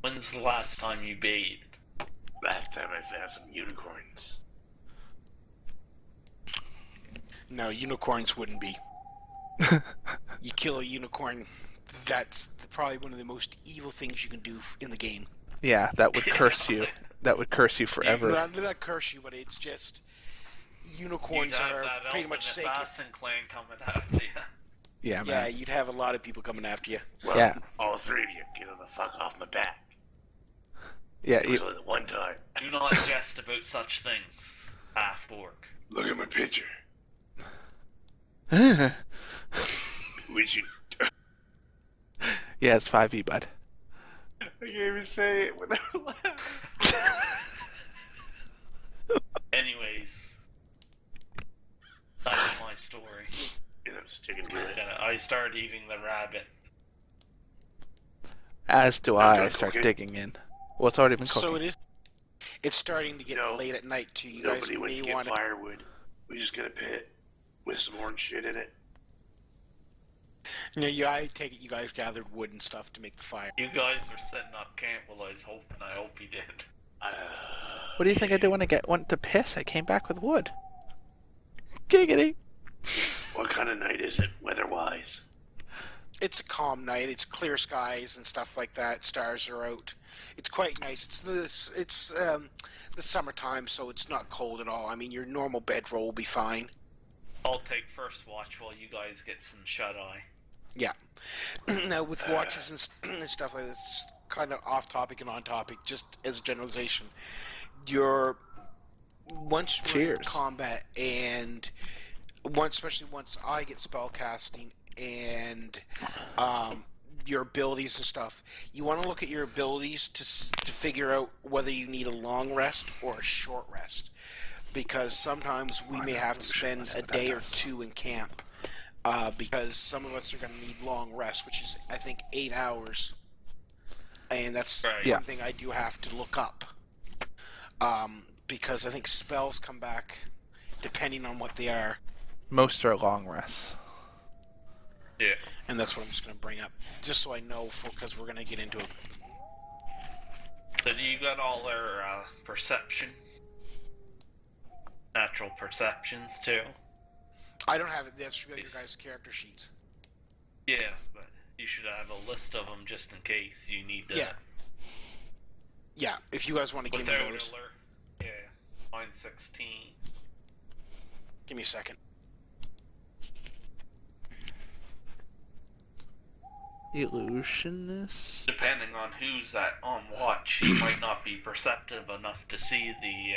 When's the last time you bathed? Last time I found some unicorns. No, unicorns wouldn't be. You kill a unicorn, that's probably one of the most evil things you can do in the game. Yeah, that would curse you. That would curse you forever. Not curse you, but it's just unicorns are pretty much sacred. Assassin clan coming after you. Yeah, man. Yeah, you'd have a lot of people coming after you. Well, Yeah. all three of you, get the fuck off my back. Yeah, It was only the one time. Do not jest about such things, half-orc. Look at my picture. yeah, We should. it's 5e, bud. I can't even say it without laughing. Anyways, that's my story. And I'm sticking to it. I started eating the rabbit. As do I'm I. done I start cooking. digging in. Well, it's already been cooking. So it is. It's starting to get No. late at night too. You guys Nobody went may to get want to. firewood. We just got a pit with some orange shit in it. I take it you guys gathered wood and stuff to make the fire. You guys were setting up camp while I was hoping. I hope you did. What do you think I did when I went to piss? I came back with wood. Giggity. What kind of night is it, weather-wise? It's a calm night. It's clear skies and stuff like that. Stars are out. It's quite nice. It's the summertime, so it's not cold at all. I mean, your normal bedroll will be fine. I'll take first watch while you guys get some shut-eye. Yeah. Now, with watches and stuff like this, kind of off topic and on topic, just as a generalization, once we're in Cheers. combat and especially once I get spell casting and your abilities and stuff, you want to look at your abilities to figure out whether you need a long rest or a short rest, because sometimes we may have to spend a day or two in camp. Because some of us are going to need long rest, which is, I think, 8 hours. And that's Right. Yeah. one thing I do have to look up. Because I think spells come back depending on what they are. Most are long rests. Yeah. And that's what I'm just going to bring up. Just so I know, because we're going to get into it. So you got all their perception? Natural perceptions, too? I don't have it. That should be on your guys' character sheets. Yeah, but you should have a list of them just in case you need to... Yeah. Yeah, if you guys want to give me Without those. alert. Yeah. Mine's 16. Give me a second. Illusionist. Depending on who's on watch, you might not be perceptive enough to see the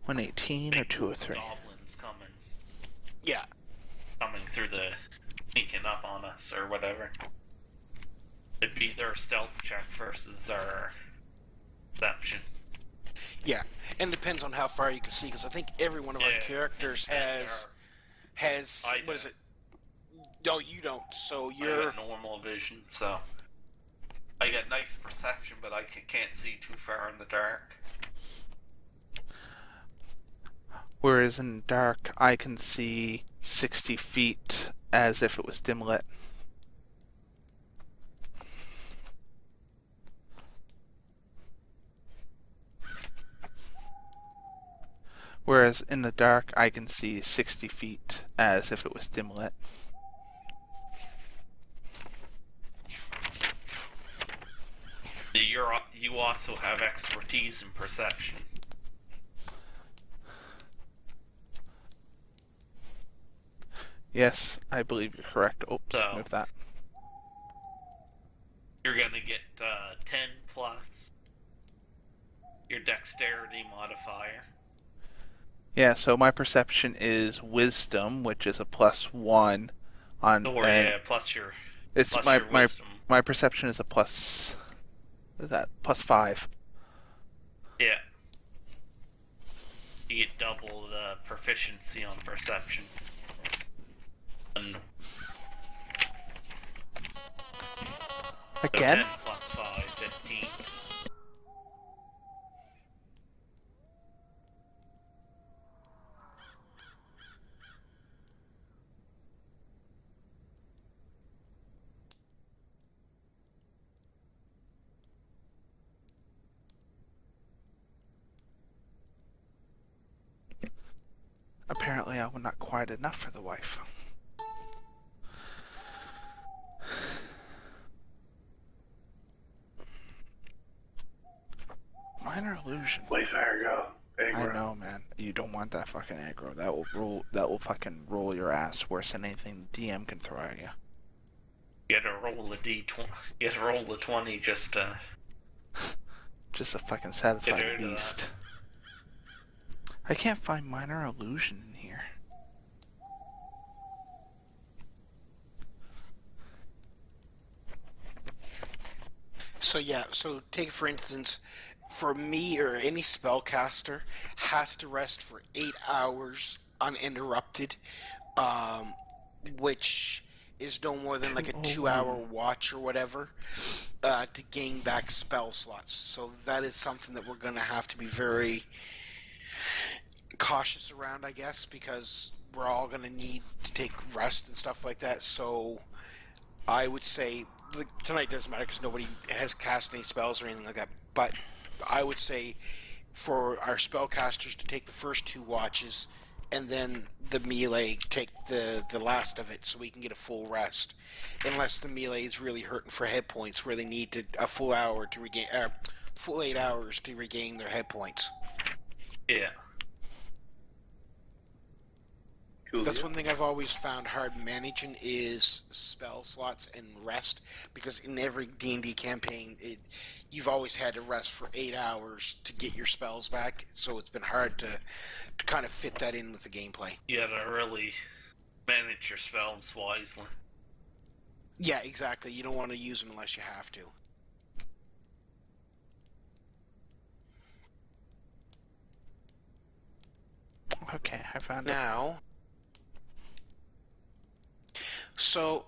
118 or 203. goblins Yeah. coming through the sneaking up on us or whatever. It'd be their stealth check versus our perception. Yeah, and it depends on how far you can see, because I think every one of our Yeah. characters has I what is do. it? No, you don't. So I you're got normal vision, so I get nice perception, but I can't see too far in the dark. Whereas in dark, I can see 60 feet as if it was dim lit. Whereas in the dark, I can see 60 feet as if it was dim lit. you also have expertise in perception. Yes, I believe you're correct. Oops, So- move that. You're gonna get 10 plus your dexterity modifier. Yeah, so my perception is wisdom, which is a +1 on, Or and yeah, plus your it's plus my your wisdom. my perception is a plus. What is that? +5. Yeah. You get double the proficiency on perception. And so Again? 10 plus 5, 15. Apparently, I was not quite enough for the wife. Minor illusion. Wayfire go. I Aggro. know, man. You don't want that fucking aggro. That will roll. That will fucking roll your ass worse than anything the DM can throw at you. You gotta roll a d20. You gotta roll the 20 just to. Just to fucking satisfy Get the rid of beast. I can't find minor illusion in here. So yeah, so take for instance, for me or any spellcaster has to rest for 8 hours uninterrupted, which is no more than like a 2-hour watch or whatever, to gain back spell slots. So that is something that we're going to have to be very cautious around, I guess, because we're all going to need to take rest and stuff like that. So I would say tonight doesn't matter because nobody has cast any spells or anything like that. But I would say for our spellcasters to take the first 2 watches, and then the melee take the last of it, so we can get a full rest. Unless the melee is really hurting for hit points, where they need a full hour to regain, full 8 hours to regain their hit points. Yeah. Cool. That's one thing I've always found hard managing is spell slots and rest, because in every D&D campaign, you've always had to rest for 8 hours to get your spells back, so it's been hard to kind of fit that in with the gameplay. You gotta really manage your spells wisely. Yeah, exactly. You don't want to use them unless you have to. Okay, I found it. Now, so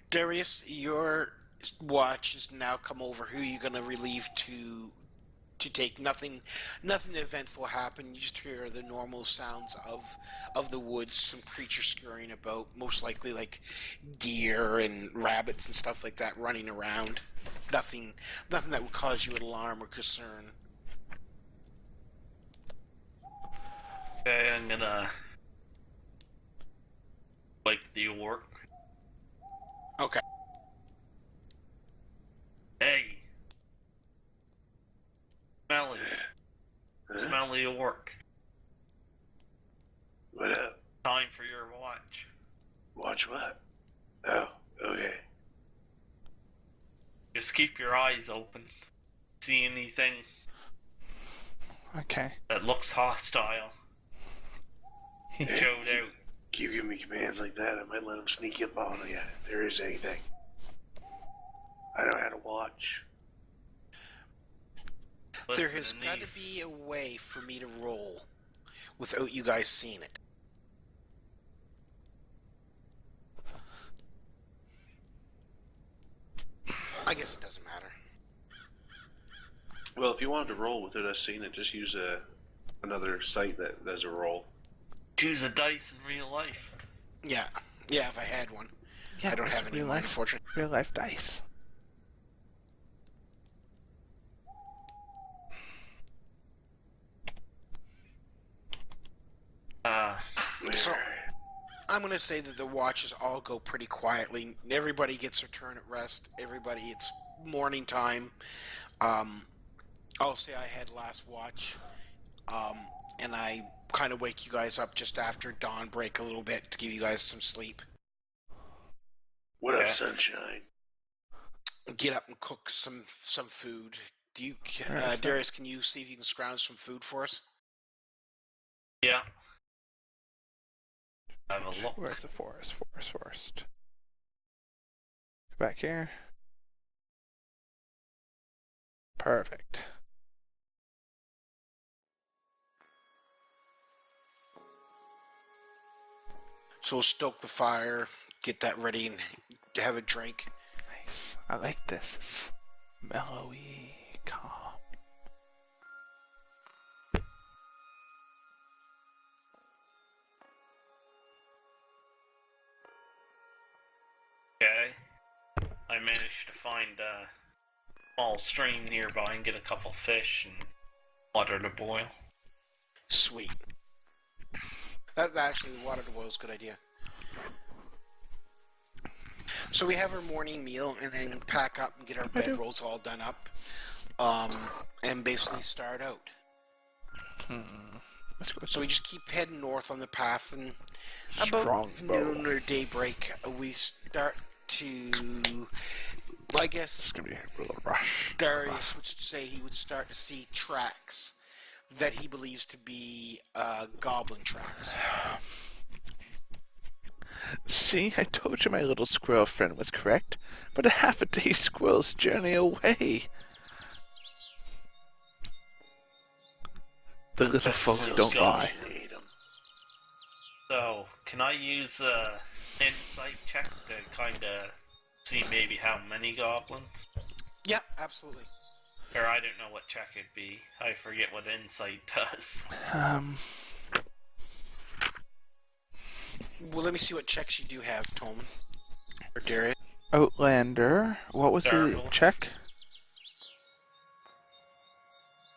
Darius, your watch has now come over. Who are you going to relieve to take? Nothing eventful happen. You just hear the normal sounds of the woods, some creatures scurrying about, most likely like deer and rabbits and stuff like that running around. Nothing that would cause you an alarm or concern. Okay, I'm gonna wake the orc. Okay. Hey! Smelly orc. What up? Time for your watch. Watch what? Oh, okay. Just keep your eyes open. See anything Okay. that looks hostile? Showed out. Keep giving me commands like that, I might let him sneak up on you if there is anything. I know how to watch. Listen There has to got to these. be a way for me to roll without you guys seeing it. I guess it doesn't matter. Well, if you wanted to roll without us seeing it, just use another site that does a roll. Choose a dice in real life. Yeah, if I had one. Yeah, I don't it's have any real of mine, life, unfortunately. real life dice. So, I'm going to say that the watches all go pretty quietly. Everybody gets their turn at rest. Everybody, it's morning time. I'll say I had last watch, and I kind of wake you guys up just after dawn break a little bit to give you guys some sleep. What up, Okay. sunshine? Get up and cook some food. Do you, Alright, so- Darius? Can you see if you can scrounge some food for us? Yeah. Have a look. Where's the forest? Forest. Go back here. Perfect. So we'll stoke the fire, get that ready, and have a drink. Nice. I like this. It's mellowy, calm. Okay. I managed to find a small stream nearby and get a couple fish and water to boil. Sweet. That's actually the water to boil is a good idea. So we have our morning meal and then pack up and get our bedrolls all done up, and basically start out. Let's go with So we just keep heading north on the path, and about Strongbow. noon or daybreak, we start to, well, I guess It's gonna be a little rush. Darius would say he would start to see tracks that he believes to be goblin tracks. See, I told you my little squirrel friend was correct. But a half a day squirrel's journey away. The little folk Little don't squirrels. lie. Need 'em. So, can I use a insight check to kind of see maybe how many goblins? Yeah, absolutely. Or I don't know what check it'd be. I forget what insight does. Well, let me see what checks you do have, Tolman. Or Darius. Outlander. What was the Darnold. check?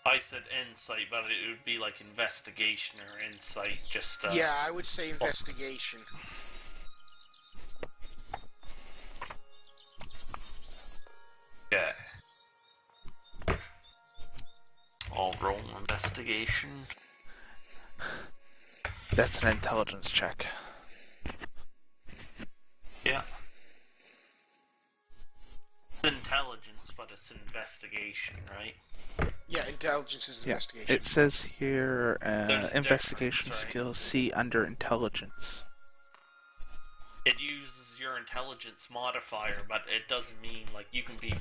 I said insight, but it would be like investigation or insight. Just Yeah, I would say investigation. yeah. I'll roll investigation. That's an intelligence check. Yeah. It's intelligence, but it's investigation, right? Yeah, intelligence is Yeah. investigation. It says here, There's a investigation difference, right? skills. See under intelligence. It uses your intelligence modifier, but it doesn't mean like you can be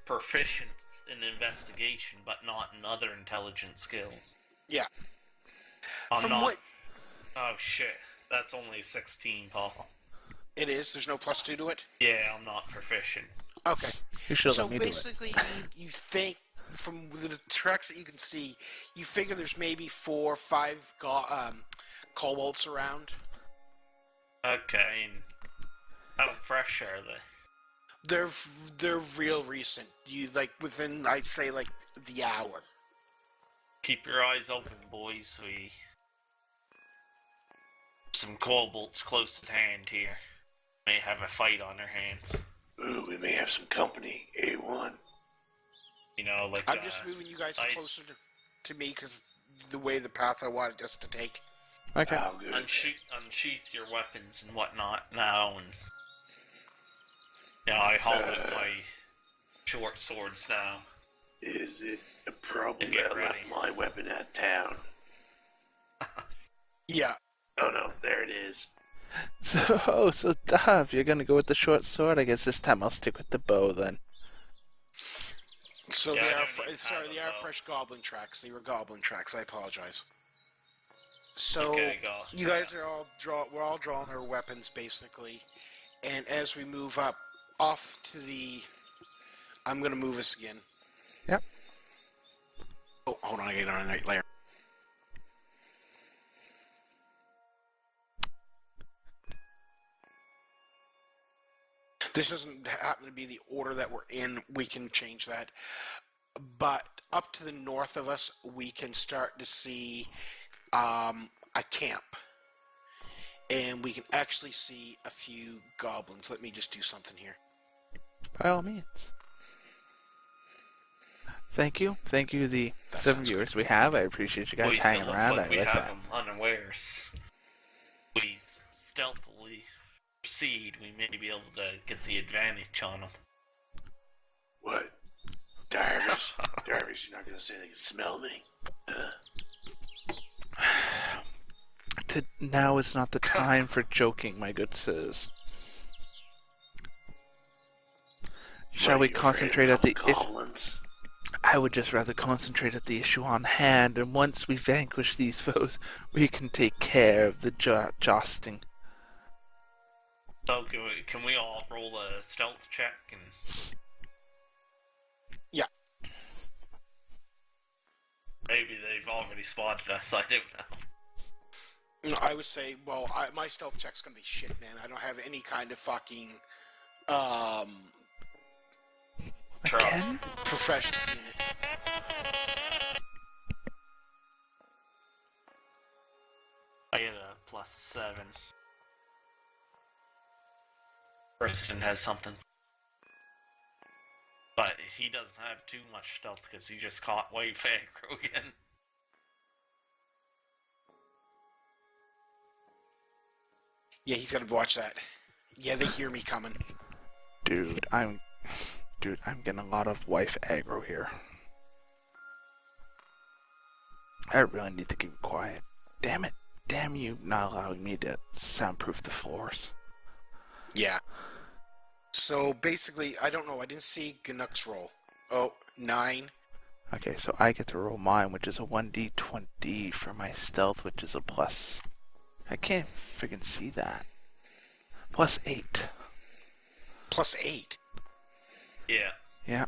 proficient in investigation, but not in other intelligence skills. Yeah. I'm From not. what Oh shit, that's only 16, Paul. it is, there's no +2 to it? Yeah, I'm not proficient. Okay. You should So let me do it. basically, you think, from the tracks that you can see, you figure there's maybe 4 or 5 kobolds around. Okay, and how fresh are they? They're real recent. You like within, I'd say, like the hour. Keep your eyes open, boys. We some kobolds close at hand here. May have a fight on their hands. Ooh, we may have some company. A1. You know, like I'm just moving you guys closer to me because the way the path I wanted us to take. Okay. How good. unsheath your weapons and whatnot now, and I hold up my short swords now. Is it a problem Get that I left ready. my weapon at town? Yeah. Oh no, there it is. So Dove, you're gonna go with the short sword? I guess this time I'll stick with the bow then. So Yeah, I they are don't need sorry, to they are have a bow. fresh goblin tracks. They were goblin tracks. I apologize. So Okay, go. you guys are we're all drawing our weapons basically, and as we move up off to the, I'm gonna move us again. Yep. Oh, hold on, I get on a night layer. This doesn't happen to be the order that we're in. We can change that. But up to the north of us, we can start to see a camp. And we can actually see a few goblins. Let me just do something here. By all means. Thank you. Thank you, the That 7 sounds viewers we have. I appreciate you guys Boys, hanging it looks around. like I we like have that. them unawares. We stealthily proceed, we may be able to get the advantage on them. What? Darvis? Darvis, you're not gonna say they can smell me? Now is not the time for joking, my good sirs. Shall What, we you afraid of concentrate at the issue? goblins? I would just rather concentrate at the issue on hand, and once we vanquish these foes, we can take care of the jousting. So can we all roll a stealth check? And Yeah. maybe they've already spotted us, I don't know. No, I would say, well, my stealth check's gonna be shit, man. I don't have any kind of fucking Again? proficiency in it. I get a +7. Preston has something. But he doesn't have too much stealth because he just caught way aggro again. Yeah, he's gotta watch that. Yeah, they hear me coming. Dude, I'm getting a lot of wife aggro here. I really need to keep quiet. Damn it. Damn you not allowing me to soundproof the floors. Yeah. So basically, I don't know. I didn't see Ganuk's roll. Oh, 9. Okay, so I get to roll mine, which is a 1d20 for my stealth, which is a plus. I can't friggin' see that. +8. +8. Yeah, Yeah.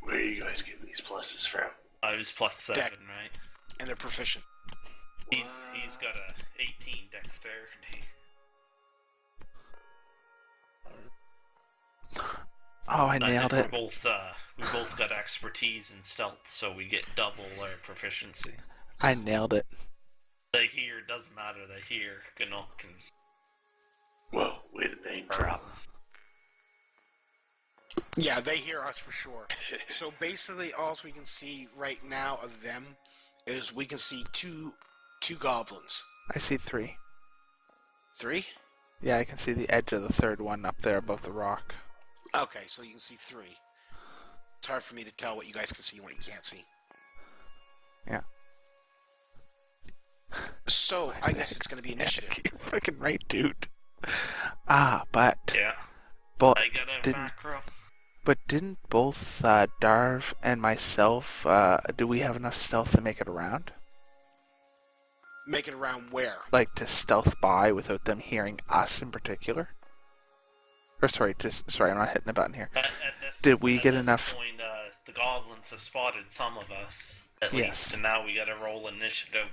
Where are you guys getting these pluses from? I was +7, Deck. right? And they're proficient. He's got a 18 dexterity. Oh, I I nailed think it. we both got expertise in stealth, so we get double our proficiency. I nailed it. They hear, doesn't matter, they hear Ganuk and Whoa, way to name drop. Yeah, they hear us for sure. So basically, all we can see right now of them is we can see two goblins. I see 3. 3? Yeah, I can see the edge of the third one up there above the rock. Okay, so you can see 3. It's hard for me to tell what you guys can see and what you can't see. Yeah. So, I guess it's going to be initiative. You're fucking right, dude. But yeah. but I got a didn't macro. but didn't both Darv and myself do we have enough stealth to make it around? Make it around where? Like to stealth by without them hearing us in particular? Or sorry, I'm not hitting the button here. Did we get enough? At this point, the goblins have spotted some of us, at Yes. least, and now we gotta roll initiative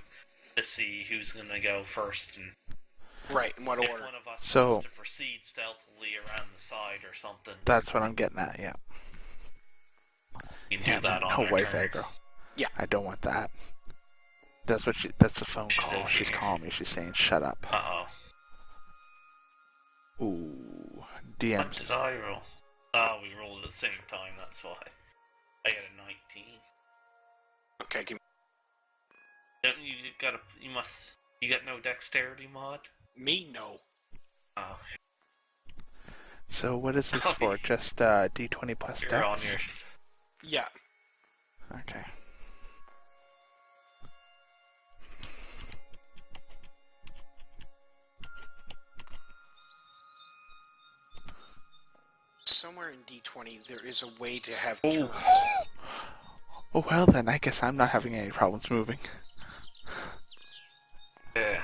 to see who's gonna go first, and Right, in what if order? one of us So- wants to proceed stealthily around the side or something, That's what I'm getting at. Yeah. we can Yeah, do that no on our wife turn. aggro. Yeah. I don't want that. That's what that's the phone call. Shit. She's calling me. She's saying, "Shut up." Uh-oh. Ooh, What DMs. did I roll? Oh, we rolled at the same time, that's why. I got a 19. Okay, give Don't you got no dexterity mod? me no. Oh, So what is this Oh, for? Just D20 plus you're dex? on your... Yeah. Okay. Somewhere in D20 there is a way to have Oh. turns. Oh well then, I guess I'm not having any problems moving. Yeah.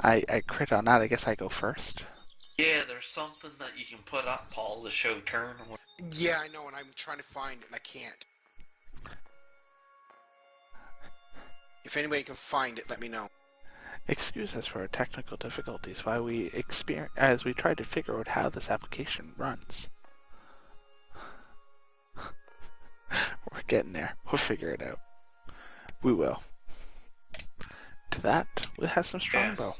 I crit on that. I guess I go first. Yeah, there's something that you can put up, Paul, to show turn. Yeah, I know, and I'm trying to find it and I can't. If anybody can find it, let me know. Excuse us for our technical difficulties while we as we try to figure out how this application runs. We're getting there. We'll figure it out. We will. To that, we'll have some strongbow.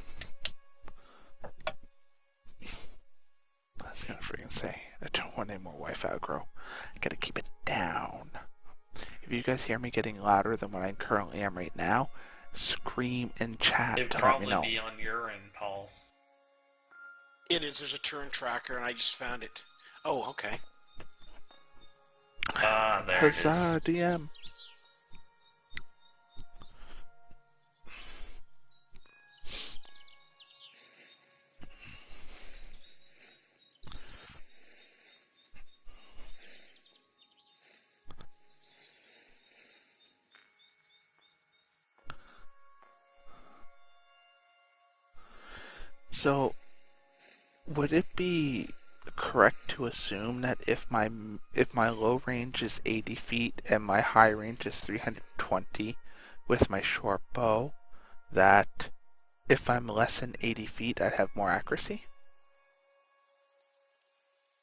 I was gonna freaking say, I don't want any more wife aggro. Gotta keep it down. If you guys hear me getting louder than what I currently am right now, scream in chat It'd to let me probably know. be on your end, Paul. It is. There's a turn tracker, and I just found it. Oh, okay. Ah, there it is. Huzzah, DM. So, would it be correct to assume that if my low range is 80 feet and my high range is 320 with my short bow, that if I'm less than 80 feet, I'd have more accuracy?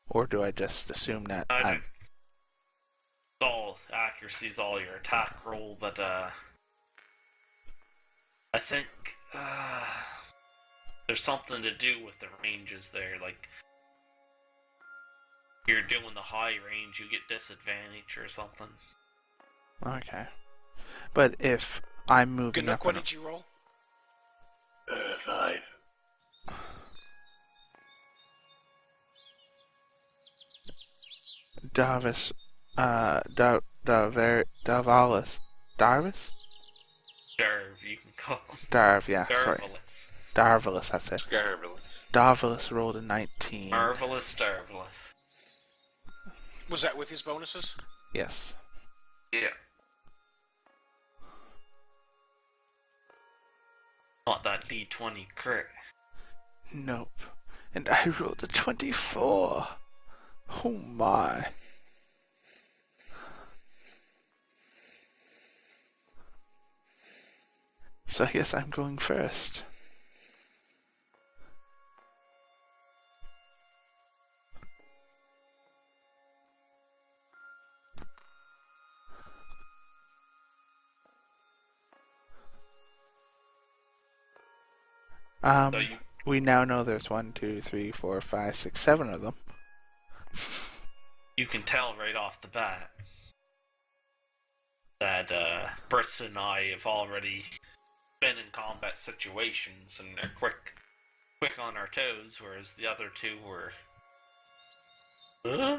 Or do I just assume that I'm... All accuracy's all your attack roll, but I think there's something to do with the ranges there. Like, if you're doing the high range, you get disadvantage or something. Okay. But if I'm moving Ganook, up... what did you roll? 5. Darvis... Davalis... Darvis? Derv, you can call him. Darv, yeah, sorry. Dervalis. Darvalis, that's it. Scarvelous. Darvalis rolled a 19. Marvelous Dervalis. Was that with his bonuses? Yes. Yeah. Not that D20 crit. Nope. And I rolled a 24. Oh my. So I guess I'm going first. So you, We now know there's 1, 2, 3, 4, 5, 6, 7 of them. you can tell right off the bat that Britt and I have already been in combat situations and are quick on our toes, whereas the other two were. Huh?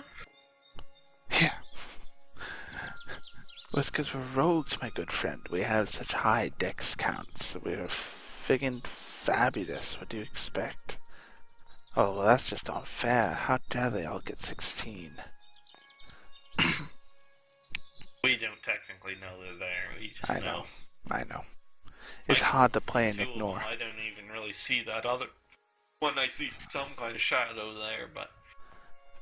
Yeah. Well, it's because we're rogues, my good friend. We have such high dex counts. We're friggin' fabulous. What do you expect? Oh, well, that's just unfair. How dare they all get 16? We don't technically know they're there. We just I know. I know. It's I hard to see play and two of them. ignore. I don't even really see that other one. I see some kind of shadow there, but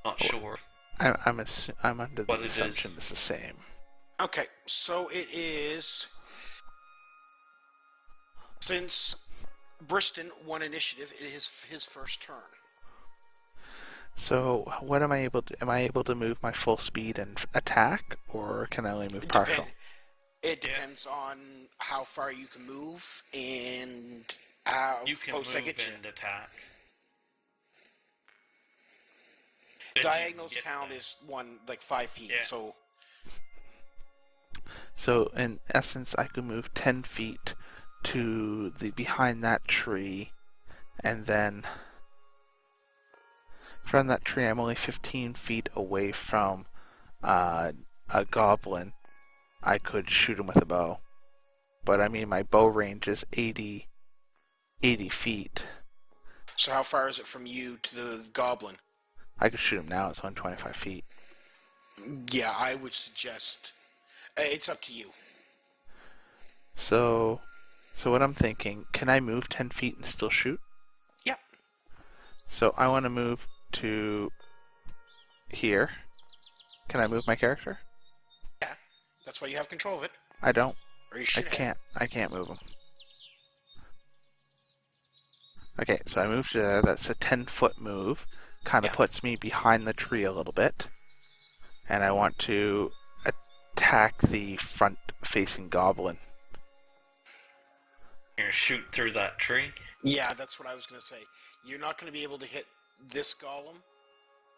not sure I'm under the what it assumption is. it's the same. Okay, so it is. Since Briston won initiative, it is his first turn. So, what am I able to? Am I able to move my full speed and attack, or can I only move partial? It depends on how far you can move and how You can close move I get you. and attack. Diagonals Get count there. is 5 feet. Yeah. So, in essence, I could move 10 feet to the behind that tree, and then from that tree, I'm only 15 feet away from a goblin. I could shoot him with a bow, but I mean my bow range is 80 feet. So how far is it from you to the goblin? I could shoot him now. It's 125 feet. Yeah, I would suggest. It's up to you. So what I'm thinking, can I move 10 feet and still shoot? Yep. So I want to move to here. Can I move my character? Yeah, that's why you have control of it. I don't. Or you should have. I can't move him. Okay, so I moved to there. That's a 10-foot move. Kind of puts me behind the tree a little bit. And I want to attack the front-facing goblin. You're gonna shoot through that tree. Yeah, that's what I was going to say. You're not going to be able to hit this golem,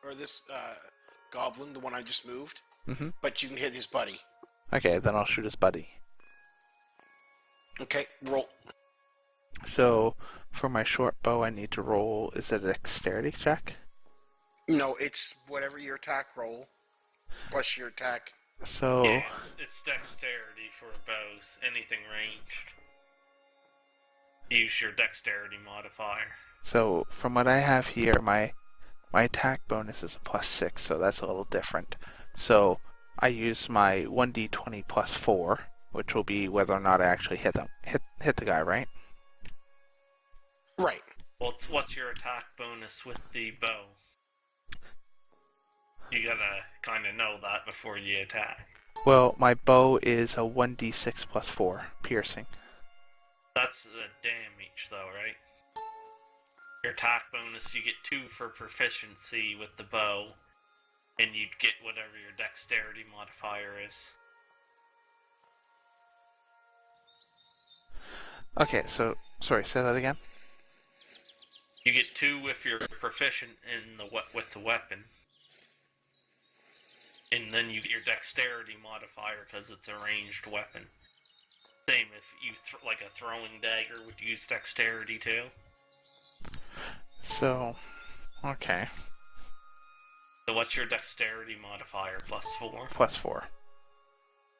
or this goblin, the one I just moved. Mm-hmm. But you can hit his buddy. Okay, then I'll shoot his buddy. Okay, roll. So, for my short bow, I need to roll. Is it a dexterity check? No, it's whatever your attack roll plus your attack. So, Yeah, it's dexterity for bows. Anything ranged. Use your dexterity modifier. so from what I have here, my attack bonus is a +6, so that's a little different. So, I use my 1d20 +4, which will be whether or not I actually hit the guy, right? Right. What's your attack bonus with the bow? You gotta kind of know that before you attack. Well, my bow is a 1d6 +4 piercing. That's the damage, though, right? Your attack bonus, you get 2 for proficiency with the bow, and you'd get whatever your dexterity modifier is. Okay, so sorry, say that again. You get 2 if you're proficient in with the weapon. And then you get your dexterity modifier because it's a ranged weapon. Same if you, like a throwing dagger would use dexterity too. So, okay, So what's your dexterity modifier? +4? +4.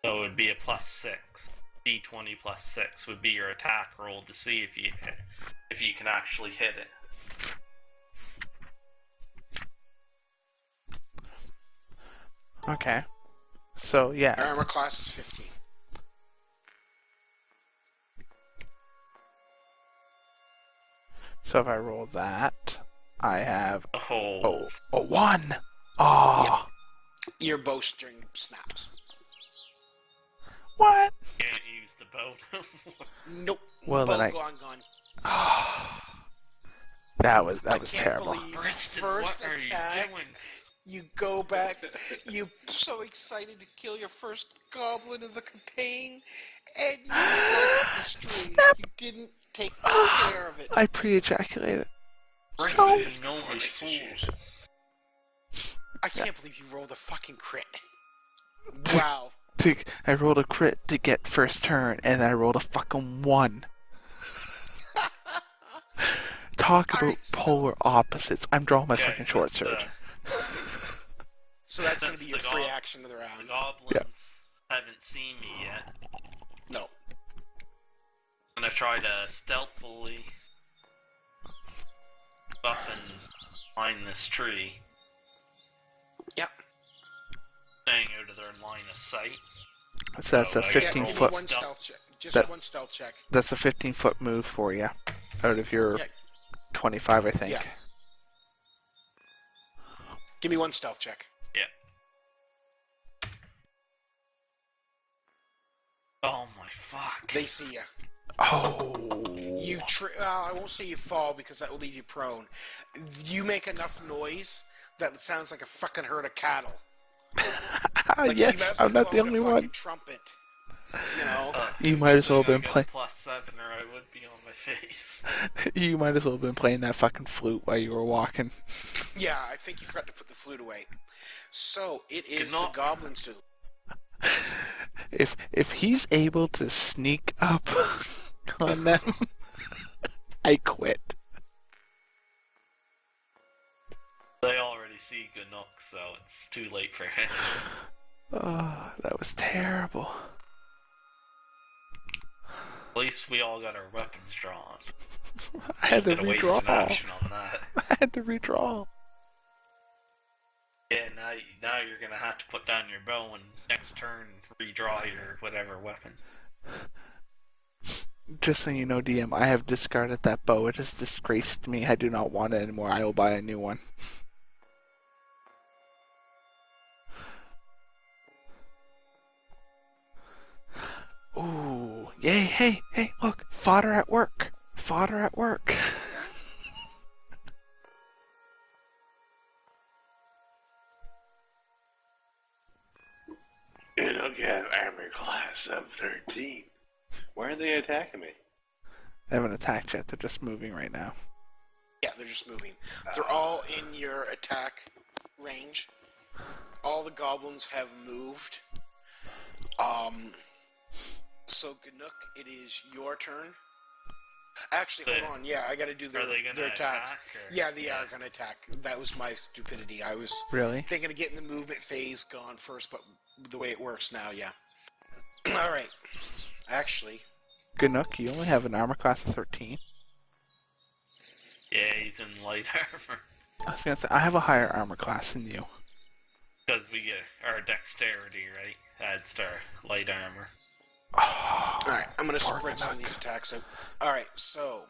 So it would be a +6. D20 +6 would be your attack roll to see if you can actually hit it. Okay, so yeah, Armor class is 15. so if I roll that, I have Oh, a 1. Oh, Your bowstring snaps. what? can't use the bow. Nope. Well, bow then gone. That was I can't terrible. believe Kristen, first what are attack. you doing? You go back, you so excited to kill your first goblin of the campaign, and you broke the string. You didn't take care of it. I pre-ejaculated. Kristen, no was fool. I can't believe you rolled a fucking crit. Wow. I rolled a crit to get first turn, and I rolled a fucking 1. Talk about Alright, so- polar opposites. I'm drawing my Okay, fucking short since, sword. So that's going to That's be your the free gob- action of the The round. goblins haven't seen me yet. No. I'm gonna try to stealthily up and find this tree, Yep. staying out of their line of sight. So that's a I get 15 Give me foot. one stealth check. Just That- one stealth check. That's a 15-foot move for you, out of your Yeah. 25, I think. Yeah. Give me one stealth check. Oh my fuck. They see you. Oh. I won't say you fall because that will leave you prone. You make enough noise that it sounds like a fucking herd of cattle. Like, you might Yes, as well I'm not the blow in a only fucking one. Trumpet. You know. You might as well have been I got playing. +7 or I would be on my face. You might as well have been playing that fucking flute while you were walking. Yeah, I think you forgot to put the flute away. So it is not- the goblins' turn. If he's able to sneak up on them, I quit. They already see Ganuk, so it's too late for him. Oh, that was terrible. At least we all got our weapons drawn. I had to Gotta waste an redraw. action on that. I had to redraw. Yeah, now you're gonna have to put down your bow and next turn redraw your whatever weapon. Just so you know, DM, I have discarded that bow. It has disgraced me. I do not want it anymore. I will buy a new one. Ooh, yay, hey, look, fodder at work. Fodder at work. You don't have armor class of 13. Why are they attacking me? They haven't attacked yet. They're just moving right now. Yeah, they're just moving. They're all in your attack range. all the goblins have moved. So Ganook, it is your turn. Actually, hold on. Yeah, I got to do Are they gonna their attacks. attack, or- Yeah, they are going to attack. That was my stupidity. I was Really? thinking of getting the movement phase gone first, but the way it works now, yeah. All right. Actually, Ganook, you only have an armor class of 13. Yeah, he's in light armor. I was gonna say, I have a higher armor class than you. Because we get our dexterity, right? Adds to our light armor. Oh, all right. I'm going to poor spread some of Ganook. these attacks out. All right. So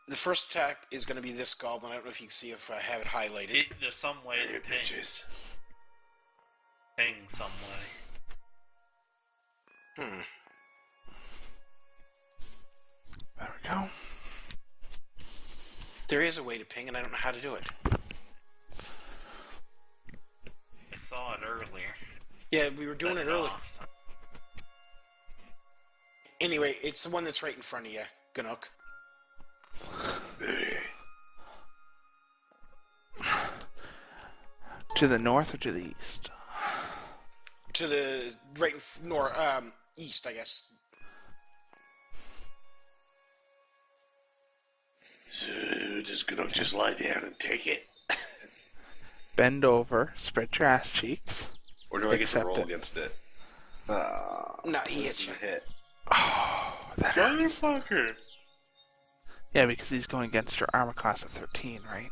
the first attack is going to be this goblin. I don't know if you can see if I have it highlighted. There's some way to Your ping, bitches. ping some way. Hmm. There we go. There is a way to ping, and I don't know how to do it. I saw it earlier. Yeah, we were doing Set it earlier. off. Anyway, it's the one that's right in front of you, Ganook. To the north or to the east? To the right east, I guess. So just gonna just lie down and take it. Bend over, spread your ass cheeks. Or do I get to Accept roll it. against it? No, he hits This you. is a hit. Oh, that hurts. Motherfucker! Yeah, because he's going against your armor class of 13, right?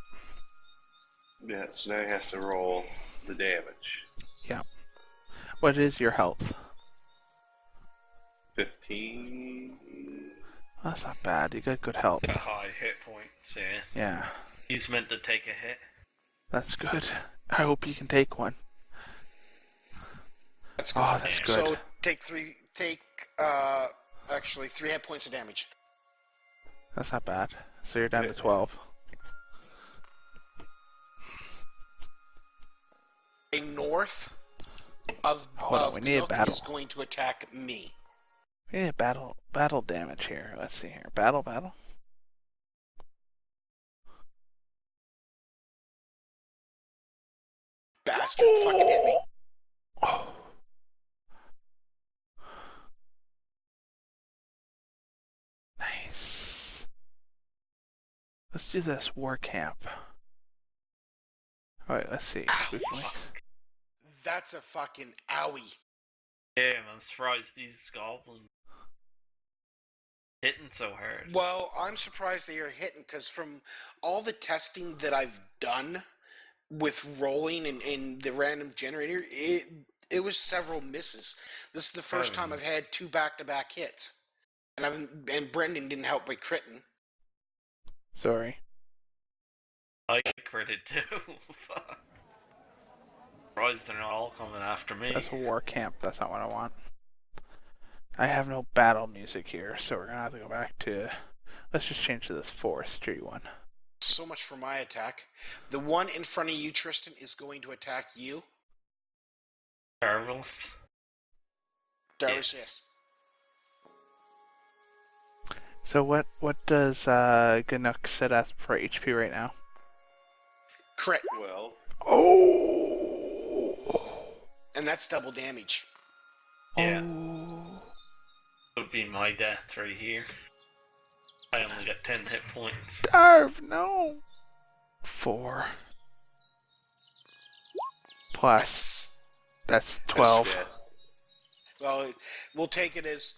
Yeah, so now he has to roll the damage. What is your health? 15. That's not bad. You got good health. Got high hit points, yeah. Yeah, He's meant to take a hit. that's good. I hope you can take one. That's good. Oh, that's Yeah. good. So actually 3 hit points of damage. That's not bad. So you're down to Yeah. 12. A north of Hold on, we need a Ganook battle. is going to attack me. We need a battle damage here. Let's see here. Battle. Bastard fucking hit me. Oh. Nice. Let's do this war camp. Alright, let's see. We can like- That's a fucking owie. Yeah, I'm surprised these goblins hitting so hard. Well, I'm surprised they are hitting because from all the testing that I've done with rolling and the random generator, it was several misses. This is the first time I've had 2 back-to-back hits, and Brendan didn't help by critting. Sorry. I critted too. Fuck. Surprised they're not all coming after me. That's a war camp. That's not what I want. I have no battle music here, so we're gonna have to go back to... Let's just change to this forestry one. So much for my attack. The one in front of you, Tristan, is going to attack you. Marvelous. Darius, Yes. yes. So what does Ganook set as for HP right now? Crit. Well, Oh! And that's double damage. Yeah. Oh. Would be my death right here. I only got 10 hit points. Darv, no! 4. Plus, that's 12. yeah. Well, we'll take it as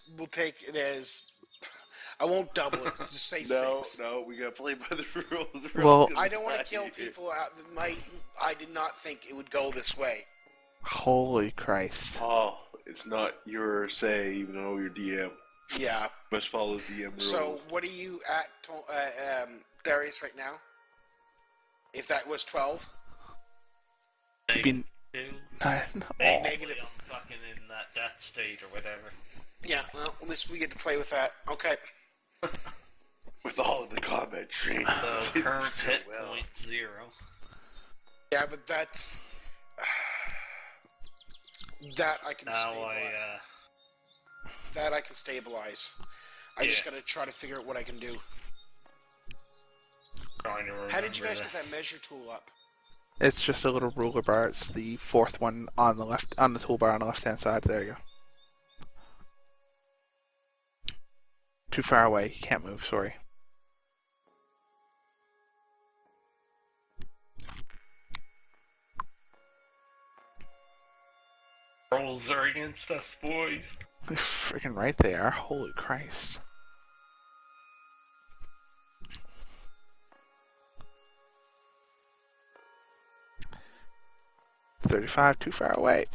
I won't double it. Just say 6. No, we gotta play by the rules. Well- I don't want to kill people out. I did not think it would go this way. Holy Christ. Oh, it's not your say, even though you're DM. Yeah. Must follow DM rules. So, what are you at, Darius, right now? If that was 12? Be, Two. no. Negative. I'm fucking in that death state or whatever. Yeah, well, at least we get to play with that. Okay. with all of the combat training. So current So hit well. point 0. Yeah, but that's... that I can Now stabilize. That I can stabilize. I just Yeah. gotta try to figure out what I can do. Trying to remember How did you guys get this. that measure tool up? It's just a little ruler bar. It's the fourth one on the left, on the toolbar on the left-hand side. There you go. Too far away. You can't move. Sorry. Rolls are against us, boys. Freaking right they are. Holy Christ. $35. Too far away.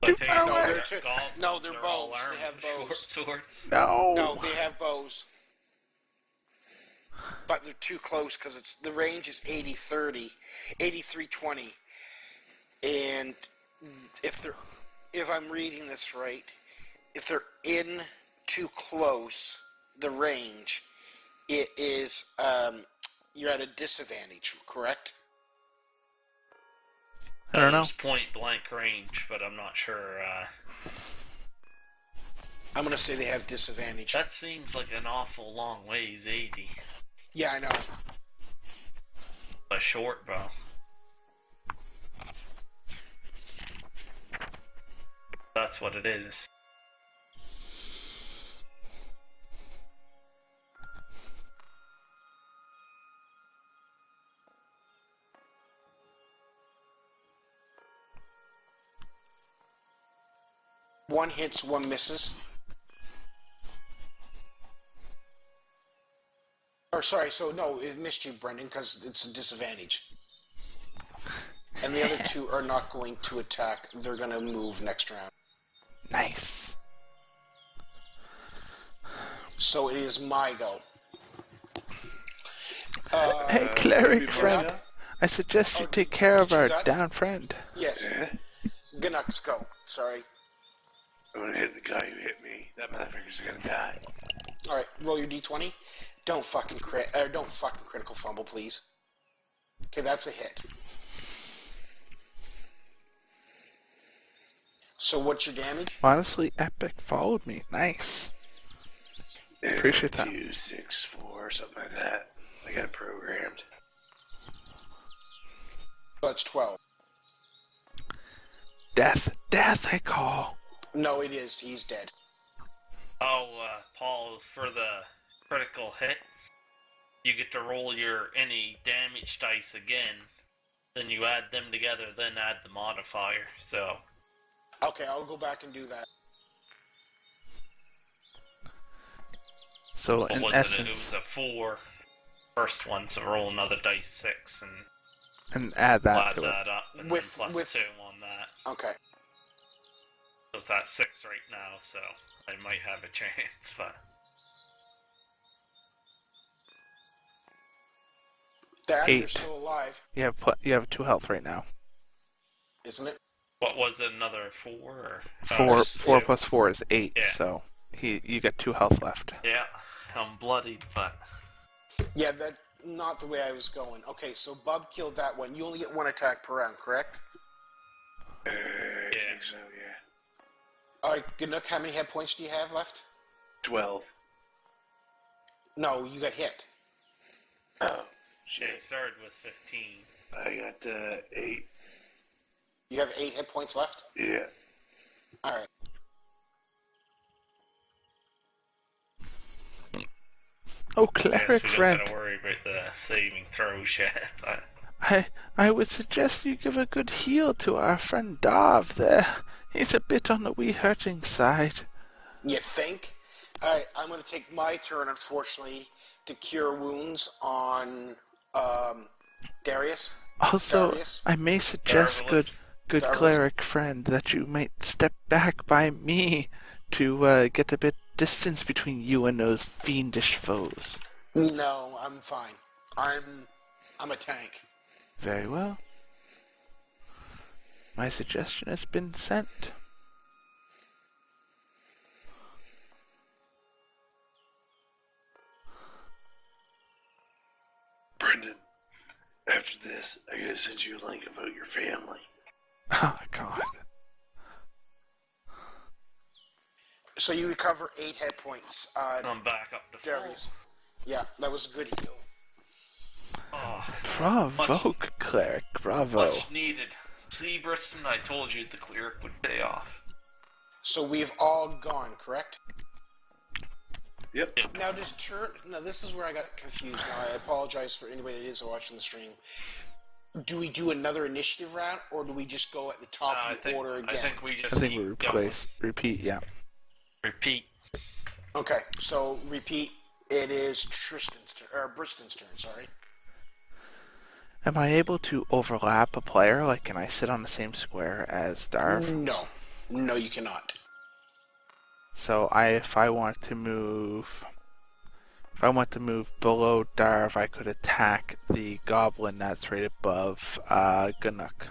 But Too far away. No, they're bows. They have bows. Short swords. No. No, they have bows. But they're too close because it's the range is 80-30, 83-20. And if I'm reading this right, if they're in too close, the range, it is you're at a disadvantage, correct? I don't know. It's point blank range, but I'm not sure. I'm gonna say they have disadvantage. That seems like an awful long ways, 80. Yeah, I know. A short bow. That's what it is. One hits, one misses. Or sorry, so no, it missed you, Brendan, because it's a disadvantage. And the other two are not going to attack. They're going to move next round. Nice. So it is my go. Hey, cleric friend. Gnuck? I suggest you Oh, take care of what you our got? down friend. Yes. Yeah? Gnuck's go. Sorry. I'm gonna hit the guy who hit me. That motherfucker's gonna die. All right, roll your d20. Don't fucking critical fumble, please. Okay, that's a hit. So what's your damage? Honestly, Epic followed me. Nice. Appreciate that. 2, 6, 4, something like that. I got it programmed. That's 12. Death. Death, I call. No, it is. He's dead. Oh, Paul, for the critical hits, you get to roll your any damage dice again. Then you add them together, then add the modifier. So, Okay, I'll go back and do that. So what in was it? It essence, was a 4. First one, so roll another dice 6 and and add we'll that add to it. that up, and With- then plus with- 2 on that. Okay. So it's at 6 right now, so I might have a chance, but Dad, you're 8. still alive, You have 2 health right now. isn't it? what was it? Another 4? Or, Four two. plus 4 is 8. Yeah. So you got 2 health left. Yeah, I'm bloodied, but Yeah, that's not the way I was going. Okay, so Bub killed that one. You only get one attack per round, correct? I Yeah. think so, yeah. All right, Gnuck, how many hit points do you have left? 12. No, you got hit. Oh, yeah, shit. he started with 15. I got 8. You have 8 hit points left? Yeah. All right. Oh, I guess cleric we don't friend. gotta worry about the saving throws yet, but I would suggest you give a good heal to our friend Darv there. He's a bit on the wee hurting side. You think? All right, I'm going to take my turn, unfortunately, to cure wounds on Darius. Also, Darius? I may suggest, Marvelous. good Darius? cleric friend, that you might step back by me to get a bit distance between you and those fiendish foes. No, I'm fine. I'm a tank. Very well. My suggestion has been sent. Brendan, after this, I gotta send you a link about your family. Oh, God. So you recover 8 hit points. I'm back up to 4. Darius. Yeah, that was a good heal. Oh, Oh, Bravo, cleric. Bravo. much needed. See, Briston, I told you the cleric would pay off. So we've all gone, correct? Yep. Now does turn... Now this is where I got confused. Now I apologize for anybody that is watching the stream. Do we do another initiative round, or do we just go at the top of the order again? I think we just I think keep we going. repeat, yeah. Repeat. Okay, so repeat. It is Briston's turn, sorry. Am I able to overlap a player? Like, can I sit on the same square as Darv? No. No, you cannot. So if I want to move below Darv, I could attack the goblin that's right above Ganuk.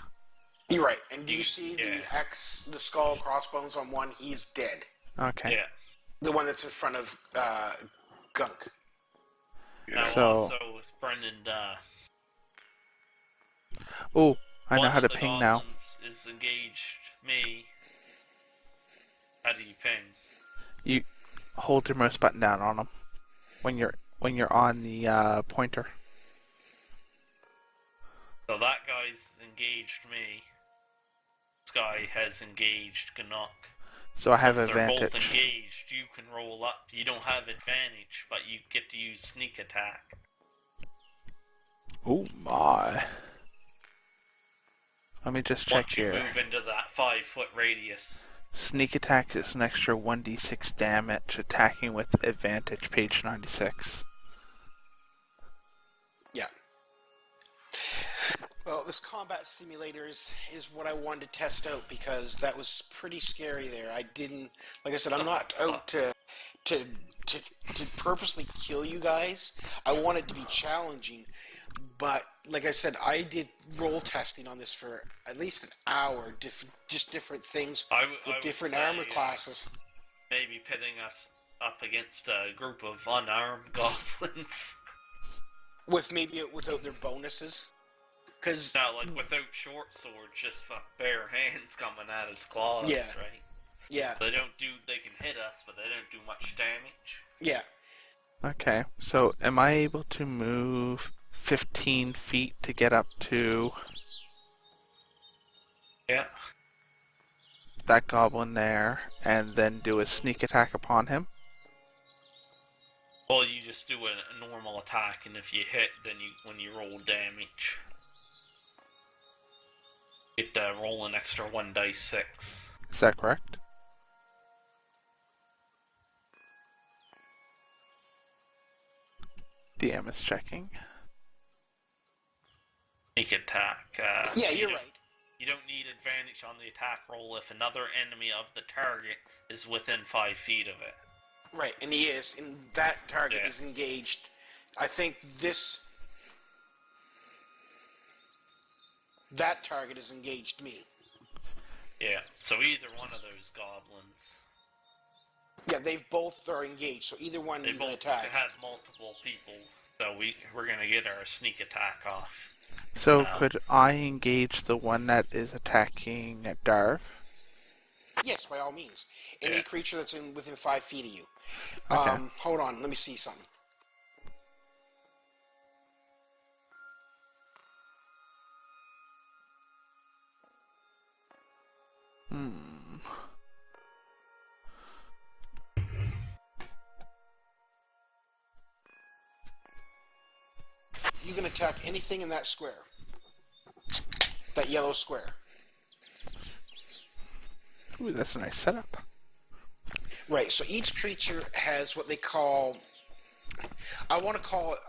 You're right. And do you see the skull crossbones on one? He's dead. Okay. Yeah. The one that's in front of Gunk. Now So- also, with Brendan, Oh, I know one how of to the ping now. goblins is engaged me. How do you ping? You hold your mouse button down on him when you're on the pointer. So that guy's engaged me. This guy has engaged Ganok. So I have Since they're both advantage. engaged, you can roll up. You don't have advantage, but you get to use sneak attack. Oh my. Let me just check Once you here. move into that 5-foot radius. Sneak attack is an extra 1d6 damage, attacking with advantage, page 96. Yeah. Well, this combat simulator is what I wanted to test out because that was pretty scary there. I didn't, like I said, I'm not out to purposely kill you guys. I want it to be challenging, but like I said, I did roll testing on this for at least an hour, just different things I with would different say, armor classes. Maybe pitting us up against a group of unarmed goblins. Without their bonuses. Because Not like without short swords, just bare hands coming at his claws, Yeah. right? yeah, They can hit us, but they don't do much damage. yeah. Okay, so am I able to move 15 feet to get up to Yeah. that goblin there, and then do a sneak attack upon him? Well, you just do a normal attack, and if you hit, then when you roll damage, get roll an extra 1d6. Is that correct? DM is checking. Sneak attack. Yeah, you you're don't- right. You don't need advantage on the attack roll if another enemy of the target is within 5 feet of it. Right, and he is, and that target Yeah. is engaged. I think that target has engaged me. Yeah, so either one of those goblins, Yeah, they both are engaged, so either one they you can both attack. have multiple people, so we're gonna get our sneak attack off. So Wow. could I engage the one that is attacking Darv? Yes, by all means. Any Yeah. creature that's within 5 feet of you. Okay. Hold on, let me see something. Hmm. You can attack anything in that square. That yellow square. Ooh, that's a nice setup. Right, so each creature has what they call... I'm going to call it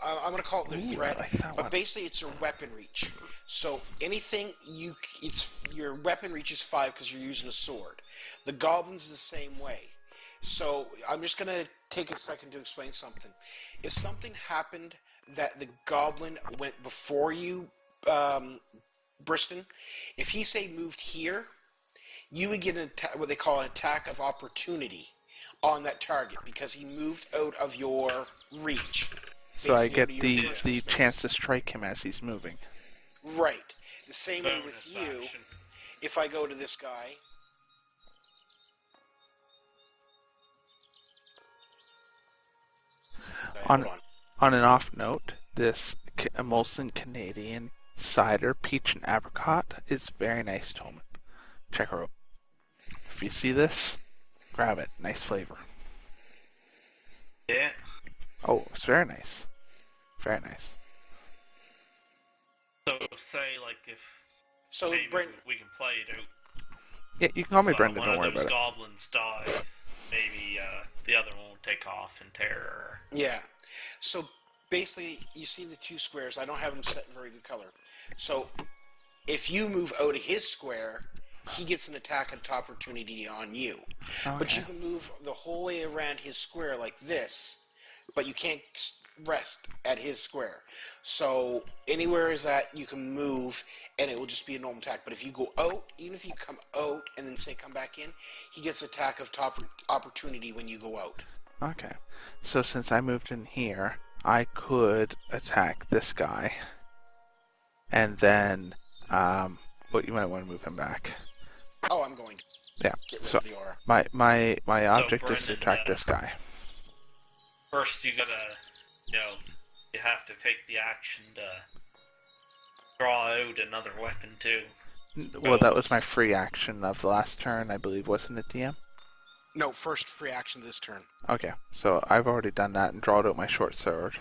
their Ooh, I threat, like that but one. basically it's their weapon reach. So anything your weapon reach is 5 because you're using a sword. The goblins the same way. So I'm just going to take a second to explain something. If something happened that the goblin went before you, Briston, if he say moved here, you would get what they call an attack of opportunity on that target because he moved out of your reach. So I basically get out of your the personal space. chance to strike him as he's moving. Right. The same way with Bonus you. action. If I go to this guy, On- hold on. On an off note, this a Molson Canadian cider, peach and apricot. It's very nice, Tolman. Check her out. If you see this, grab it. Nice flavor. Yeah. Oh, it's very nice. Very nice. So say like if So, maybe Brent, we can play it out. Yeah, you can call me Brendan. One Don't of worry those about it. goblins dies, maybe the other one will take off in terror. yeah. So basically, you see the two squares. I don't have them set in very good color. So if you move out of his square, he gets an attack opportunity on you. But you Okay. can move the whole way around his square like this, but you can't rest at his square. So anywhere is that you can move, and it will just be a normal attack. But if you go out, even if you come out and then say come back in, he gets attack of opportunity when you go out. Okay. So since I moved in here, I could attack this guy, and then, but you might want to move him back. Oh, I'm going to Yeah. get rid So of the aura. my object is to Brendan, attack this guy. First, you gotta, you have to take the action to draw out another weapon too. Well, that was my free action of the last turn, I believe, wasn't it, DM? No, first free action this turn. Okay, so I've already done that and drawed out my short sword.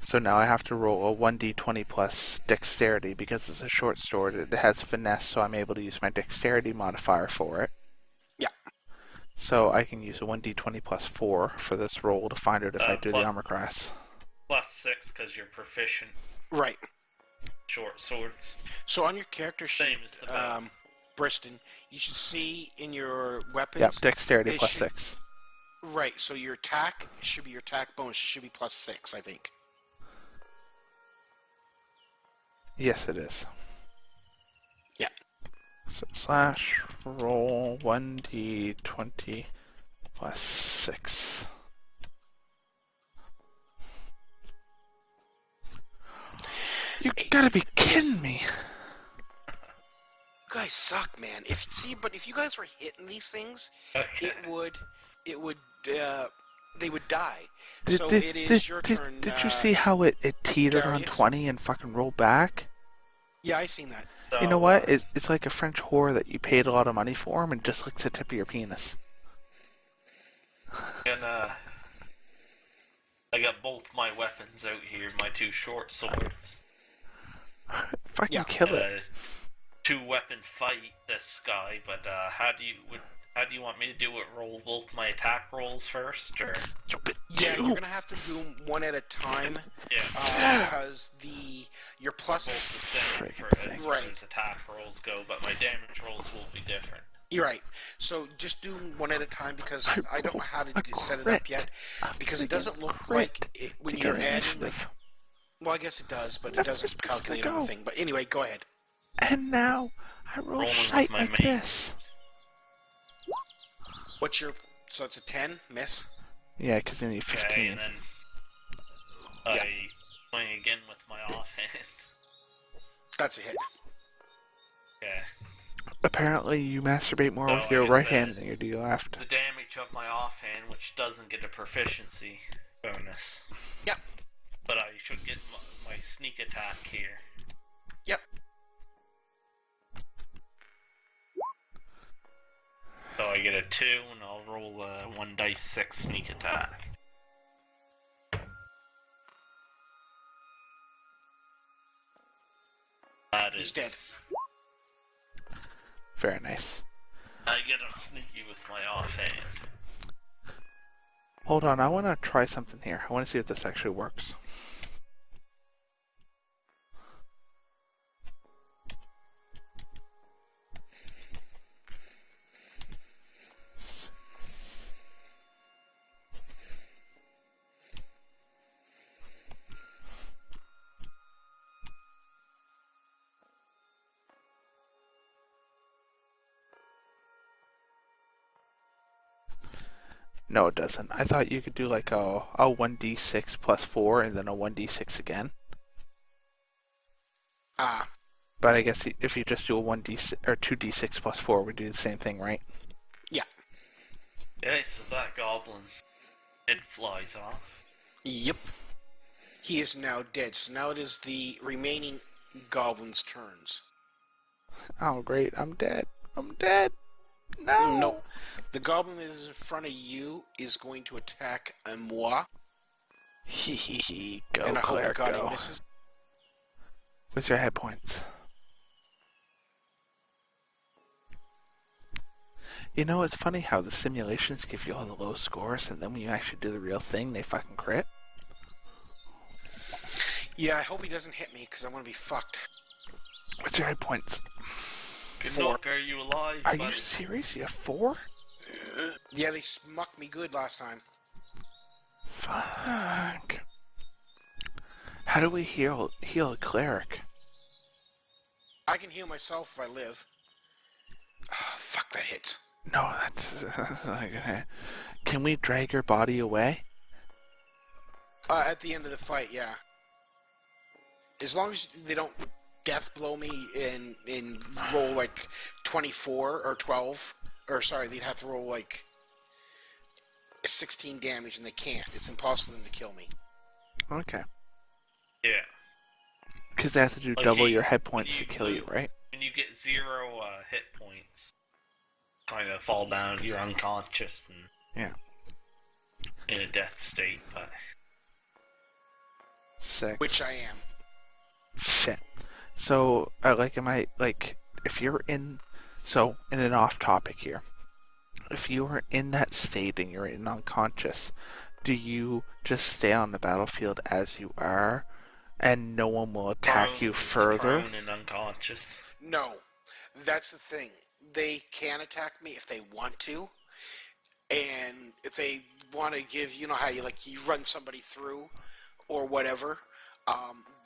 So now I have to roll a 1d20 plus dexterity because it's a short sword. It has finesse, so I'm able to use my dexterity modifier for it. Yeah. So I can use a 1d20 plus 4 for this roll to find out if I do the armor class. Plus 6 because you're proficient Right. short swords. So on your character sheet, Same as the belt. Briston, you should see in your weapons. Yep, dexterity it plus should- 6. Right. So your attack should be your attack bonus. Should be plus 6, I think. Yes, it is. Yeah. So slash roll 1d20 plus 6. You gotta be kidding me. You guys suck, man. But if you guys were hitting these things, Okay. it would, they would die. Did, So did, it is did, your did, turn. Did you see how it teetered on Darius? 20 and fucking rolled back? Yeah, I seen that. So, You know what? It's like a French whore that you paid a lot of money for him and just licks the tip of your penis. I got both my weapons out here, my two short swords. Fucking Yeah. kill it. Two weapon fight this guy, but how do you want me to do it? Roll both my attack rolls first, or Yeah, you're gonna have to do them one at a time yeah, because your pluses. both the same Frick for as thing. far Right. as attack rolls go, but my damage rolls will be different. You're right. So just do them one at a time because I don't know how to A set it crit. up yet because it doesn't look Crit like when to you're get adding. initiative. Well, I guess it does, but it That's doesn't just because calculate I on the go. thing. But anyway, go ahead. And now I roll Rolling with shite my like main. this. What's your? So it's a 10 miss. Yeah, because you need Okay, 15. and then Yeah. I swing again with my offhand. That's a hit. Okay. Apparently, you masturbate more So with I your get right the- hand than you do your left. The damage of my offhand, which doesn't get a proficiency bonus. Yep. But I should get my sneak attack here. Yep. So I get a 2, and I'll roll a 1 dice 6 sneak attack. That He's is dead. Very nice. I get a sneaky with my offhand. Hold on, I want to try something here. I want to see if this actually works. No, it doesn't. I thought you could do like a 1d6 plus 4 and then a 1d6 again. Ah, But I guess if you just do a 1d6 or 2d6 plus 4, we do the same thing, right? Okay, so that goblin, it flies off. yep. He is now dead. So now it is the remaining goblins' turns. Oh, great. I'm dead. I'm dead. No. No. The goblin that is in front of you is going to attack moi. Hee hee hee. Go, And I hope to Claire, God he go. misses. What's your head points? You know, it's funny how the simulations give you all the low scores, and then when you actually do the real thing, they fucking crit. Yeah, I hope he doesn't hit me, because I'm going to be fucked. What's your head points? Good 4. luck, are you alive, Are buddy? you serious? You have 4? Yeah. Yeah, they smucked me good last time. Fuck. How do we heal a cleric? I can heal myself if I live. Oh, fuck, that hits. No, that's not gonna. Can we drag your body away? At the end of the fight, yeah. As long as they don't death blow me and roll like 24 or 12, or sorry, they'd have to roll like 16 damage, and they can't. It's impossible for them to kill me. Okay. Yeah. Because they have to do Like double he- your head when points you to kill you, lose- right? When you get 0 hit points, kind of fall down, you're unconscious and Yeah. in a death state. But 6. Which I am. Shit. So, if you're in, in an off topic here, if you are in that state and you're in unconscious, do you just stay on the battlefield as you are, and no one will attack you further? prone and unconscious. No, that's the thing. They can attack me if they want to, and if they want to give, you know how you run somebody through, or whatever.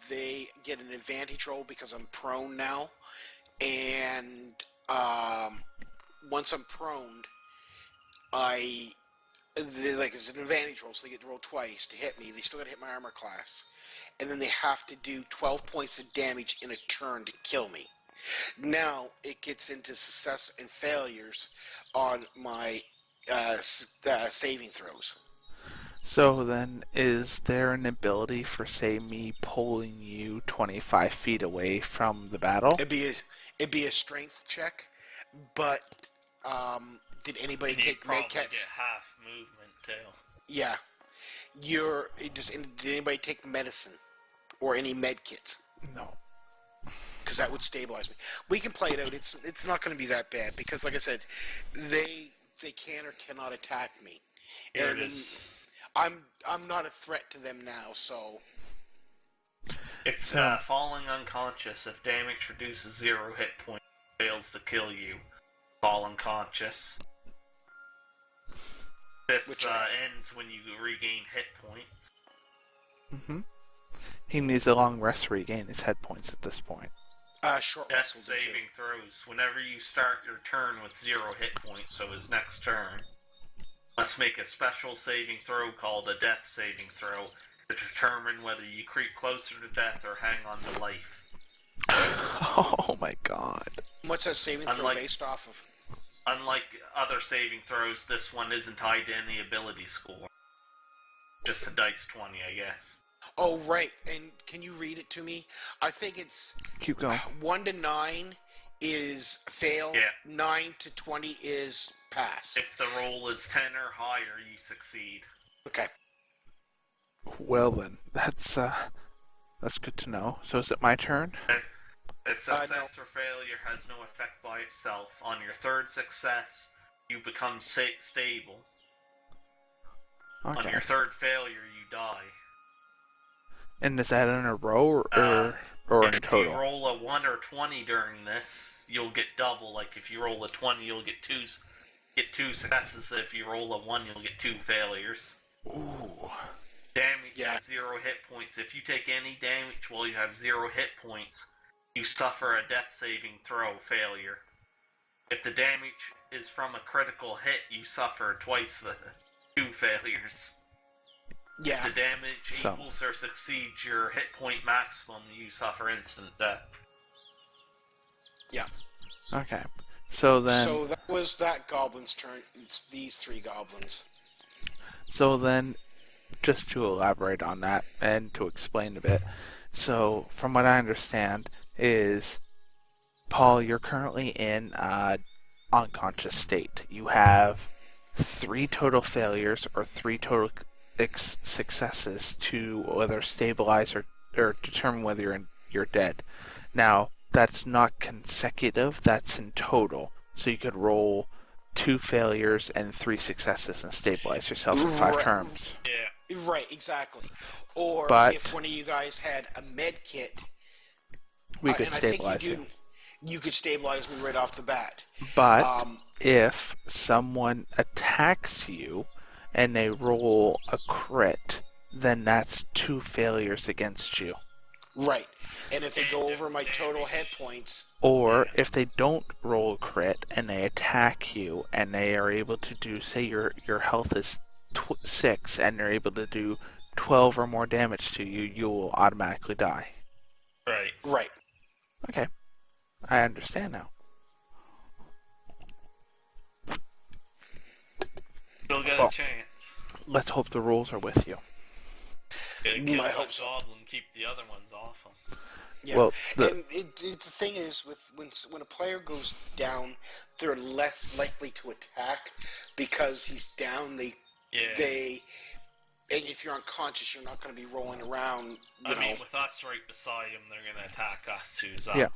They get an advantage roll because I'm prone now, and once I'm proned, it's an advantage roll, so they get to roll twice to hit me. They still got to hit my armor class, and then they have to do 12 points of damage in a turn to kill me. Now it gets into success and failures on my saving throws. So then, is there an ability for, say, me pulling you 25 feet away from the battle? It'd be a strength check, but did anybody And you take probably med get kits? half movement too. Yeah. Did anybody take medicine or any med kits? No. Because that would stabilize me. We can play it out. It's not going to be that bad because, like I said, they can or cannot attack me. Here And it is. I'm not a threat to them now, so If falling unconscious, if damage reduces 0 hit points, fails to kill you, fall unconscious. This Which ends when you regain hit points. Mm-hmm. He needs a long rest to regain his head points at this point. short Death rest will do too. saving throws. Whenever you start your turn with 0 hit points, so his next turn, must make a special saving throw called a death saving throw to determine whether you creep closer to death or hang on to life. Oh my god. What's that saving throw Unlike- based off of? Unlike other saving throws, this one isn't tied to any ability score. Just a dice 20, I guess. Oh, right. And can you read it to me? I think it's Keep going. 1 to 9 is fail. Yeah. 9 to 20 is pass. If the roll is 10 or higher, you succeed. Okay. Well then, that's good to know. So is it my turn? A success No. or failure has no effect by itself. On your third success, you become stable. On Okay. your third failure, you die. And is that in a row or in If total? you roll a 1 or 20 during this, you'll get double. Like if you roll a 20, you'll get two successes. If you roll a 1, you'll get 2 failures. Ooh. Damage Yeah. at 0 hit points. If you take any damage while you have 0 hit points, you suffer a death saving throw failure. If the damage is from a critical hit, you suffer twice the 2 failures. Yeah. If the damage So- equals or succeeds your hit point maximum, you suffer instant death. Okay. So then, So that was that goblin's turn. It's these 3 goblins. so then, just to elaborate on that and to explain a bit. So, from what I understand, is Paul, you're currently in unconscious state. You have 3 total failures or 3 total successes to whether stabilize or determine whether you're dead. Now, that's not consecutive, that's in total. So you could roll 2 failures and 3 successes and stabilize yourself for 5 turns. Yeah. Right, exactly. Or But if one of you guys had a med kit, we could and I think stabilize you could stabilize me right off the bat. But if someone attacks you and they roll a crit, then that's 2 failures against you. Right. And if they go over my total hit points... Or if they don't roll a crit and they attack you and they are able to do, say your health is 6 and they're able to do 12 or more damage to you, you will automatically die. Right. Right. Okay. I understand now. Still got Well, a chance. Let's hope the rules are with you. Gotta kill I one hope so. goblin, keep the other ones off him. Yeah. Well, And the thing is, when a player goes down, they're less likely to attack because he's down. Yeah. And if you're unconscious, you're not going to be rolling around. I mean, with us right beside him, they're gonna attack us who's up. Yeah.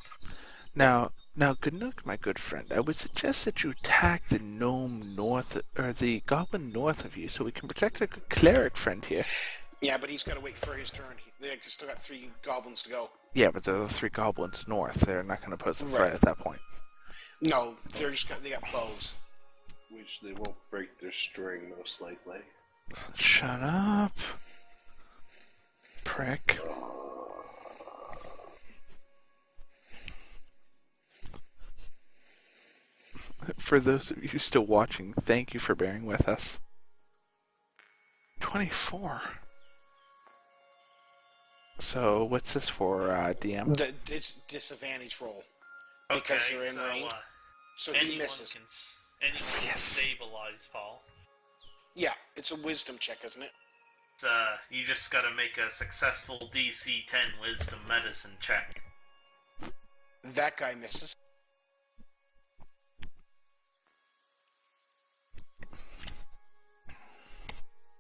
Now, Ganook, my good friend, I would suggest that you attack the gnome north, or the goblin north of you, so we can protect our good cleric friend here. Yeah, but he's got to wait for his turn. They still got 3 goblins to go. Yeah, but there are the 3 goblins north. They're not going to pose a threat Right. at that point. No, they got bows. Which they won't break their string, most likely. Shut up. Prick. For those of you still watching, thank you for bearing with us. 24. So, what's this for, DM? It's disadvantage roll Okay, because they're in so, range. So he anyone misses. anyone can Yes. stabilize Paul. Yeah, it's a wisdom check, isn't it? You just gotta make a successful DC 10 Wisdom Medicine check. That guy misses.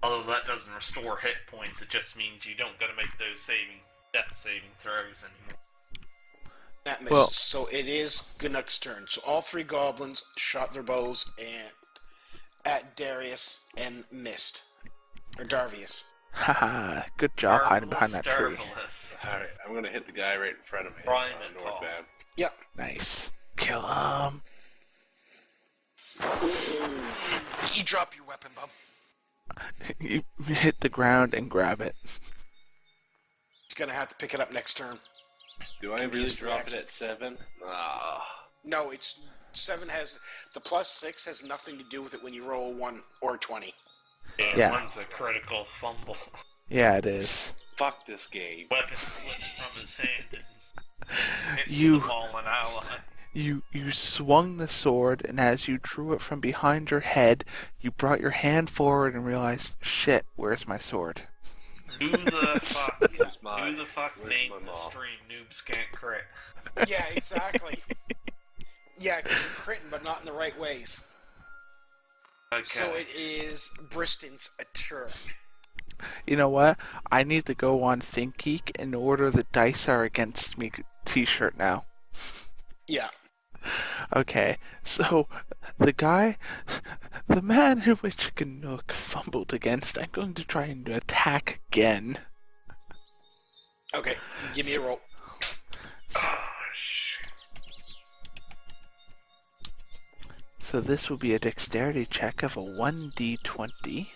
Although that doesn't restore hit points, it just means you don't gotta make those death saving throws anymore. That misses. Well- So it is Ganook's turn. So all 3 goblins shot their bows at Darius and missed. Or Darvius. Haha, good job hiding behind that tree. Starveless. Alright, I'm gonna hit the guy right in front of me. Prime and northbound. Yep. Nice. Kill him. You drop your weapon, bub. You hit the ground and grab it. He's gonna have to pick it up next turn. Do I Can be really his drop reaction. it at 7? Ah. No, it's 7 has the +6 has nothing to do with it when you roll 1 or 20. Yeah. One's a critical fumble. Yeah, it is. Fuck this game. Weapon slips from his hand and hits You- the fallen ally. You swung the sword, and as you drew it from behind your head, you brought your hand forward and realized, shit, where's my sword? Who the fuck? Where's my- Who the fuck where's named my the maul? stream Noobs Can't Crit? Yeah, exactly. Yeah, because you're critting, but not in the right ways. Okay. So it is Briston's turn. You know what? I need to go on ThinkGeek and order the Dice Are Against Me t-shirt now. Yeah. Okay, so the man who which Ganook fumbled against, I'm going to try and attack again. Okay, give me a roll. Oh, shit. So this will be a dexterity check of a 1d20.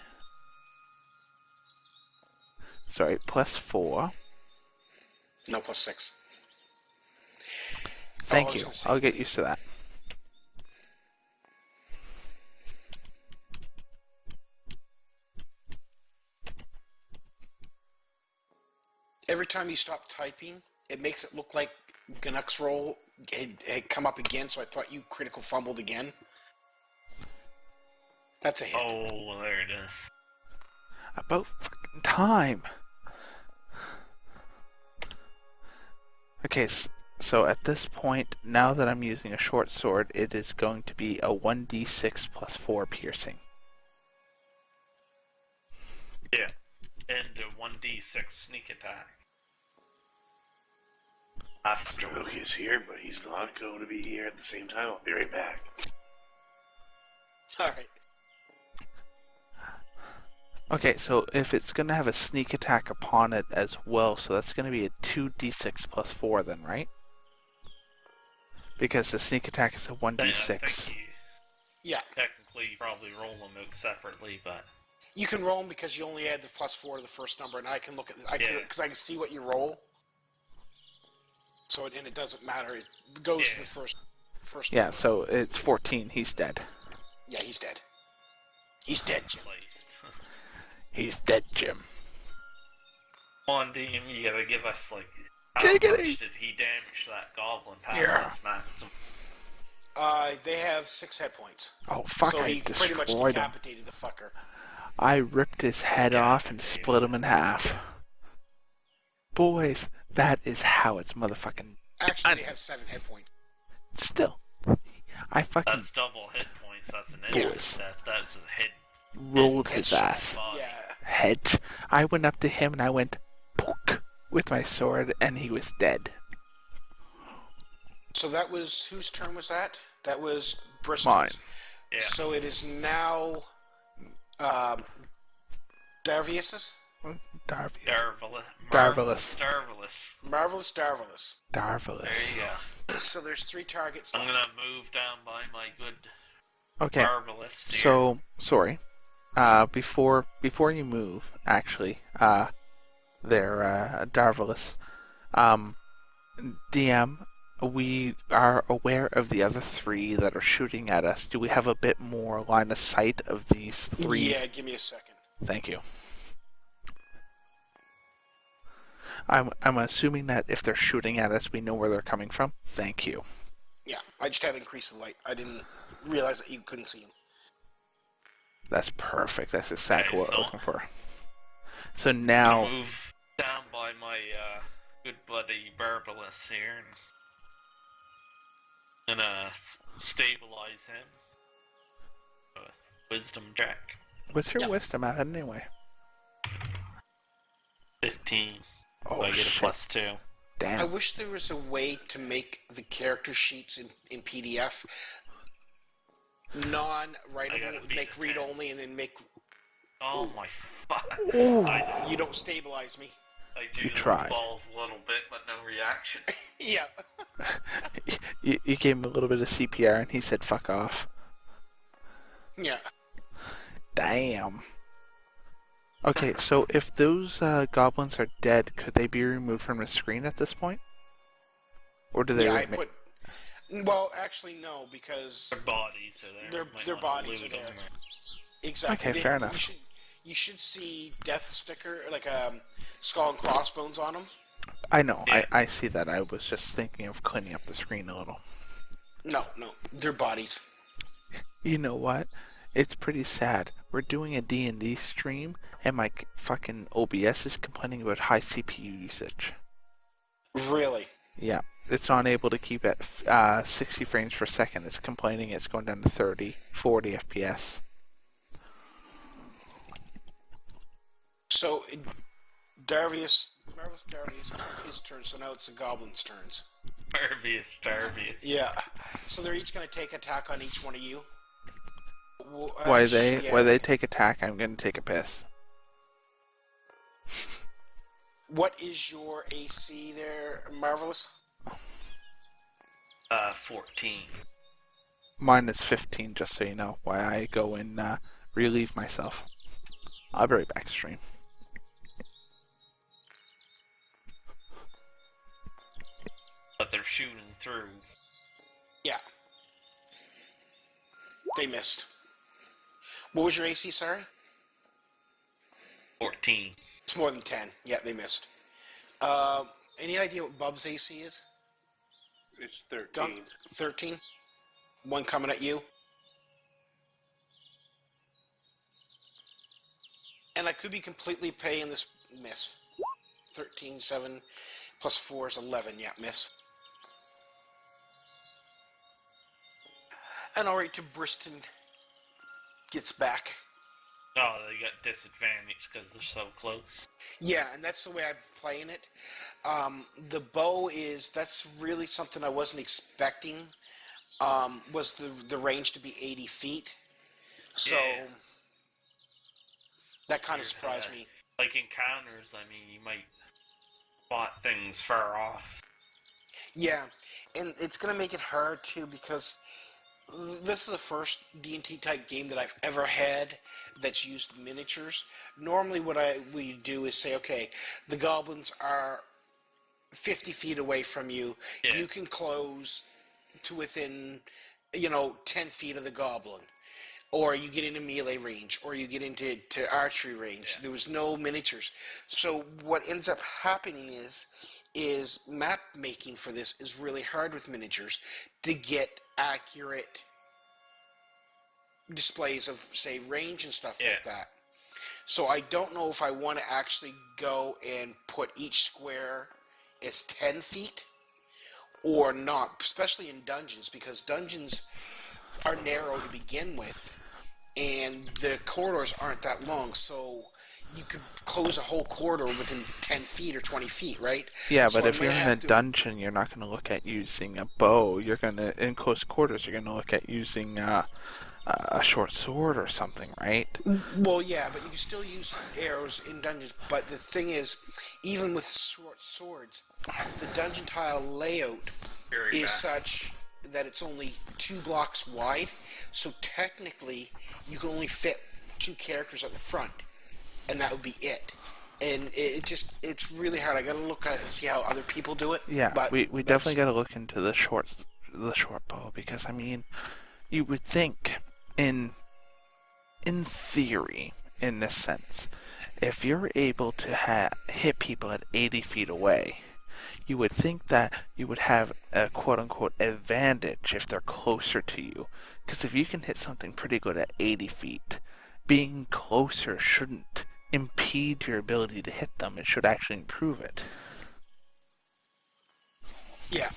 Sorry, +4. No, +6. Thank I was you. gonna say- I'll get used to that. Every time you stop typing, it makes it look like Ganook's roll had come up again, so I thought you critical fumbled again. That's a hit. Oh, well, there it is. About fucking Time. Okay, so at this point, now that I'm using a short sword, it is going to be a 1d6 plus 4 piercing. Yeah. And a 1d6 sneak attack. After. Stroke is here, but he's not going to be here at the same time. I'll be right back. Alright. Okay, so if it's going to have a sneak attack upon it as well, so that's going to be a 2d6 plus 4 then, right? Because the sneak attack is a 1d6. I think you Yeah. technically probably roll them out separately, but You can roll them because you only add the +4 to the first number, and I can look at because I can see what you roll. So it doesn't matter. It goes to the first Yeah, number. so it's 14. He's dead. Yeah, he's dead. He's dead, Jim. placed. He's dead, Jim. Come on, DM, you gotta give us, like, how Giggity. much did he damage that goblin past Yeah. its maximum? They have 6 hit points. Oh, fuck, So I he pretty much destroyed him. decapitated the fucker. I ripped his head off and split him in half. Boys, that is how it's motherfucking Actually, they have 7 hit points. still. I fucking That's double hit points, that's an Boys. instant death, that's a hit. rolled his Headshot. ass. Body. Yeah. Head. I went up to him and I went poke with my sword and he was dead. So that was whose turn was that? That was Bristol's. Mine. Yeah. So it is now Darvius's. Darvius. Marvelous. Marvelous Darvelous. Darvelous. There you go. So there's 3 targets I'm left. gonna move down by my good Okay, Marvelous here. so, sorry. Before you move, actually, Darvelous. DM, we are aware of the other 3 that are shooting at us. Do we have a bit more line of sight of these 3? Yeah, give me a second. Thank you. I'm assuming that if they're shooting at us, we know where they're coming from. Thank you. Yeah, I just had to increase the light. I didn't realize that you couldn't see him. That's perfect. That's exactly Okay, what I'm so- looking for. So I'm now, gonna move down by my good buddy Barbalus here. And gonna stabilize him. Wisdom check. what's your Yeah. wisdom at anyway? 15. Oh, I get a shit. +2. I Damn. wish there was a way to make the character sheets in PDF I non-writable, gotta beat make the read 10. only, and then make Oh my fuck. Ooh. I you don't stabilize me. do You the tried. balls a little bit, but no reaction. Yeah. You gave him a little bit of CPR and he said fuck off. Yeah. Damn. Okay, so if those goblins are dead, could they be removed from the screen at this point? Or do they Yeah, I remain? put. Well, actually, no, because Their bodies are there. Their- Might their wanna bodies loot are there. them. exactly. Okay, fair enough. You should see death sticker, like a skull and crossbones on them. I know, Yeah. I see that. I was just thinking of cleaning up the screen a little. No, they're bodies. You know what? It's pretty sad. We're doing a D&D stream, and my fucking OBS is complaining about high CPU usage. Really? Yeah, it's not able to keep at 60 frames per second. It's complaining it's going down to 30, 40 FPS. So, Marvelous Darvius took his turn, so now it's the goblins' turns. Starbius. Yeah. So they're each going to take attack on each one of you. While they take attack, I'm going to take a piss. What is your AC there, Marvelous? 14. Mine is 15, just so you know, while I go and relieve myself. I'll be right back, stream. But they're shooting through. Yeah. They missed. What was your AC, sorry? 14. It's more than 10. Yeah, they missed. Any idea what Bub's AC is? It's 13. Gun? 13? One coming at you? And I could be completely paying this miss. 13, 7, plus 4 is 11. Yeah, miss. And alright to Briston gets back. Oh, they got disadvantaged because they're so close. Yeah, and that's the way I'm playing it. The bow that's really something I wasn't expecting. Was the range to be 80 feet. So Yeah. that kind of surprised me. Like encounters, I mean, you might spot things far off. Yeah, and it's going to make it hard too because this is the first D&T type game that I've ever had that's used miniatures. Normally what we do is say, okay, the goblins are 50 feet away from you. Yeah. You can close to within, 10 feet of the goblin. Or you get into melee range, or you get into archery range. Yeah. There was no miniatures. So what ends up happening is map making for this is really hard with miniatures to get accurate displays of, say, range and stuff like that. So I don't know if I want to actually go and put each square as 10 feet or not, especially in dungeons, because dungeons are narrow to begin with, and the corridors aren't that long, so you could close a whole corridor within 10 feet or 20 feet, right? Yeah, So but I if may you're in a have to- dungeon, you're not going to look at using a bow. You're going to, in close quarters, you're going to look at using a short sword or something, right? Well, yeah, but you can still use arrows in dungeons. But the thing is, even with short swords, the dungeon tile layout Very is bad. such that it's only 2 blocks wide. So technically, you can only fit 2 characters at the front, and that would be it. And it's really hard. I got to look at it and see how other people do it. Yeah, but we definitely got to look into the short bow, because I mean, you would think in theory, in this sense, if you're able to hit people at 80 feet away, you would think that you would have a quote-unquote advantage if they're closer to you. Because if you can hit something pretty good at 80 feet, being closer shouldn't impede your ability to hit them. It should actually improve it. Yeah.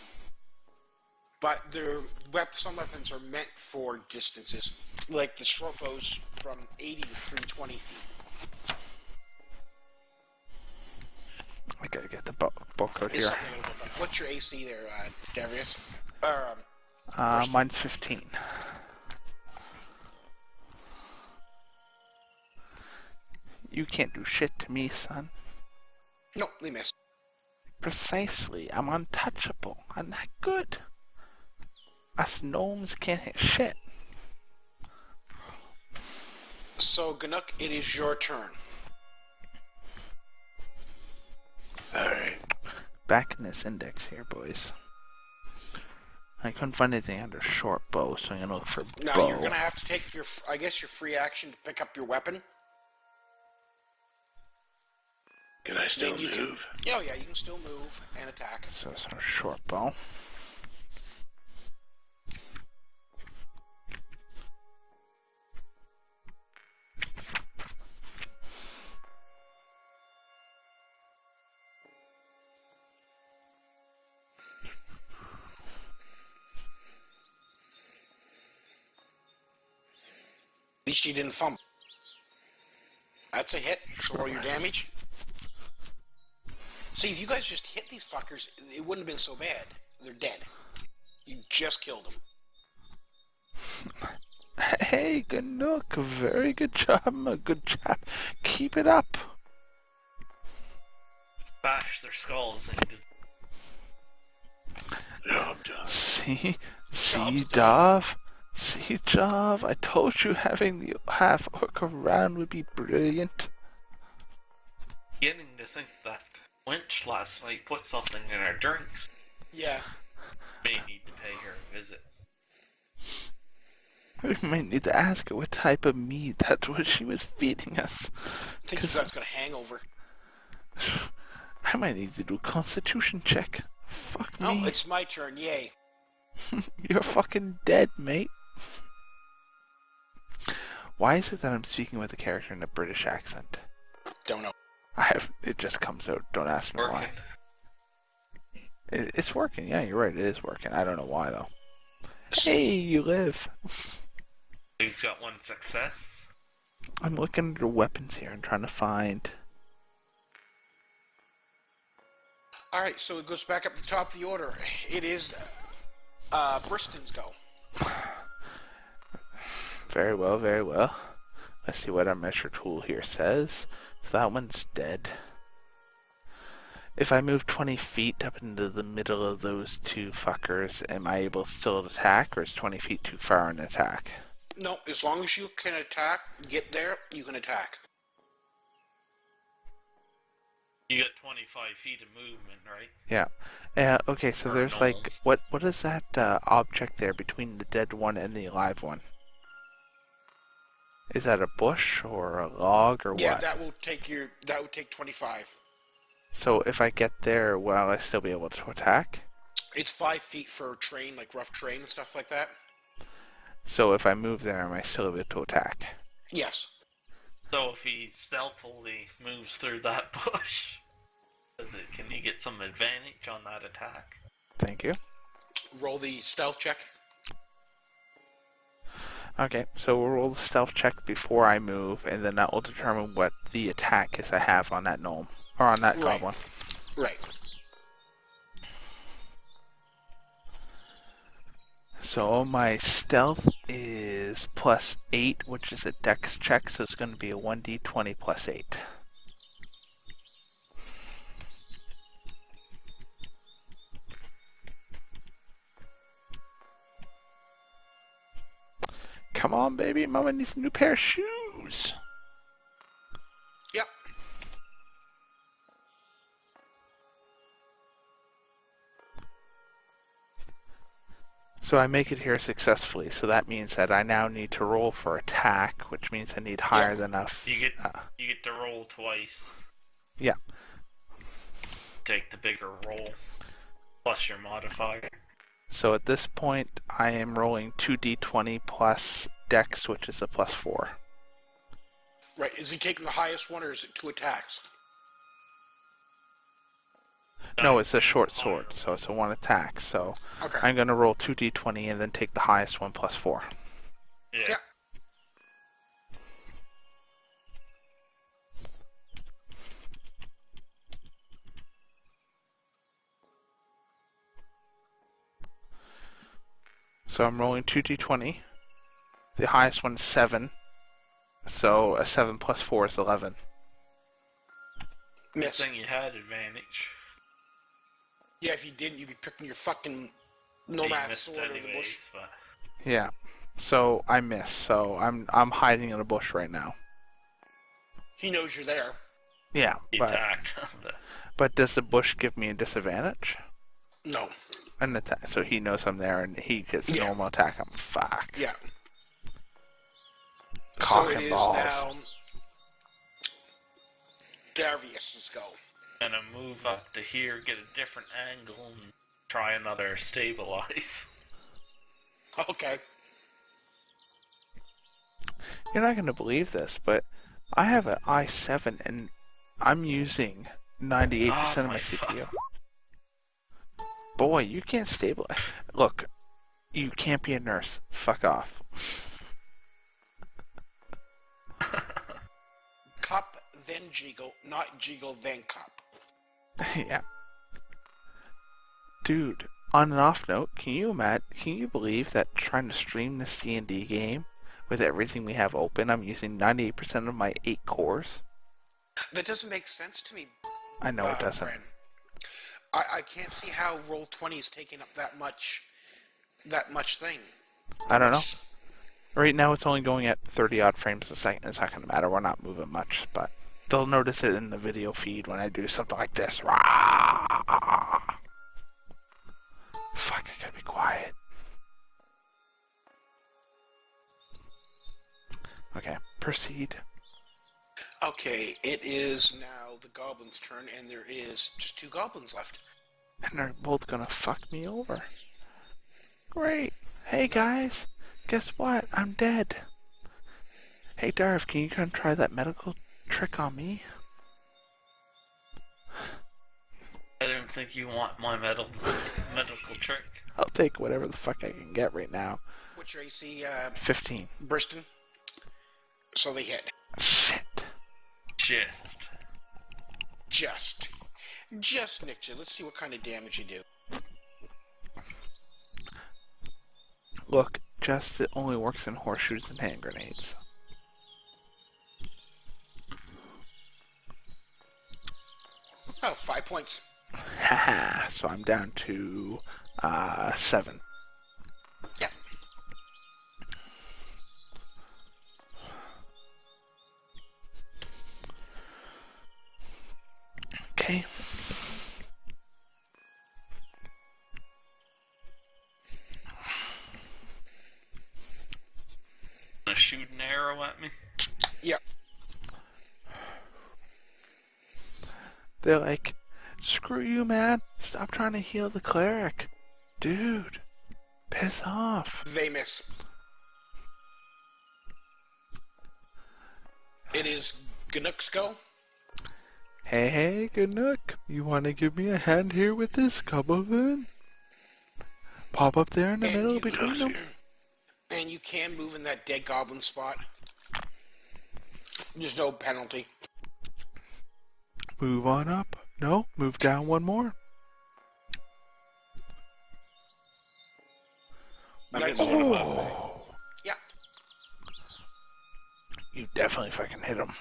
But some weapons are meant for distances. Like the short bows from 80 to 320 feet. I gotta get the bow code Is here. something I gotta look up. What's your AC there, Darius? Mine's 15. You can't do shit to me, son. No, they missed. Precisely. I'm untouchable. I'm that good. Us gnomes can't hit shit. So, Ganuk, it is your turn. Alright. Back in this index here, boys. I couldn't find anything under short bow, so I'm gonna look for Now, bow. you're going to have to take your free action to pick up your weapon. Can I still Then you move? Oh, yeah, you can still move and attack. So it's a short bow. At least you didn't fumble. That's a hit. So roll your damage. See, if you guys just hit these fuckers, it wouldn't have been so bad. They're dead. You just killed them. Hey, Ganuk, very good job, my good chap. Keep it up. Bash their skulls and Job done. See, Job's Dov? See, Jov? I told you having the half orc around would be brilliant. beginning to think that Lynch last night put something in our drinks. Yeah. May need to pay her a visit. We might need to ask her what type of meat that's what she was feeding us. I think you guys got a hangover. I might need to do a constitution check. Fuck Oh, me. it's my turn. Yay. You're fucking dead, mate. Why is it that I'm speaking with a character in a British accent? Don't know. It just comes out. Don't ask me why. Working. It's working. Yeah, you're right. It is working. I don't know why though. Hey, you live. He's got one success. I'm looking at the weapons here and trying to find. Alright, so it goes back up the top of the order. It is Briston's go. Very well, very well. Let's see what our measure tool here says. So that one's dead. If I move 20 feet up into the middle of those two fuckers, am I able still to attack, or is 20 feet too far an attack? No, as long as you can attack, get there, you can attack. You got 25 feet of movement, right? Yeah. Okay, so Or there's normal. like, what is that object there between the dead one and the alive one? Is that a bush or a log or Yeah, what? that would take 25. So if I get there, will I still be able to attack? It's 5 feet for terrain, like rough terrain and stuff like that. So if I move there, am I still able to attack? Yes. So if he stealthily moves through that bush, can you get some advantage on that attack? Thank you. Roll the stealth check. Okay, so we'll roll the stealth check before I move, and then that will determine what the attack is I have on that gnome. Or on that Right. goblin. Right. So my stealth is +8, which is a dex check, so it's going to be a 1d20 +8. Come on, baby. Mama needs a new pair of shoes. Yep. So I make it here successfully, so that means that I now need to roll for attack, which means I need higher than enough. You get to roll twice. Yeah. Take the bigger roll plus your modifier. So at this point, I am rolling 2d20 plus dex, which is a +4. Right. Is he taking the highest one, or is it 2 attacks? No, it's a short sword, so it's a 1 attack. So Okay. I'm going to roll 2d20 and then take the highest one +4. Yeah. Yeah. So I'm rolling 2d20. The highest one is 7. So a 7 + 4 is 11. Good Miss. thing you had advantage. Yeah, if you didn't, you'd be picking your fucking You nomad missed sword in the bush. anyways, but Yeah. So I miss. So I'm hiding in a bush right now. He knows you're there. Yeah, he but attacked. does the bush give me a disadvantage? No. An attack. So he knows I'm there and he gets Yeah. normal attack. I'm fuck. Yeah. Cock So it and is balls. now Darvius's go. Gonna move up to here, get a different angle, and try another stabilize. Okay. You're not going to believe this, but I have an i7 and I'm using 98% of my my CPU. Boy, you can't stabilize. Look, you can't be a nurse. Fuck off. Cup, then jiggle, not jiggle, then cup. Yeah. Dude, on an off note, can you believe that trying to stream this D&D game with everything we have open, I'm using 98% of my 8 cores? That doesn't make sense to me. I know it doesn't. Bren. I can't see how Roll20 is taking up that much thing. I don't know. Right now it's only going at 30 odd frames a second. It's not going to matter. We're not moving much, but they'll notice it in the video feed when I do something like this. Rah! Fuck, I gotta be quiet. Okay, proceed. Okay, it is now the goblin's turn, and there is just 2 goblins left. And they're both gonna fuck me over. Great. Hey guys, guess what? I'm dead. Hey, Darv, can you come try that medical trick on me? I don't think you want my medical trick. I'll take whatever the fuck I can get right now. What's your AC, 15. Briston? So they hit. Shit. Just nicked you. Let's see what kind of damage you do. Look, it only works in horseshoes and hand grenades. Oh, 5 points. Haha, so I'm down to 7. Yeah. Okay. Gonna shoot an arrow at me? Yep. They're like, screw you, man. Stop trying to heal the cleric. Dude, piss off. They miss. It is Gnook's go. Hey, good nook. You want to give me a hand here with this? Come on in. Pop up there in the middle between them. And you can move in that dead goblin spot. There's no penalty. Move on up. No, move down one more. Nice. Oh. Yeah. You definitely fucking hit him.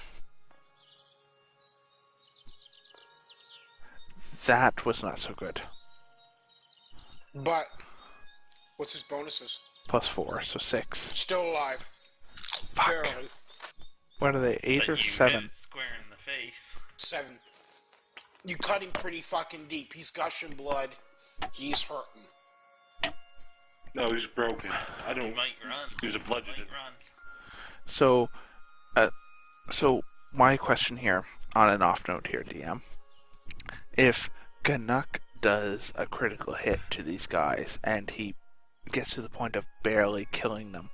That was not so good. But, what's his bonuses? +4, so 6. Still alive. Fuck. Barely. What are they, 8 or But you 7? hit square in the face. 7. You cut him pretty fucking deep. He's gushing blood. He's hurting. No, he's broken. I You don't. might run. He was a bludgeon. You might run. So my question here, on an off note here, DM. If Ganuk does a critical hit to these guys and he gets to the point of barely killing them,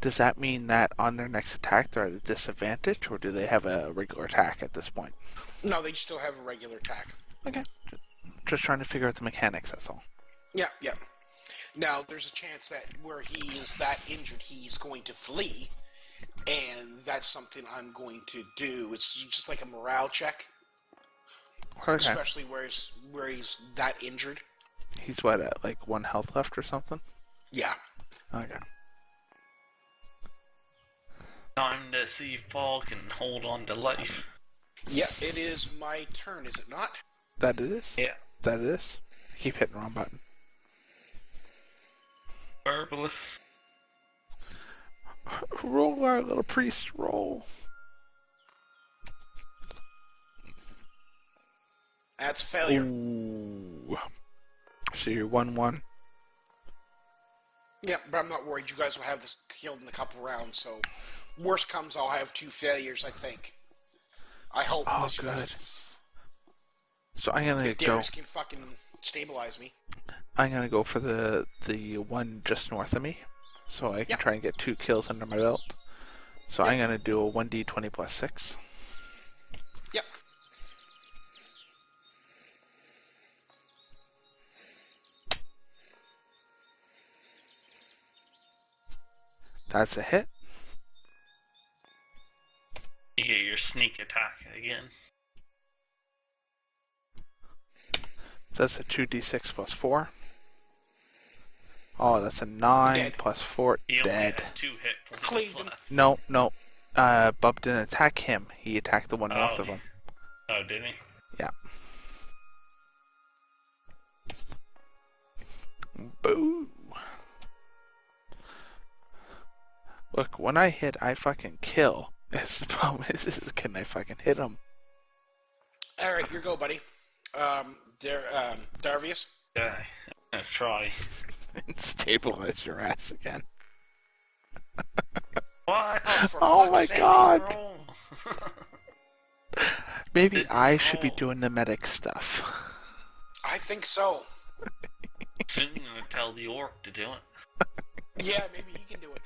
does that mean that on their next attack they're at a disadvantage, or do they have a regular attack at this point? No, they still have a regular attack. Okay. Just trying to figure out the mechanics, that's all. Yeah, yeah. Now, there's a chance that where he is that injured, he's going to flee, and that's something I'm going to do. It's just like a morale check, Okay. especially where he's that injured. He's what, at like 1 health left or something? Yeah. Okay. Time to see if Paul can hold on to life. Yeah, it is my turn, is it not? That it is? Yeah. That it is? Keep hitting the wrong button. Herbalist. Roll, our little priest, roll. That's failure. Ooh. So you're 1-1. Yeah, but I'm not worried. You guys will have this killed in a couple rounds, so worst comes, I'll have 2 failures, I think. I hope. Oh, unless you good. guys, So I'm gonna if go. Darius can fucking stabilize me. I'm gonna go for the one just north of me, so I can try and get 2 kills under my belt. So I'm gonna do a 1d20 plus 6. Yep. That's a hit. You get your sneak attack again. That's a 2d6 plus 4. Oh, that's a 9 Dead. plus 4. He only Dead. had 2 hit points Cleaved him. left. No. Bub didn't attack him. He attacked the one north of him. Oh, did he? Yeah. Boo. Look, when I hit, I fucking kill. The problem is can I fucking hit him? Alright, your go, buddy. Darvius? Yeah, I'm gonna try. And stabilize your ass again. What? For Oh fuck's my sake. god! Roll. Maybe Didn't I should be roll. doing the medic stuff. I think so. Soon I'm gonna tell the orc to do it. Yeah, maybe he can do it.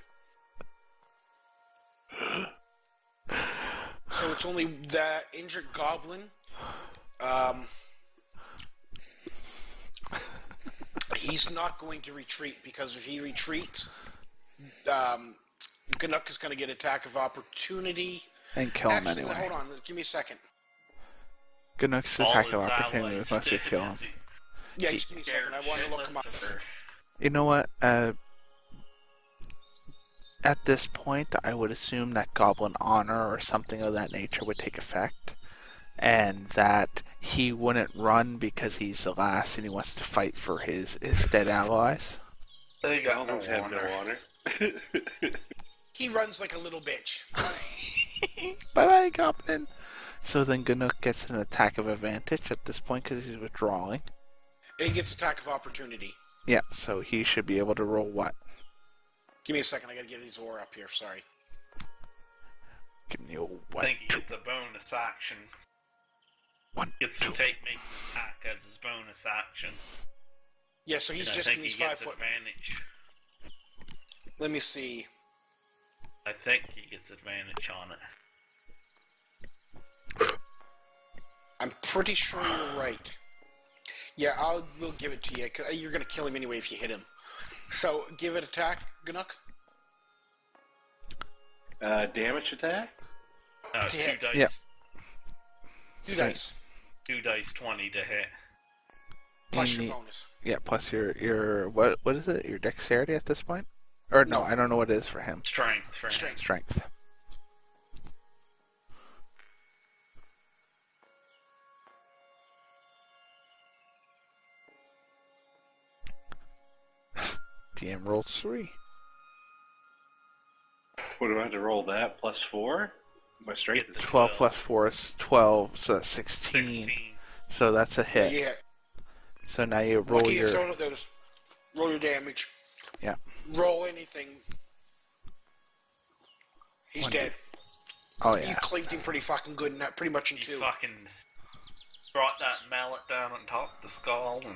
So it's only that injured goblin. He's not going to retreat, because if he retreats, Ganuk is going to get attack of opportunity. And kill him Actually, anyway. hold on. Give me a second. Ganuk's All attack his of opportunity allies must did kill him. is he Yeah, just give me a second. I want to look him up. shitless or- You know what? At this point, I would assume that Goblin Honor or something of that nature would take effect, and that he wouldn't run because he's the last and he wants to fight for his dead allies. They got no Goblins have no honor. honor. He runs like a little bitch. Bye-bye, Goblin! So then Ganuk gets an attack of advantage at this point because he's withdrawing. And he gets attack of opportunity. Yeah, so he should be able to roll what? Give me a second. I got to get these ore up here. Sorry. Give me a I one, think he two, gets a bonus action. one, Gets two. to take making attack as his bonus action. Yeah, so he's And I just think in he these gets 5 foot. advantage. Let me see. I think he gets advantage on it. I'm pretty sure you're right. Yeah, we'll give it to you. 'Cause you're going to kill him anyway if you hit him. So, give it attack, Ganuk. Damage attack? Two hit. dice. Yep. 2 dice. 2 dice 20 to hit. Plus And your the- bonus. Yeah, plus your what is it? Your dexterity at this point? Or no, No. I don't know what it is for him. Strength for him. Strength. Strength. DM rolled 3. What do I have to roll that? Plus 4? My strength Get is the 12 plus 4 is 12, so that's 16. 16. So that's a hit. Yeah. So now you roll Lucky you're your... throwing those. Roll your damage. Yeah. Roll anything. He's One, dead. Oh You yeah. cleaved him pretty fucking good, and that pretty much in You 2. fucking brought that mallet down on top of the skull and...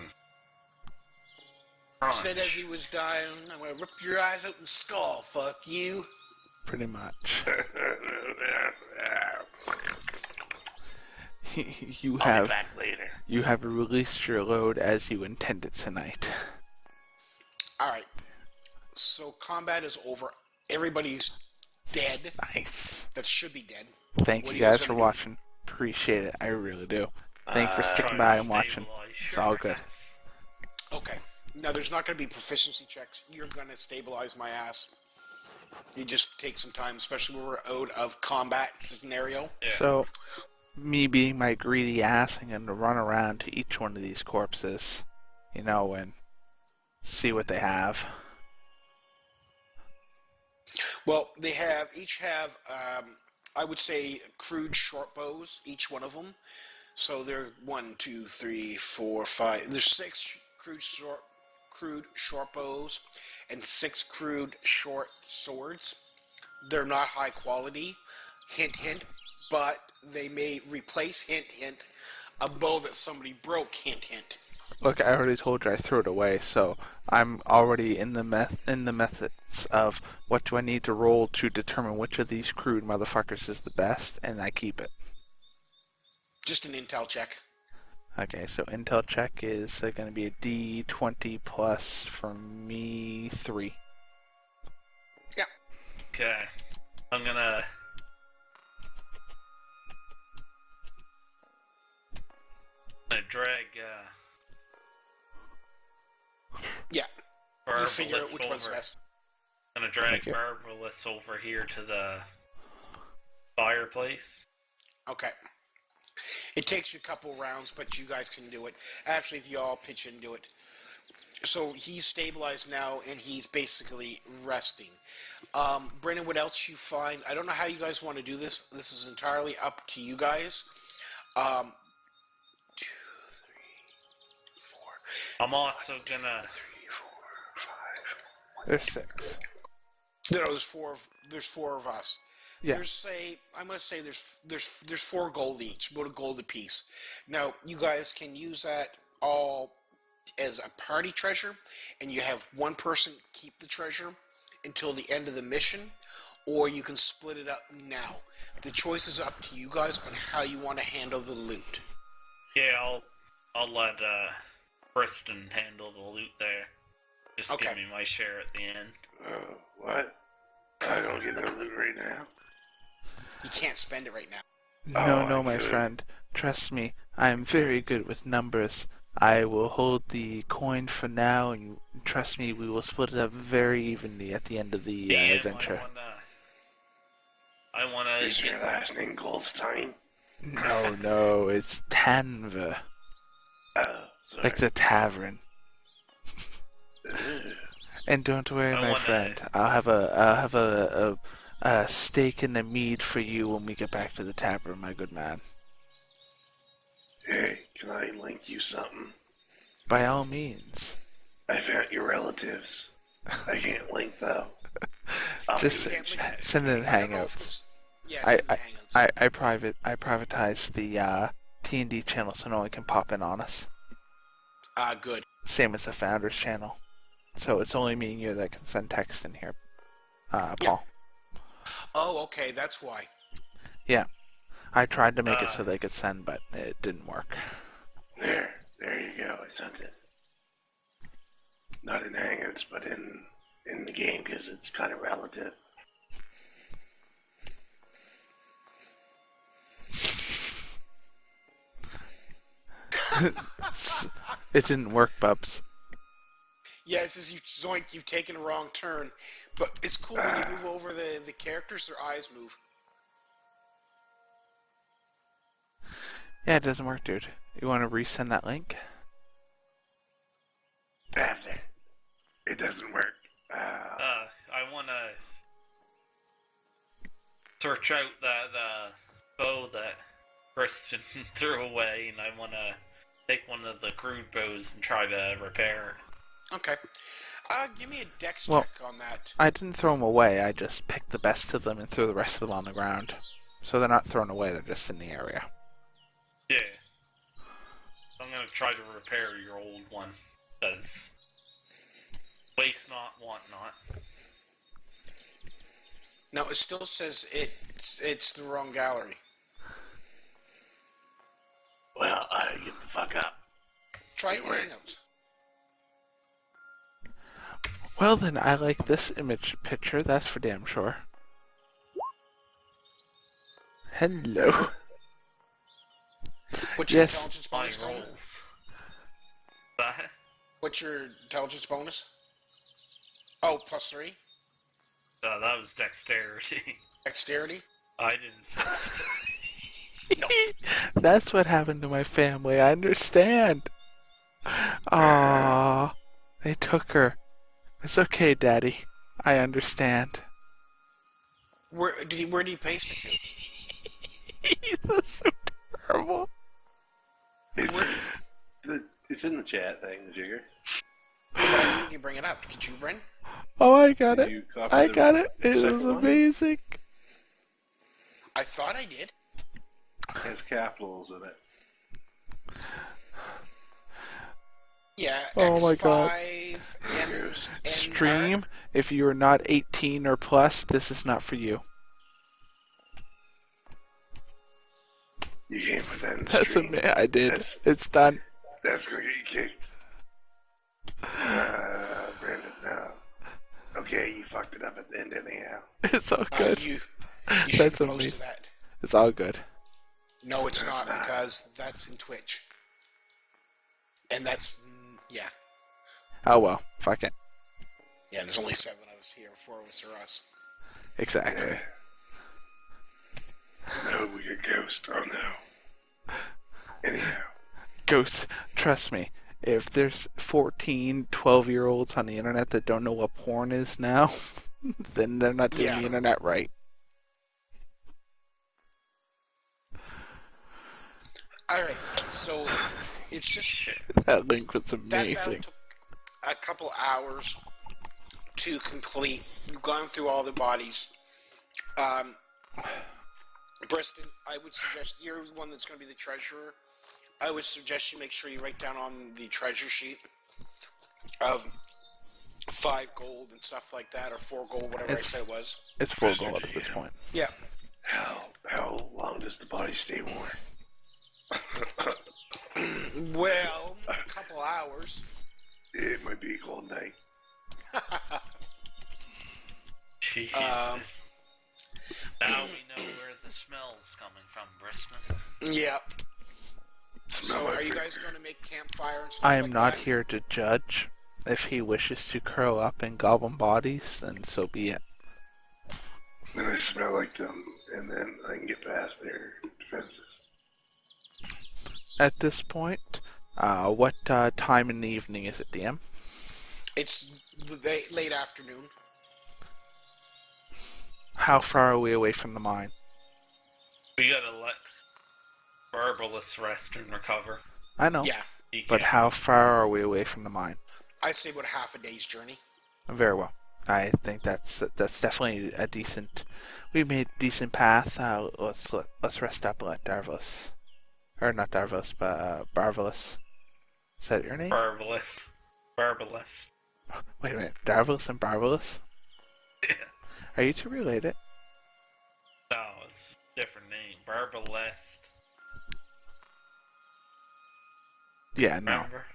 Said as he was dying, I'm gonna rip your eyes out and skull, fuck you. Pretty much. You I'll be have back later. released your load as you intended tonight. Alright. So combat is over. Everybody's dead. Nice. That should be dead. Thank What you are you guys guys for gonna do? watching. Appreciate it. I really do. Thank you for Trying sticking to by and watching. stabilize It's your all good. ass. Okay. Now there's not gonna be proficiency checks. You're gonna stabilize my ass. You just take some time, especially when we're out of combat scenario. Yeah. So, me being my greedy ass, I'm going to run around to each one of these corpses, and see what they have. Well, they each have, I would say, crude short bows, each one of them. So they're 1, 2, 3, 4, 5. There's 6 crude short bows and 6 crude short swords. They're not high quality, hint hint, but they may replace, hint hint, a bow that somebody broke, hint hint. Look, I already told you I threw it away, so I'm already in the methods of what do I need to roll to determine which of these crude motherfuckers is the best, and I keep it. Just an intel check. Okay, so intel check is going to be a D20 plus for me 3. Okay. I'm gonna... drag, Yeah, you figure out Barbalis which one's over. best. I'm gonna drag Thank you. Barbalis over here to the fireplace. Okay. It takes you a couple rounds, but you guys can do it. Actually, if you all pitch in, do it. So he's stabilized now, and he's basically resting. Brennan, what else you find? I don't know how you guys want to do this. This is entirely up to you guys. 2, 3, 4. I'm also gonna... 3, 4, 5. There's 6. No, there's four of us. Yeah. I'm gonna say there's 4 gold each, about a gold apiece. Now you guys can use that all as a party treasure, and you have one person keep the treasure until the end of the mission, or you can split it up now. The choice is up to you guys on how you want to handle the loot. Yeah, I'll let Kristen handle the loot there. Just Okay. give me my share at the end. What? I don't get no loot right now. You can't spend it right now. No, I my could. friend. Trust me, I am very good with numbers. I will hold the coin for now, and trust me, we will split it up very evenly at the end of the DM, adventure. I wanna Is your last name Goldstein? No, it's Tanver, Oh, sorry. like the tavern. Ugh. And don't worry, I my wanna- friend. I'll have a steak and a mead for you when we get back to the tavern, my good man. Hey, can I link you something? By all means. I found your relatives. I can't link though. I'll Just do Can't it. link- send it in I don't know if Hangouts. this... Yeah, I- it's in the Hangouts. I privatized the T&D channel so no one can pop in on us. Good. Same as the founders channel. So it's only me and you that can send text in here, Paul. Oh, okay, that's why. I tried to make it so they could send, but it didn't work. There you go. I sent it. Not in Hangouts, but in the game because it's kind of relative. It didn't work, Bubs. Yeah, it says Zoink, you've taken a wrong turn. But it's cool when you move over the characters, their eyes move. Yeah, it doesn't work, dude. You want to resend that link? After. It doesn't work. I wanna search out that bow that Kristen threw away, and I wanna take one of the crude bows and try to repair it. Okay. Give me a dex Well- check on that. I didn't throw them away. I just picked the best of them and threw the rest of them on the ground. So they're not thrown away. They're just in the area. Yeah. I'm gonna try to repair your old one, because waste not, want not. No, it still says it's the wrong gallery. Well, I get the fuck up. Try it in Right. Hangouts. Well then, I like this image picture. That's for damn sure. Hello. What's your Yes. intelligence My bonus? Colin? rolls. That? What's your intelligence bonus? Oh, +3. That was dexterity. Dexterity. I didn't fix it. That's what happened to my family. I understand. Ah, they took her. It's okay, Daddy. I understand. Where did he paste it to? That's so terrible. It's in the chat thing, Jigger. But I didn't bring it up. Could you, Bryn? Oh, I got Did it. you copy I the got it. It second was one? amazing. I thought I did. It has capitals in it. Yeah. Oh my God. X5, M, Stream, if you are not 18 or plus, this is not for you. You can't put that in the That's stream. I did. It's done. That's gonna get you kicked. Brandon, no. Okay, you fucked it up at the end anyhow. It's all good. You That's should post amazing. that. It's all good. No, it's not, because that's in Twitch. And that's, yeah. Oh well, fuck it. Yeah, there's only 7 of us here, 4 of us are us. Exactly. No, we a ghost. Oh no. Anyhow. Ghost, trust me. If there's 14, 12-year-olds on the internet that don't know what porn is now, then they're not doing Yeah. the internet right. Alright, so it's just That link was that battle amazing. took a couple hours to complete. You've gone through all the bodies. Briston, I would suggest you're the one that's going to be the treasurer. I would suggest you make sure you write down on the treasure sheet of 5 gold and stuff like that, or 4 gold, whatever I said it was. It's 4 gold at this point. Yeah. How long does the body stay warm? Well, a couple hours. It might be a cold night. Jesus. Now we know where the smell's coming from, Briston. Yeah. Smell So, like are you frick. guys going to make campfire and stuff I am like not that? here to judge. If he wishes to curl up in goblin bodies, then so be it. Then I smell like them, and then I can get past their defenses. At this point, what time in the evening is it, DM? It's late afternoon. How far are we away from the mine? We gotta let Barbalus rest and recover. I know, Yeah. He but can't- how far are we away from the mine? I'd say about half a day's journey. Very well. I think that's definitely a decent. We made decent path. Let's rest up and let Darvus, or not Darvus, but Barvalus. Is that your name? Barbalus. Barbalus. Wait a minute, Darvus and Barvalus? Are you two related? No, it's a different name. Barbalest. Yeah, no. Remember?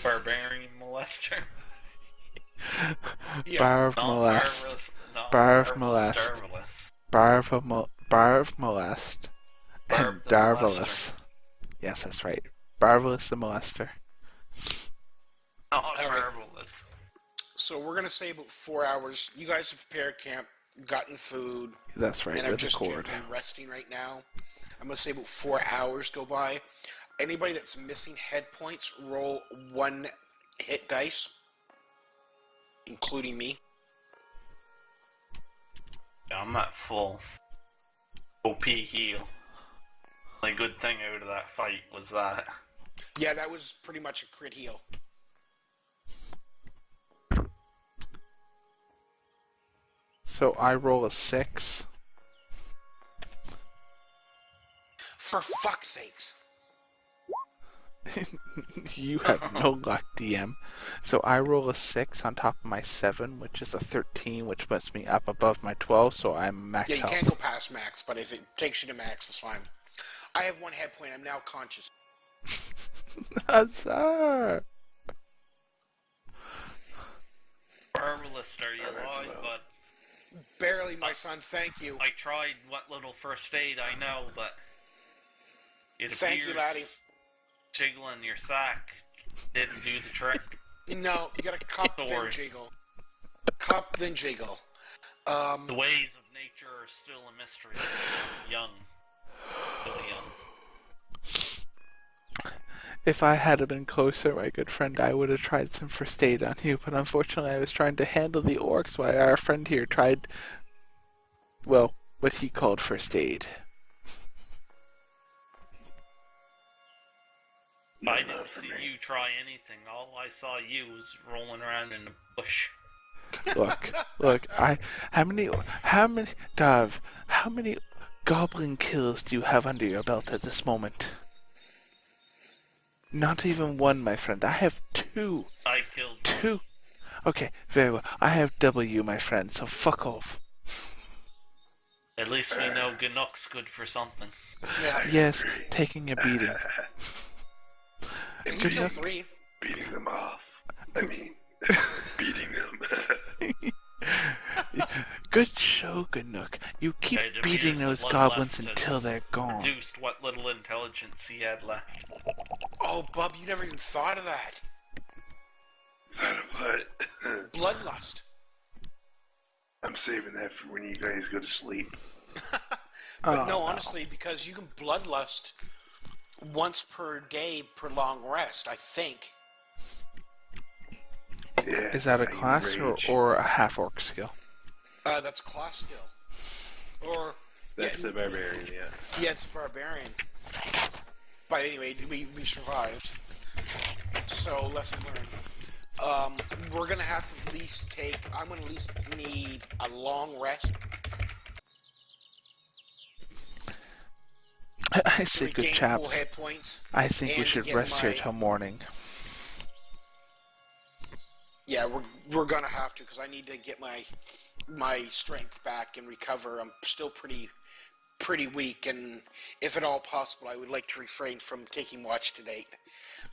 Barbarian molester. Yeah. Barv Not molest. Barbalus. No, Barv Barbalus molest. Darbalus. Barv molest. And Barb the Darvalus. molester. Yes, that's right. Barvalus the molester. Not All right. Barbalus. So, we're going to say about 4 hours. You guys have prepared camp, gotten food, That's right, and I'm with the just cord. gently resting right now. I'm going to say about 4 hours go by. Anybody that's missing head points, roll 1 hit dice, including me. Yeah, I'm at full OP heal. The good thing out of that fight was that. Yeah, that was pretty much a crit heal. So I roll a 6. For fuck's sakes. You have no luck, DM. So I roll a 6 on top of my 7, which is a 13, which puts me up above my 12, so I'm max Yeah, you health. can't go past max, but if it takes you to max, it's fine. I have 1 head point. I'm now conscious. Huzzah! Barbalus, are you alive, hello. bud? Barely, my son. Thank you. I tried what little first aid I know, but it Thank you, appears laddie. jiggling your sack didn't do the trick. No, you gotta cup then Sorry. jiggle. Cup then jiggle. The ways of nature are still a mystery. Young. Still young. If I had been closer, my good friend, I would have tried some first aid on you, but unfortunately I was trying to handle the orcs while our friend here tried, well, what he called first aid. No I love didn't for see me. you try anything. All I saw you was rolling around in the bush. Look, how many goblin kills do you have under your belt at this moment? Not even 1, my friend. I have 2. I killed one. 2. Okay, very well. I have W, my friend, so fuck off. At least we know Ganook's good for something. Yeah. Yes, taking a beating. And you Good kill enough. 3. Beating them off. I mean, beating them. Good show, Ganook. You keep It beating appears the those bloodlust goblins has until they're gone. Reduced what little intelligence he had left. Oh, Bub, you never even thought of that. But Bloodlust. I'm saving that for when you guys go to sleep. But no, honestly, because you can bloodlust once per day per long rest, I think. Yeah, Is that a I class rage. or a half-orc skill? That's class skill. Or, That's yeah, the barbarian, yeah. yeah, it's barbarian. But anyway, we survived. So, lesson learned. We're gonna have to at least I'm gonna at least need a long rest I to say, good regain full chaps. hit points. I think we and should get rest here my- till morning. Yeah, we're gonna have to, because I need to get my strength back and recover. I'm still pretty weak, and if at all possible, I would like to refrain from taking watch to date.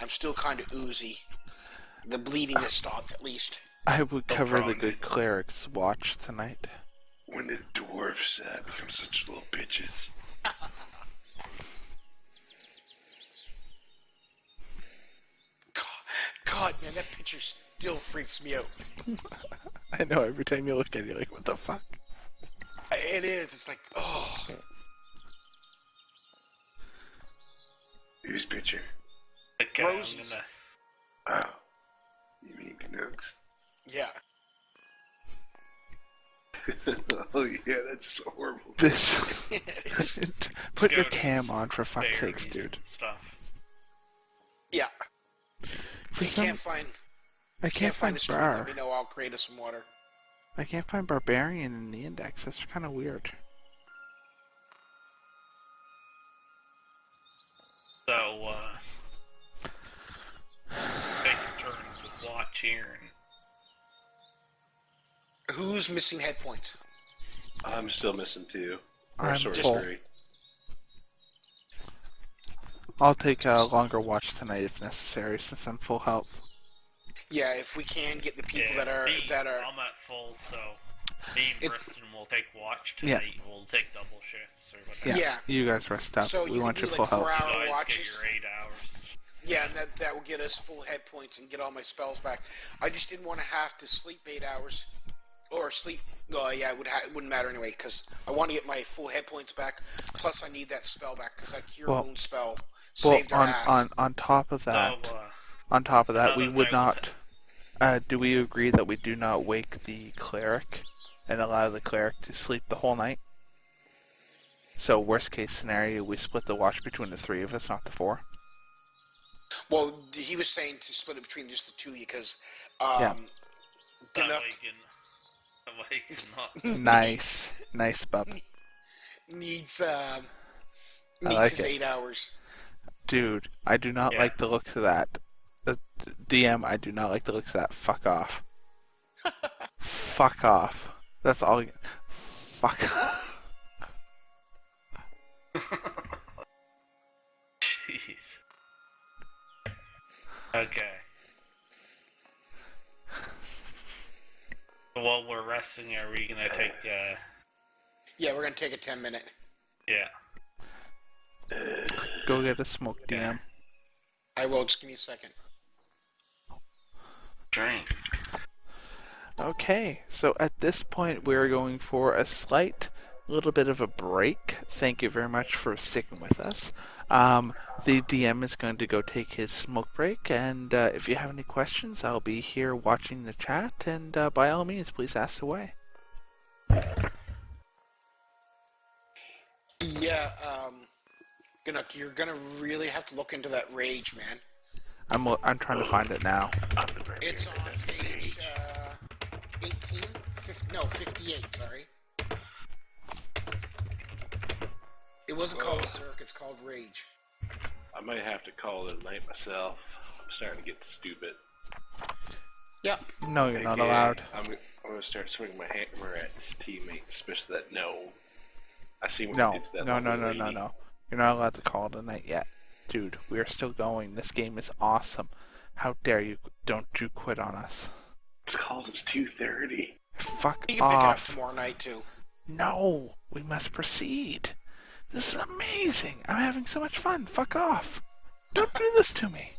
I'm still kind of oozy. The bleeding has stopped, at least. I would No cover the problem. good cleric's watch tonight. When did dwarves become such little bitches? God, man, that picture still freaks me out. I know, every time you look at it, you're like, what the fuck? It is. It's like, oh. Whose picture? Okay, Roses. Oh, you mean Canucks? Yeah. Oh yeah, that's horrible. This. It's- Put go your to cam on, for fuck's berries sakes, dude. and stuff. yeah. For If you some- can't find... I If you can't can't find find a stream, bar. let me know. I'll create us some water. I can't find barbarian in the index. That's kind of weird. So, taking turns with watch here, and Who's missing head points? I'm still missing 2. Or I'm sorry, full. 3. I'll take a longer watch tonight if necessary, since I'm full health. Yeah, if we can get the people yeah, that are... I'm at full, so me and It- Briston will take watch Yeah. tonight. We'll take double shifts or whatever. Yeah. Yeah. You guys rest up. So We you want can your do, full like, health. 4 hour You guys watches. get your 8 hours. Yeah, and that will get us full head points and get all my spells back. I just didn't want to have to sleep 8 hours. Or sleep... Well, yeah, it wouldn't matter anyway, because I want to get my full head points back. Plus, I need that spell back, because that Cure Well- Wound spell Well, saved our ass. on top of that, So, we another would thing- not. Do we agree that we do not wake the cleric and allow the cleric to sleep the whole night? So worst case scenario, we split the watch between the 3 of us, not the 4. Well, he was saying to split it between just the 2 of you, because... Yeah. that Canuck way you can not. Nice bub. needs like his it. 8 hours. Dude, I do not Yeah. like the looks of that. DM, I do not like the looks of that. Fuck off. Fuck off. That's all. Fuck. Jeez. Okay. So while we're resting, are we gonna take? Yeah, we're going to take a 10-minute. Yeah. Go get a smoke, DM. I will. Just give me a second. Drink. Okay, so at this point we're going for a slight little bit of a break. Thank you very much for sticking with us. The DM is going to go take his smoke break, and if you have any questions, I'll be here watching the chat, and by all means, please ask away. Yeah, you're going to really have to look into that rage, man. I'm trying to find it now. It's on page 18? 58, sorry. It wasn't called Berserk, it's called Rage. I might have to call it a night myself. I'm starting to get stupid. Yeah. No, you're not AKA, allowed. I'm going to start swinging my hammer at teammates, especially that no. I see what No, you did to that no. lovely lady. You're not allowed to call it a night yet. Dude, we are still going. This game is awesome. How dare you? Don't you quit on us. It's called. It's 2:30. Fuck You can pick it up off. tomorrow night, too. No, we must proceed. This is amazing. I'm having so much fun. Fuck off. Don't do this to me.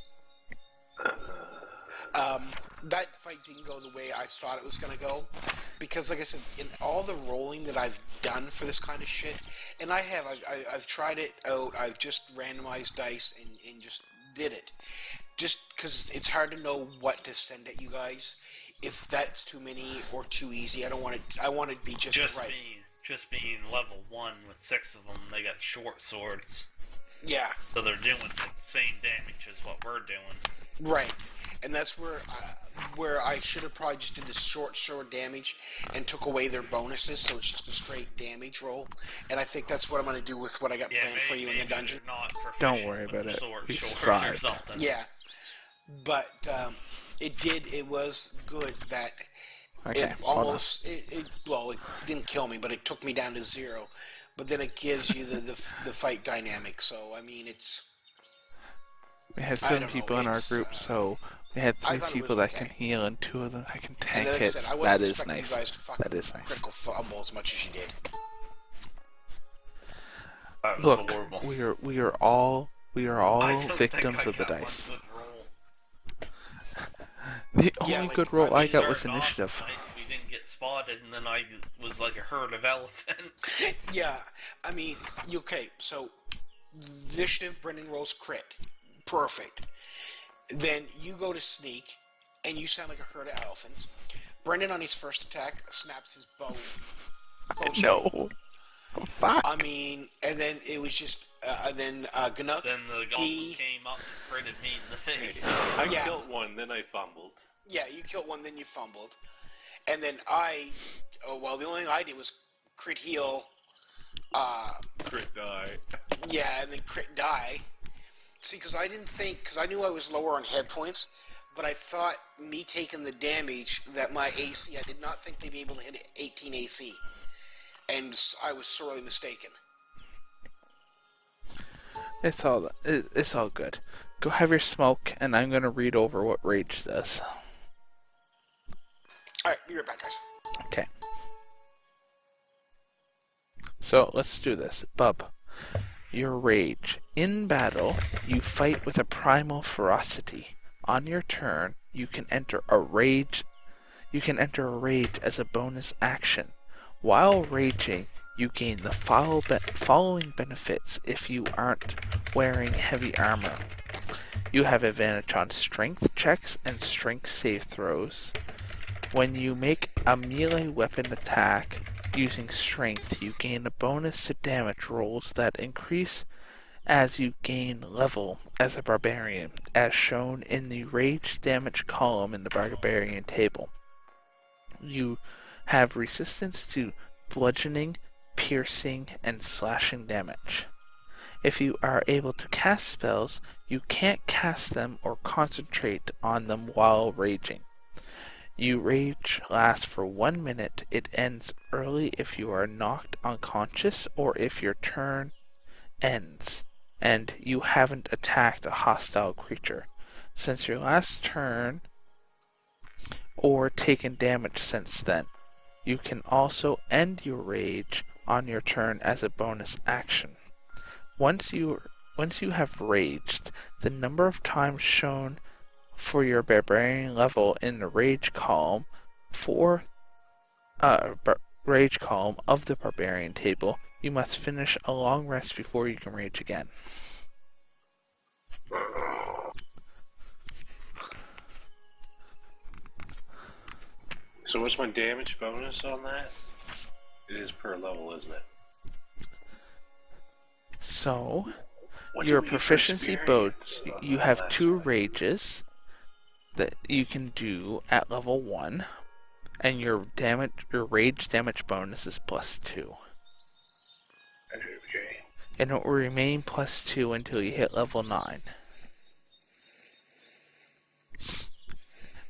That fight didn't go the way I thought it was going to go. Because, like I said, in all the rolling that I've done for this kind of shit, and I've tried it out, I've just randomized dice and just did it. Just because it's hard to know what to send at you guys. If that's too many or too easy, I don't want it. I want it to be just right. Just being level 1 with 6 of them, they got short swords, Yeah, so they're doing the same damage as what we're doing. right. And that's where I should have probably just did the short sword damage and took away their bonuses, so it's just a straight damage roll. And I think that's what I'm going to do with what I got Yeah, planned for you in the maybe dungeon. they're not Don't proficient worry with about the it. Sword, We swords or survived. something. Yeah, but It did. It was good that Okay, it hold on. almost. Well, it didn't kill me, but it took me down to 0. But then it gives you the fight dynamic. So I mean, it's. We had I 7 don't know. people in our It's. group, so we had I 3 thought it people was that can okay. heal and 2 of them that can And tank like I said, hits. I wasn't That is expecting you nice. guys to That fucking is nice. critical fumble as much as you did. That was Look, horrible. we are all I don't think victims I of the got one dice. good roll. The Yeah, only like good roll I I mean, got was Started off initiative. nice, we didn't get spotted, and then I was like a herd of elephants. yeah. I mean, okay. So initiative, Brendan rolls crit, perfect. Then you go to sneak, and you sound like a herd of elephants. Brendan on his first attack snaps his bowstring. No. Fuck. I mean, and then it was just, then Ganuk, Then the goblin came up and critted me in the face. I Yeah. killed one, then I fumbled. yeah, you killed one, then you fumbled, and then the only thing I did was crit heal, Crit die. yeah, and then crit die. See, because I knew I was lower on head points, but I thought me taking the damage that my AC, I did not think they'd be able to hit 18 AC, and I was sorely mistaken. It's all good. Go have your smoke, and I'm gonna read over what rage does. Alright, be right back, guys. Okay. So let's do this. Bub, your rage. In battle, you fight with a primal ferocity. On your turn, you can enter a rage. You can enter a rage as a bonus action. While raging, you gain the following benefits if you aren't wearing heavy armor. You have advantage on strength checks and strength save throws. When you make a melee weapon attack using strength, you gain a bonus to damage rolls that increase as you gain level as a barbarian, as shown in the rage damage column in the barbarian table. You have resistance to bludgeoning, piercing, and slashing damage. If you are able to cast spells, you can't cast them or concentrate on them while raging. Your rage lasts for 1 minute. It ends early if you are knocked unconscious or if your turn ends and you haven't attacked a hostile creature since your last turn or taken damage since then. You can also end your rage on your turn as a bonus action. Once you have raged, the number of times shown for your barbarian level in the rage column rage column of the barbarian table, you must finish a long rest before you can rage again. So what's my damage bonus on that? It is per level, isn't it? So, What do your we get for proficiency boat, experience? you have 2 rages that you can do at level 1, and your rage damage bonus is +2. Okay. And it will remain +2 until you hit level 9.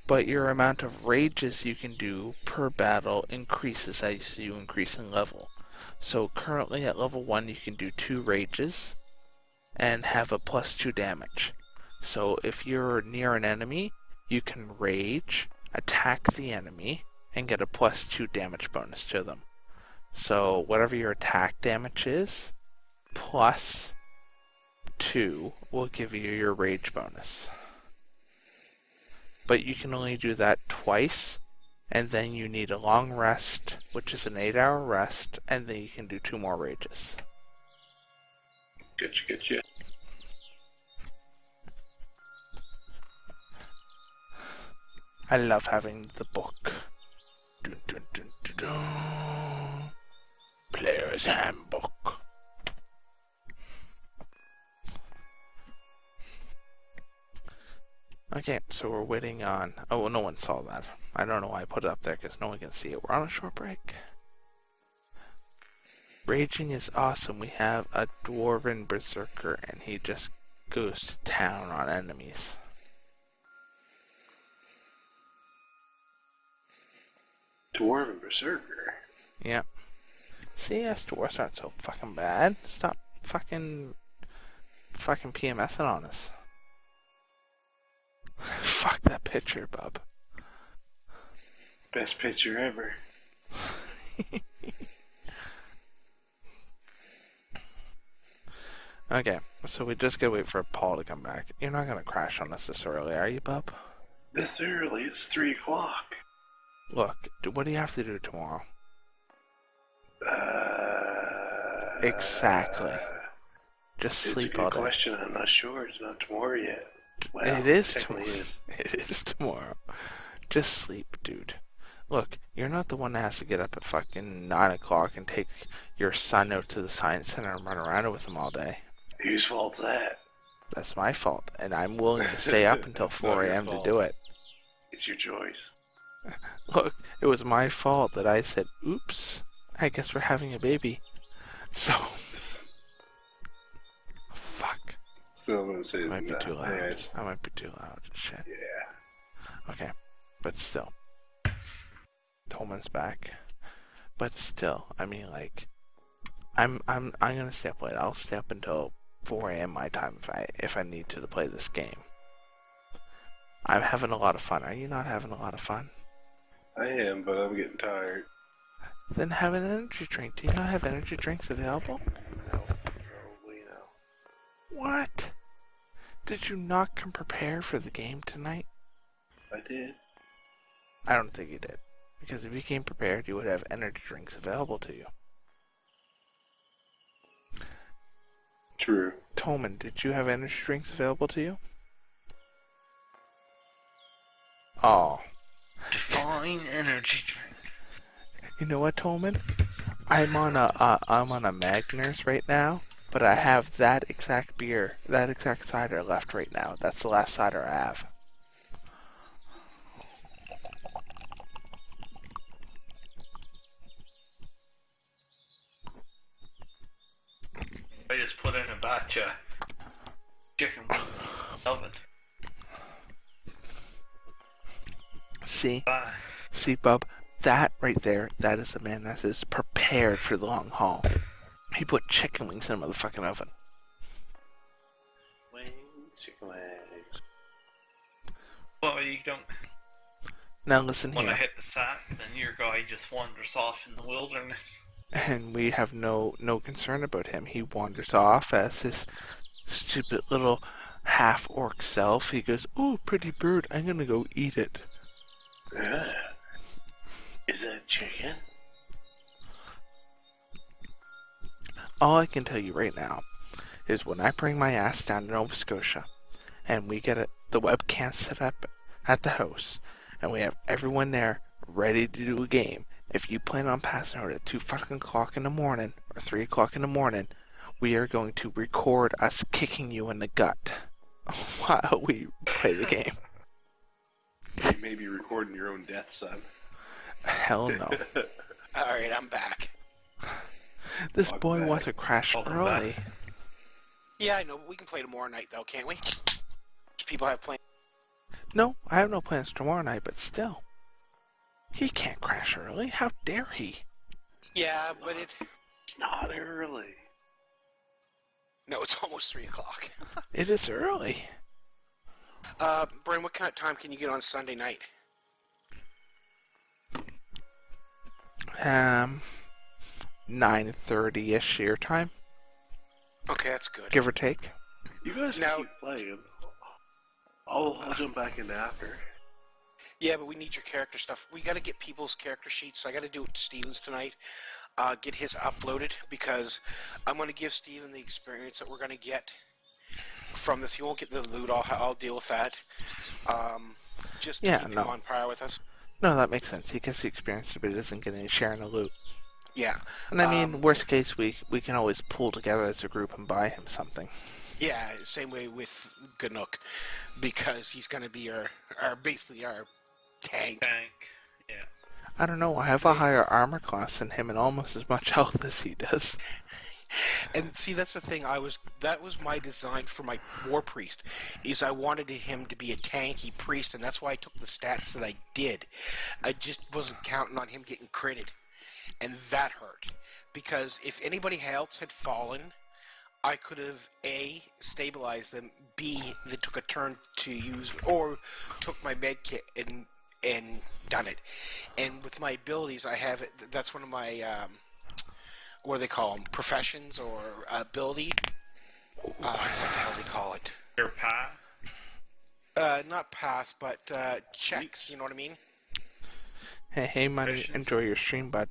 But your amount of rages you can do per battle increases as you increase in level. So currently at level 1 you can do 2 rages and have a +2 damage. So if you're near an enemy, you can rage, attack the enemy, and get a +2 damage bonus to them. So whatever your attack damage is, +2 will give you your rage bonus. But you can only do that twice, and then you need a long rest, which is an 8-hour rest, and then you can do 2 more rages. Getcha. I love having the book. Dun, dun, dun, dun, dun. Player's Handbook. Okay, so we're waiting on... Oh, well, no one saw that. I don't know why I put it up there, because no one can see it. We're on a short break. Raging is awesome. We have a dwarven berserker, and he just goes to town on enemies. Dwarven Berserker. Yeah. See, us dwarves aren't so fucking bad. Stop fucking PMSing on us. Fuck that picture, bub. Best picture ever. Okay, so we just gotta wait for Paul to come back. You're not gonna crash on us this early, are you, bub? This early, it's 3 o'clock. Look, what do you have to do tomorrow? Exactly. Just It's sleep a all good day. question. I'm not sure. It's not tomorrow yet. Well, It is technically tomorrow. is. It is tomorrow. Just sleep, dude. Look, you're not the one that has to get up at fucking 9 o'clock and take your son out to the science center and run around with him all day. Whose fault's that? That's my fault, and I'm willing to stay up until 4 your a.m. to fault. do it. It's your choice. Look, it was my fault that I said, oops, I guess we're having a baby. So, fuck. Still gonna say I might be that. too loud. Anyways. I might be too loud. Shit. Yeah. Okay, but still. Tolman's back. But still, I mean, like, I'm gonna stay up late. I'll stay up until 4 a.m. my time if I need to play this game. I'm having a lot of fun. Are you not having a lot of fun? I am, but I'm getting tired. Then have an energy drink. Do you not have energy drinks available? No, probably no. What? Did you not come prepared for the game tonight? I did. I don't think you did. Because if you came prepared, you would have energy drinks available to you. True. Tolman, did you have energy drinks available to you? Oh. Define energy drink. You know what, Tolman? I'm on a Magners right now, but I have that exact beer, that exact cider left right now. That's the last cider I have. I just put in a batch of chicken wings in the oven. See? Bye. See, bub? That right there, that is a man that is prepared for the long haul. He put chicken wings in the motherfucking oven. Wings, chicken wings. Well, you don't. Now listen When I here. hit the sack, then your guy just wanders off in the wilderness. And we have no concern about him. He wanders off as his stupid little half-orc self. He goes, ooh, pretty bird, I'm gonna go eat it. Is that chicken? All I can tell you right now is when I bring my ass down to Nova Scotia and we get the webcam set up at the house and we have everyone there ready to do a game, if you plan on passing out at 2 fucking o'clock in the morning or 3 o'clock in the morning, we are going to record us kicking you in the gut while we play the game. You may be recording your own death, son. Hell no. Alright, I'm back. This Welcome boy back. wants to crash Welcome early. back. Yeah, I know, but we can play tomorrow night, though, can't we? People have plans. No, I have no plans tomorrow night, but still. He can't crash early. How dare he? Yeah, but Not early. No, it's almost 3 o'clock. It is early. Brian, what kind of time can you get on Sunday night? 9:30-ish your time, Okay, that's good. give or take. You guys Now- keep playing. I'll jump back in after. Yeah, but we need your character stuff. We gotta get people's character sheets, so I gotta do it to Steven's tonight. Get his uploaded, because I'm gonna give Steven the experience that we're gonna get from this. He won't get the loot, I'll deal with that. Just to Yeah, keep no. him on par with us. No, that makes sense. He gets the experience, but he doesn't get any share in the loot. Yeah. And I mean, worst case, we can always pull together as a group and buy him something. Yeah, same way with Ganook, because he's gonna be our basically our tank. Tank. Yeah. I don't know. I have a higher armor class than him and almost as much health as he does. And see, that's the thing. That was my design for my war priest, is I wanted him to be a tanky priest, and that's why I took the stats that I did. I just wasn't counting on him getting critted, and that hurt. Because if anybody else had fallen, I could have A, stabilized them, B, they took a turn to use, or took my med kit and done it. And with my abilities, I have it. That's one of my what do they call them? Professions or ability? What the hell do they call it? Your path? Not pass, but checks. You know what I mean? Hey, money. Proficiency. Enjoy your stream, bud.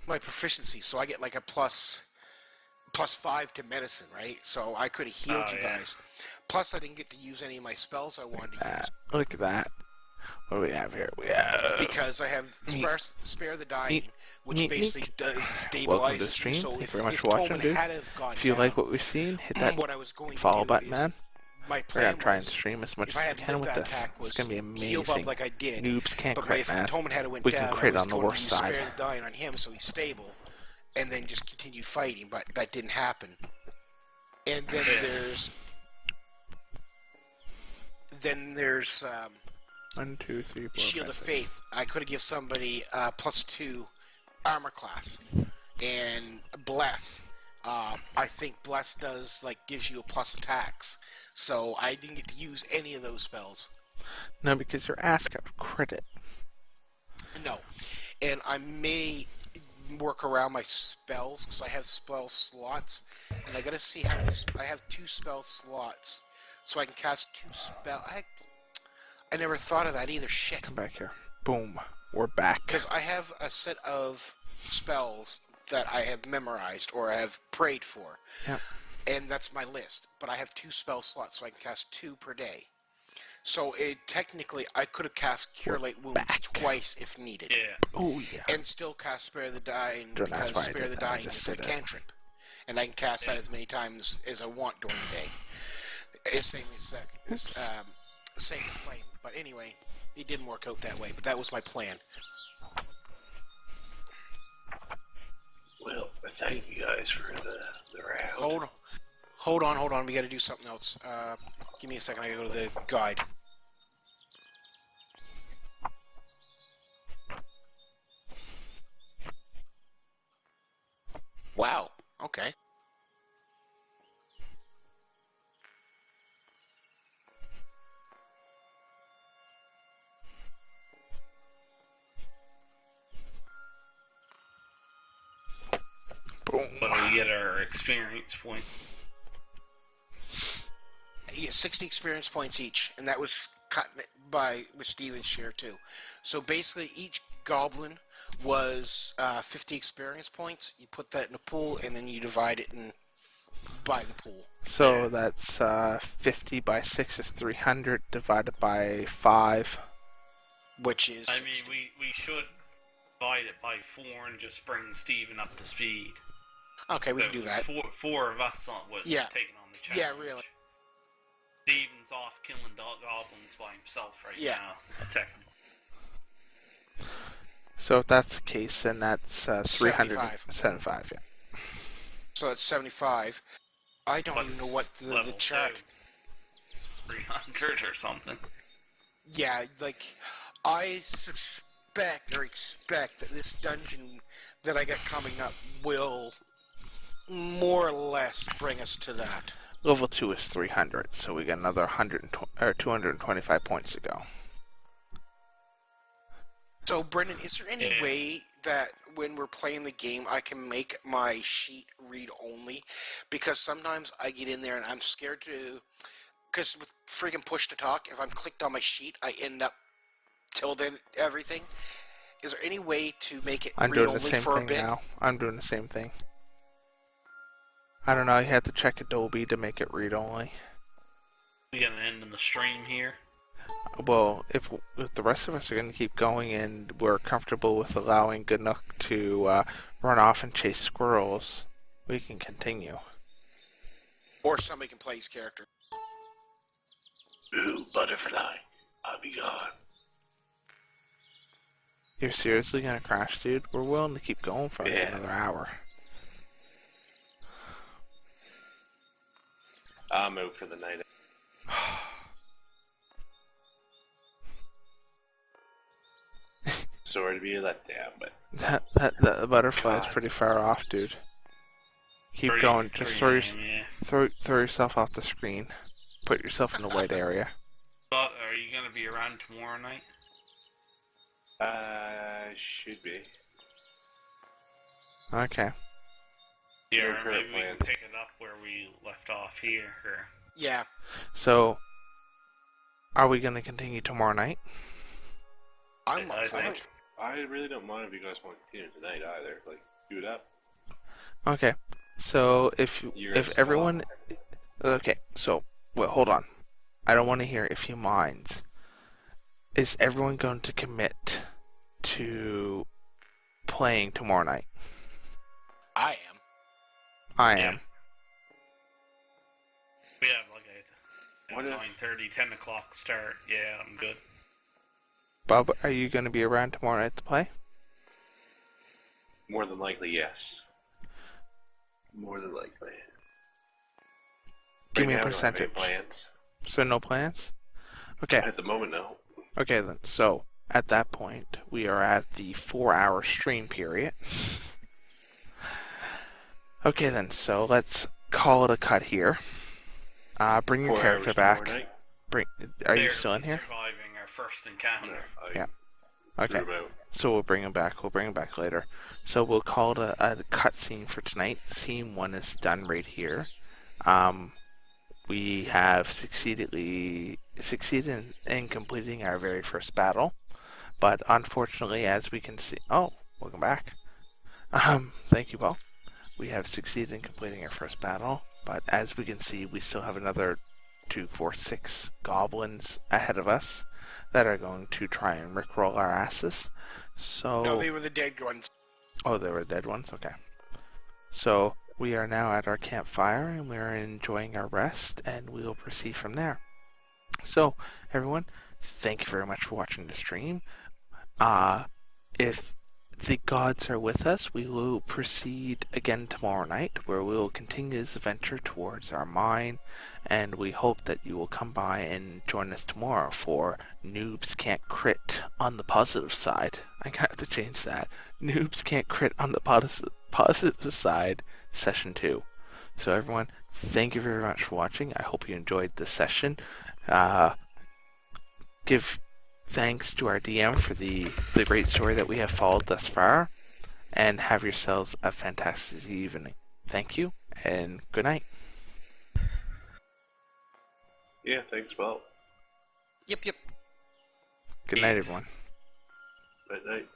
My proficiency. So I get like a plus 5 to medicine, right? So I could have healed you yeah. guys. Plus, I didn't get to use any of my spells I wanted to use. Look at that. What do we have here? We have... Because I have spare the dying, which Neat, basically Welcome to the stabilizes you. stream. So Thank you if very much for Tolman watching, dude. had have gone If you down, like what we've seen, hit that what I was going follow to do button, is, man. my We're plan gonna try and was, stream as much if as I we had can lived with that this. attack, was It's gonna be heal Bob amazing. like I did. Noobs can't But crit, if man. Tolman had went We down, can crit I was on the going worst to side. spare the dying on him so he's stable, and then just continue fighting. But that didn't happen. And then there's 1, 2, 3, 4, Shield 5, of 6. Faith. I could have given somebody +2 armor class, and Bless. I think Bless gives you a plus attacks. So I didn't get to use any of those spells. No, because your ass got credit. No, and I may work around my spells because I have spell slots, and I gotta see how many. I have 2 spell slots, so I can cast 2 spell. I never thought of that either. Shit. Come back here. Boom. We're back. Because I have a set of spells that I have memorized or I have prayed for. Yep. And that's my list. But I have 2 spell slots, so I can cast 2 per day. So technically, I could have cast Cure Light Wounds twice if needed. Yeah. Oh, yeah. And still cast Spare the Dying, Don't ask because why I Spare did the that, I Dying just is a did it. cantrip. And I can cast that as many times as I want during the day. It's same flame. But anyway, it didn't work out that way. But that was my plan. Well, I thank you guys for the round. Hold on. We got to do something else. Give me a second. I got to go to the guide. Wow. Okay. Boom. But we get our experience point. You get 60 experience points each, and that was cut with Steven's share too. So basically, each goblin was 50 experience points. You put that in a pool, and then you divide it by the pool. So that's 50 by 6 is 300 divided by 5. Which is... I mean, we should divide it by 4 and just bring Steven up to speed. Okay, we can do that. Four of us was taking on the challenge. Yeah, really. Steven's off killing goblins by himself now, technically. So if that's the case, then that's 375, yeah. So it's 75. I don't even know what the chart... 300 or something. Yeah, I expect that this dungeon that I got coming up will more or less bring us to that. Level 2 is 300, so we got another 225 points to go. So, Brendan, is there any way that when we're playing the game, I can make my sheet read only? Because sometimes I get in there and I'm scared to... Because with friggin' push to talk, if I'm clicked on my sheet, I end up tilting everything. Is there any way to make it read only for a bit? Now. I'm doing the same thing. I don't know, you have to check Adobe to make it read only. We got an end in the stream here. Well, if the rest of us are going to keep going and we're comfortable with allowing Ganook to run off and chase squirrels, we can continue. Or somebody can play his character. Ooh, butterfly, I'll be gone. You're seriously going to crash, dude? We're willing to keep going for another hour. I'm out for the night. Sorry to be a letdown, but that butterfly is God. pretty far off, dude. Keep 3, going. Just 3 a.m., yeah. throw yourself off the screen. Put yourself in a white area. But are you going to be around tomorrow night? Should be. Okay. Yeah, No or current maybe we plan. can pick it up where we left off here. Or... Yeah. So, are we gonna continue tomorrow night? I'm up I for think- it. I really don't mind if you guys want to continue tonight either. Like, do it up. Okay. So You if guys everyone, talk. okay. So well, hold on. I don't want to hear if you minds. Is everyone going to commit to playing tomorrow night? I am. I Yeah. am. We have like What a if- 9:30, 10 o'clock start. Yeah, I'm good. Bob, are you going to be around tomorrow night to play? More than likely, yes. More than likely. Give me a Right now, I don't have any percentage. plans. So no plans? Okay. At the moment, no. Okay then. So at that point, we are at the 4-hour stream period. Okay then. So let's call it a cut here. Bring your 4 character hours back. tomorrow night. Are you Barely still in here? Surviving our first encounter. No, I Yeah. Okay. threw 'em out. So we'll bring him back. We'll bring him back later. So we'll call it a cutscene for tonight. Scene 1 is done right here. We have succeeded in completing our very first battle, but unfortunately, as we can see, oh, welcome back. Thank you, Paul. We have succeeded in completing our first battle, but as we can see, we still have another 2, 4, 6 goblins ahead of us that are going to try and rickroll our asses. So No, they were the dead ones. oh, they were dead ones? Okay. So, we are now at our campfire, and we are enjoying our rest, and we will proceed from there. So, everyone, thank you very much for watching the stream. If the gods are with us, we will proceed again tomorrow night, where we will continue this adventure towards our mine, and we hope that you will come by and join us tomorrow for Noobs Can't Crit on the positive side. I have to change that. Noobs Can't Crit on the positive side, session 2. So everyone, thank you very much for watching. I hope you enjoyed this session. Give thanks to our DM for the great story that we have followed thus far, and have yourselves a fantastic evening. Thank you, and good night. Yeah, thanks, Bob. Yep. Good night, Peace. everyone. Night night.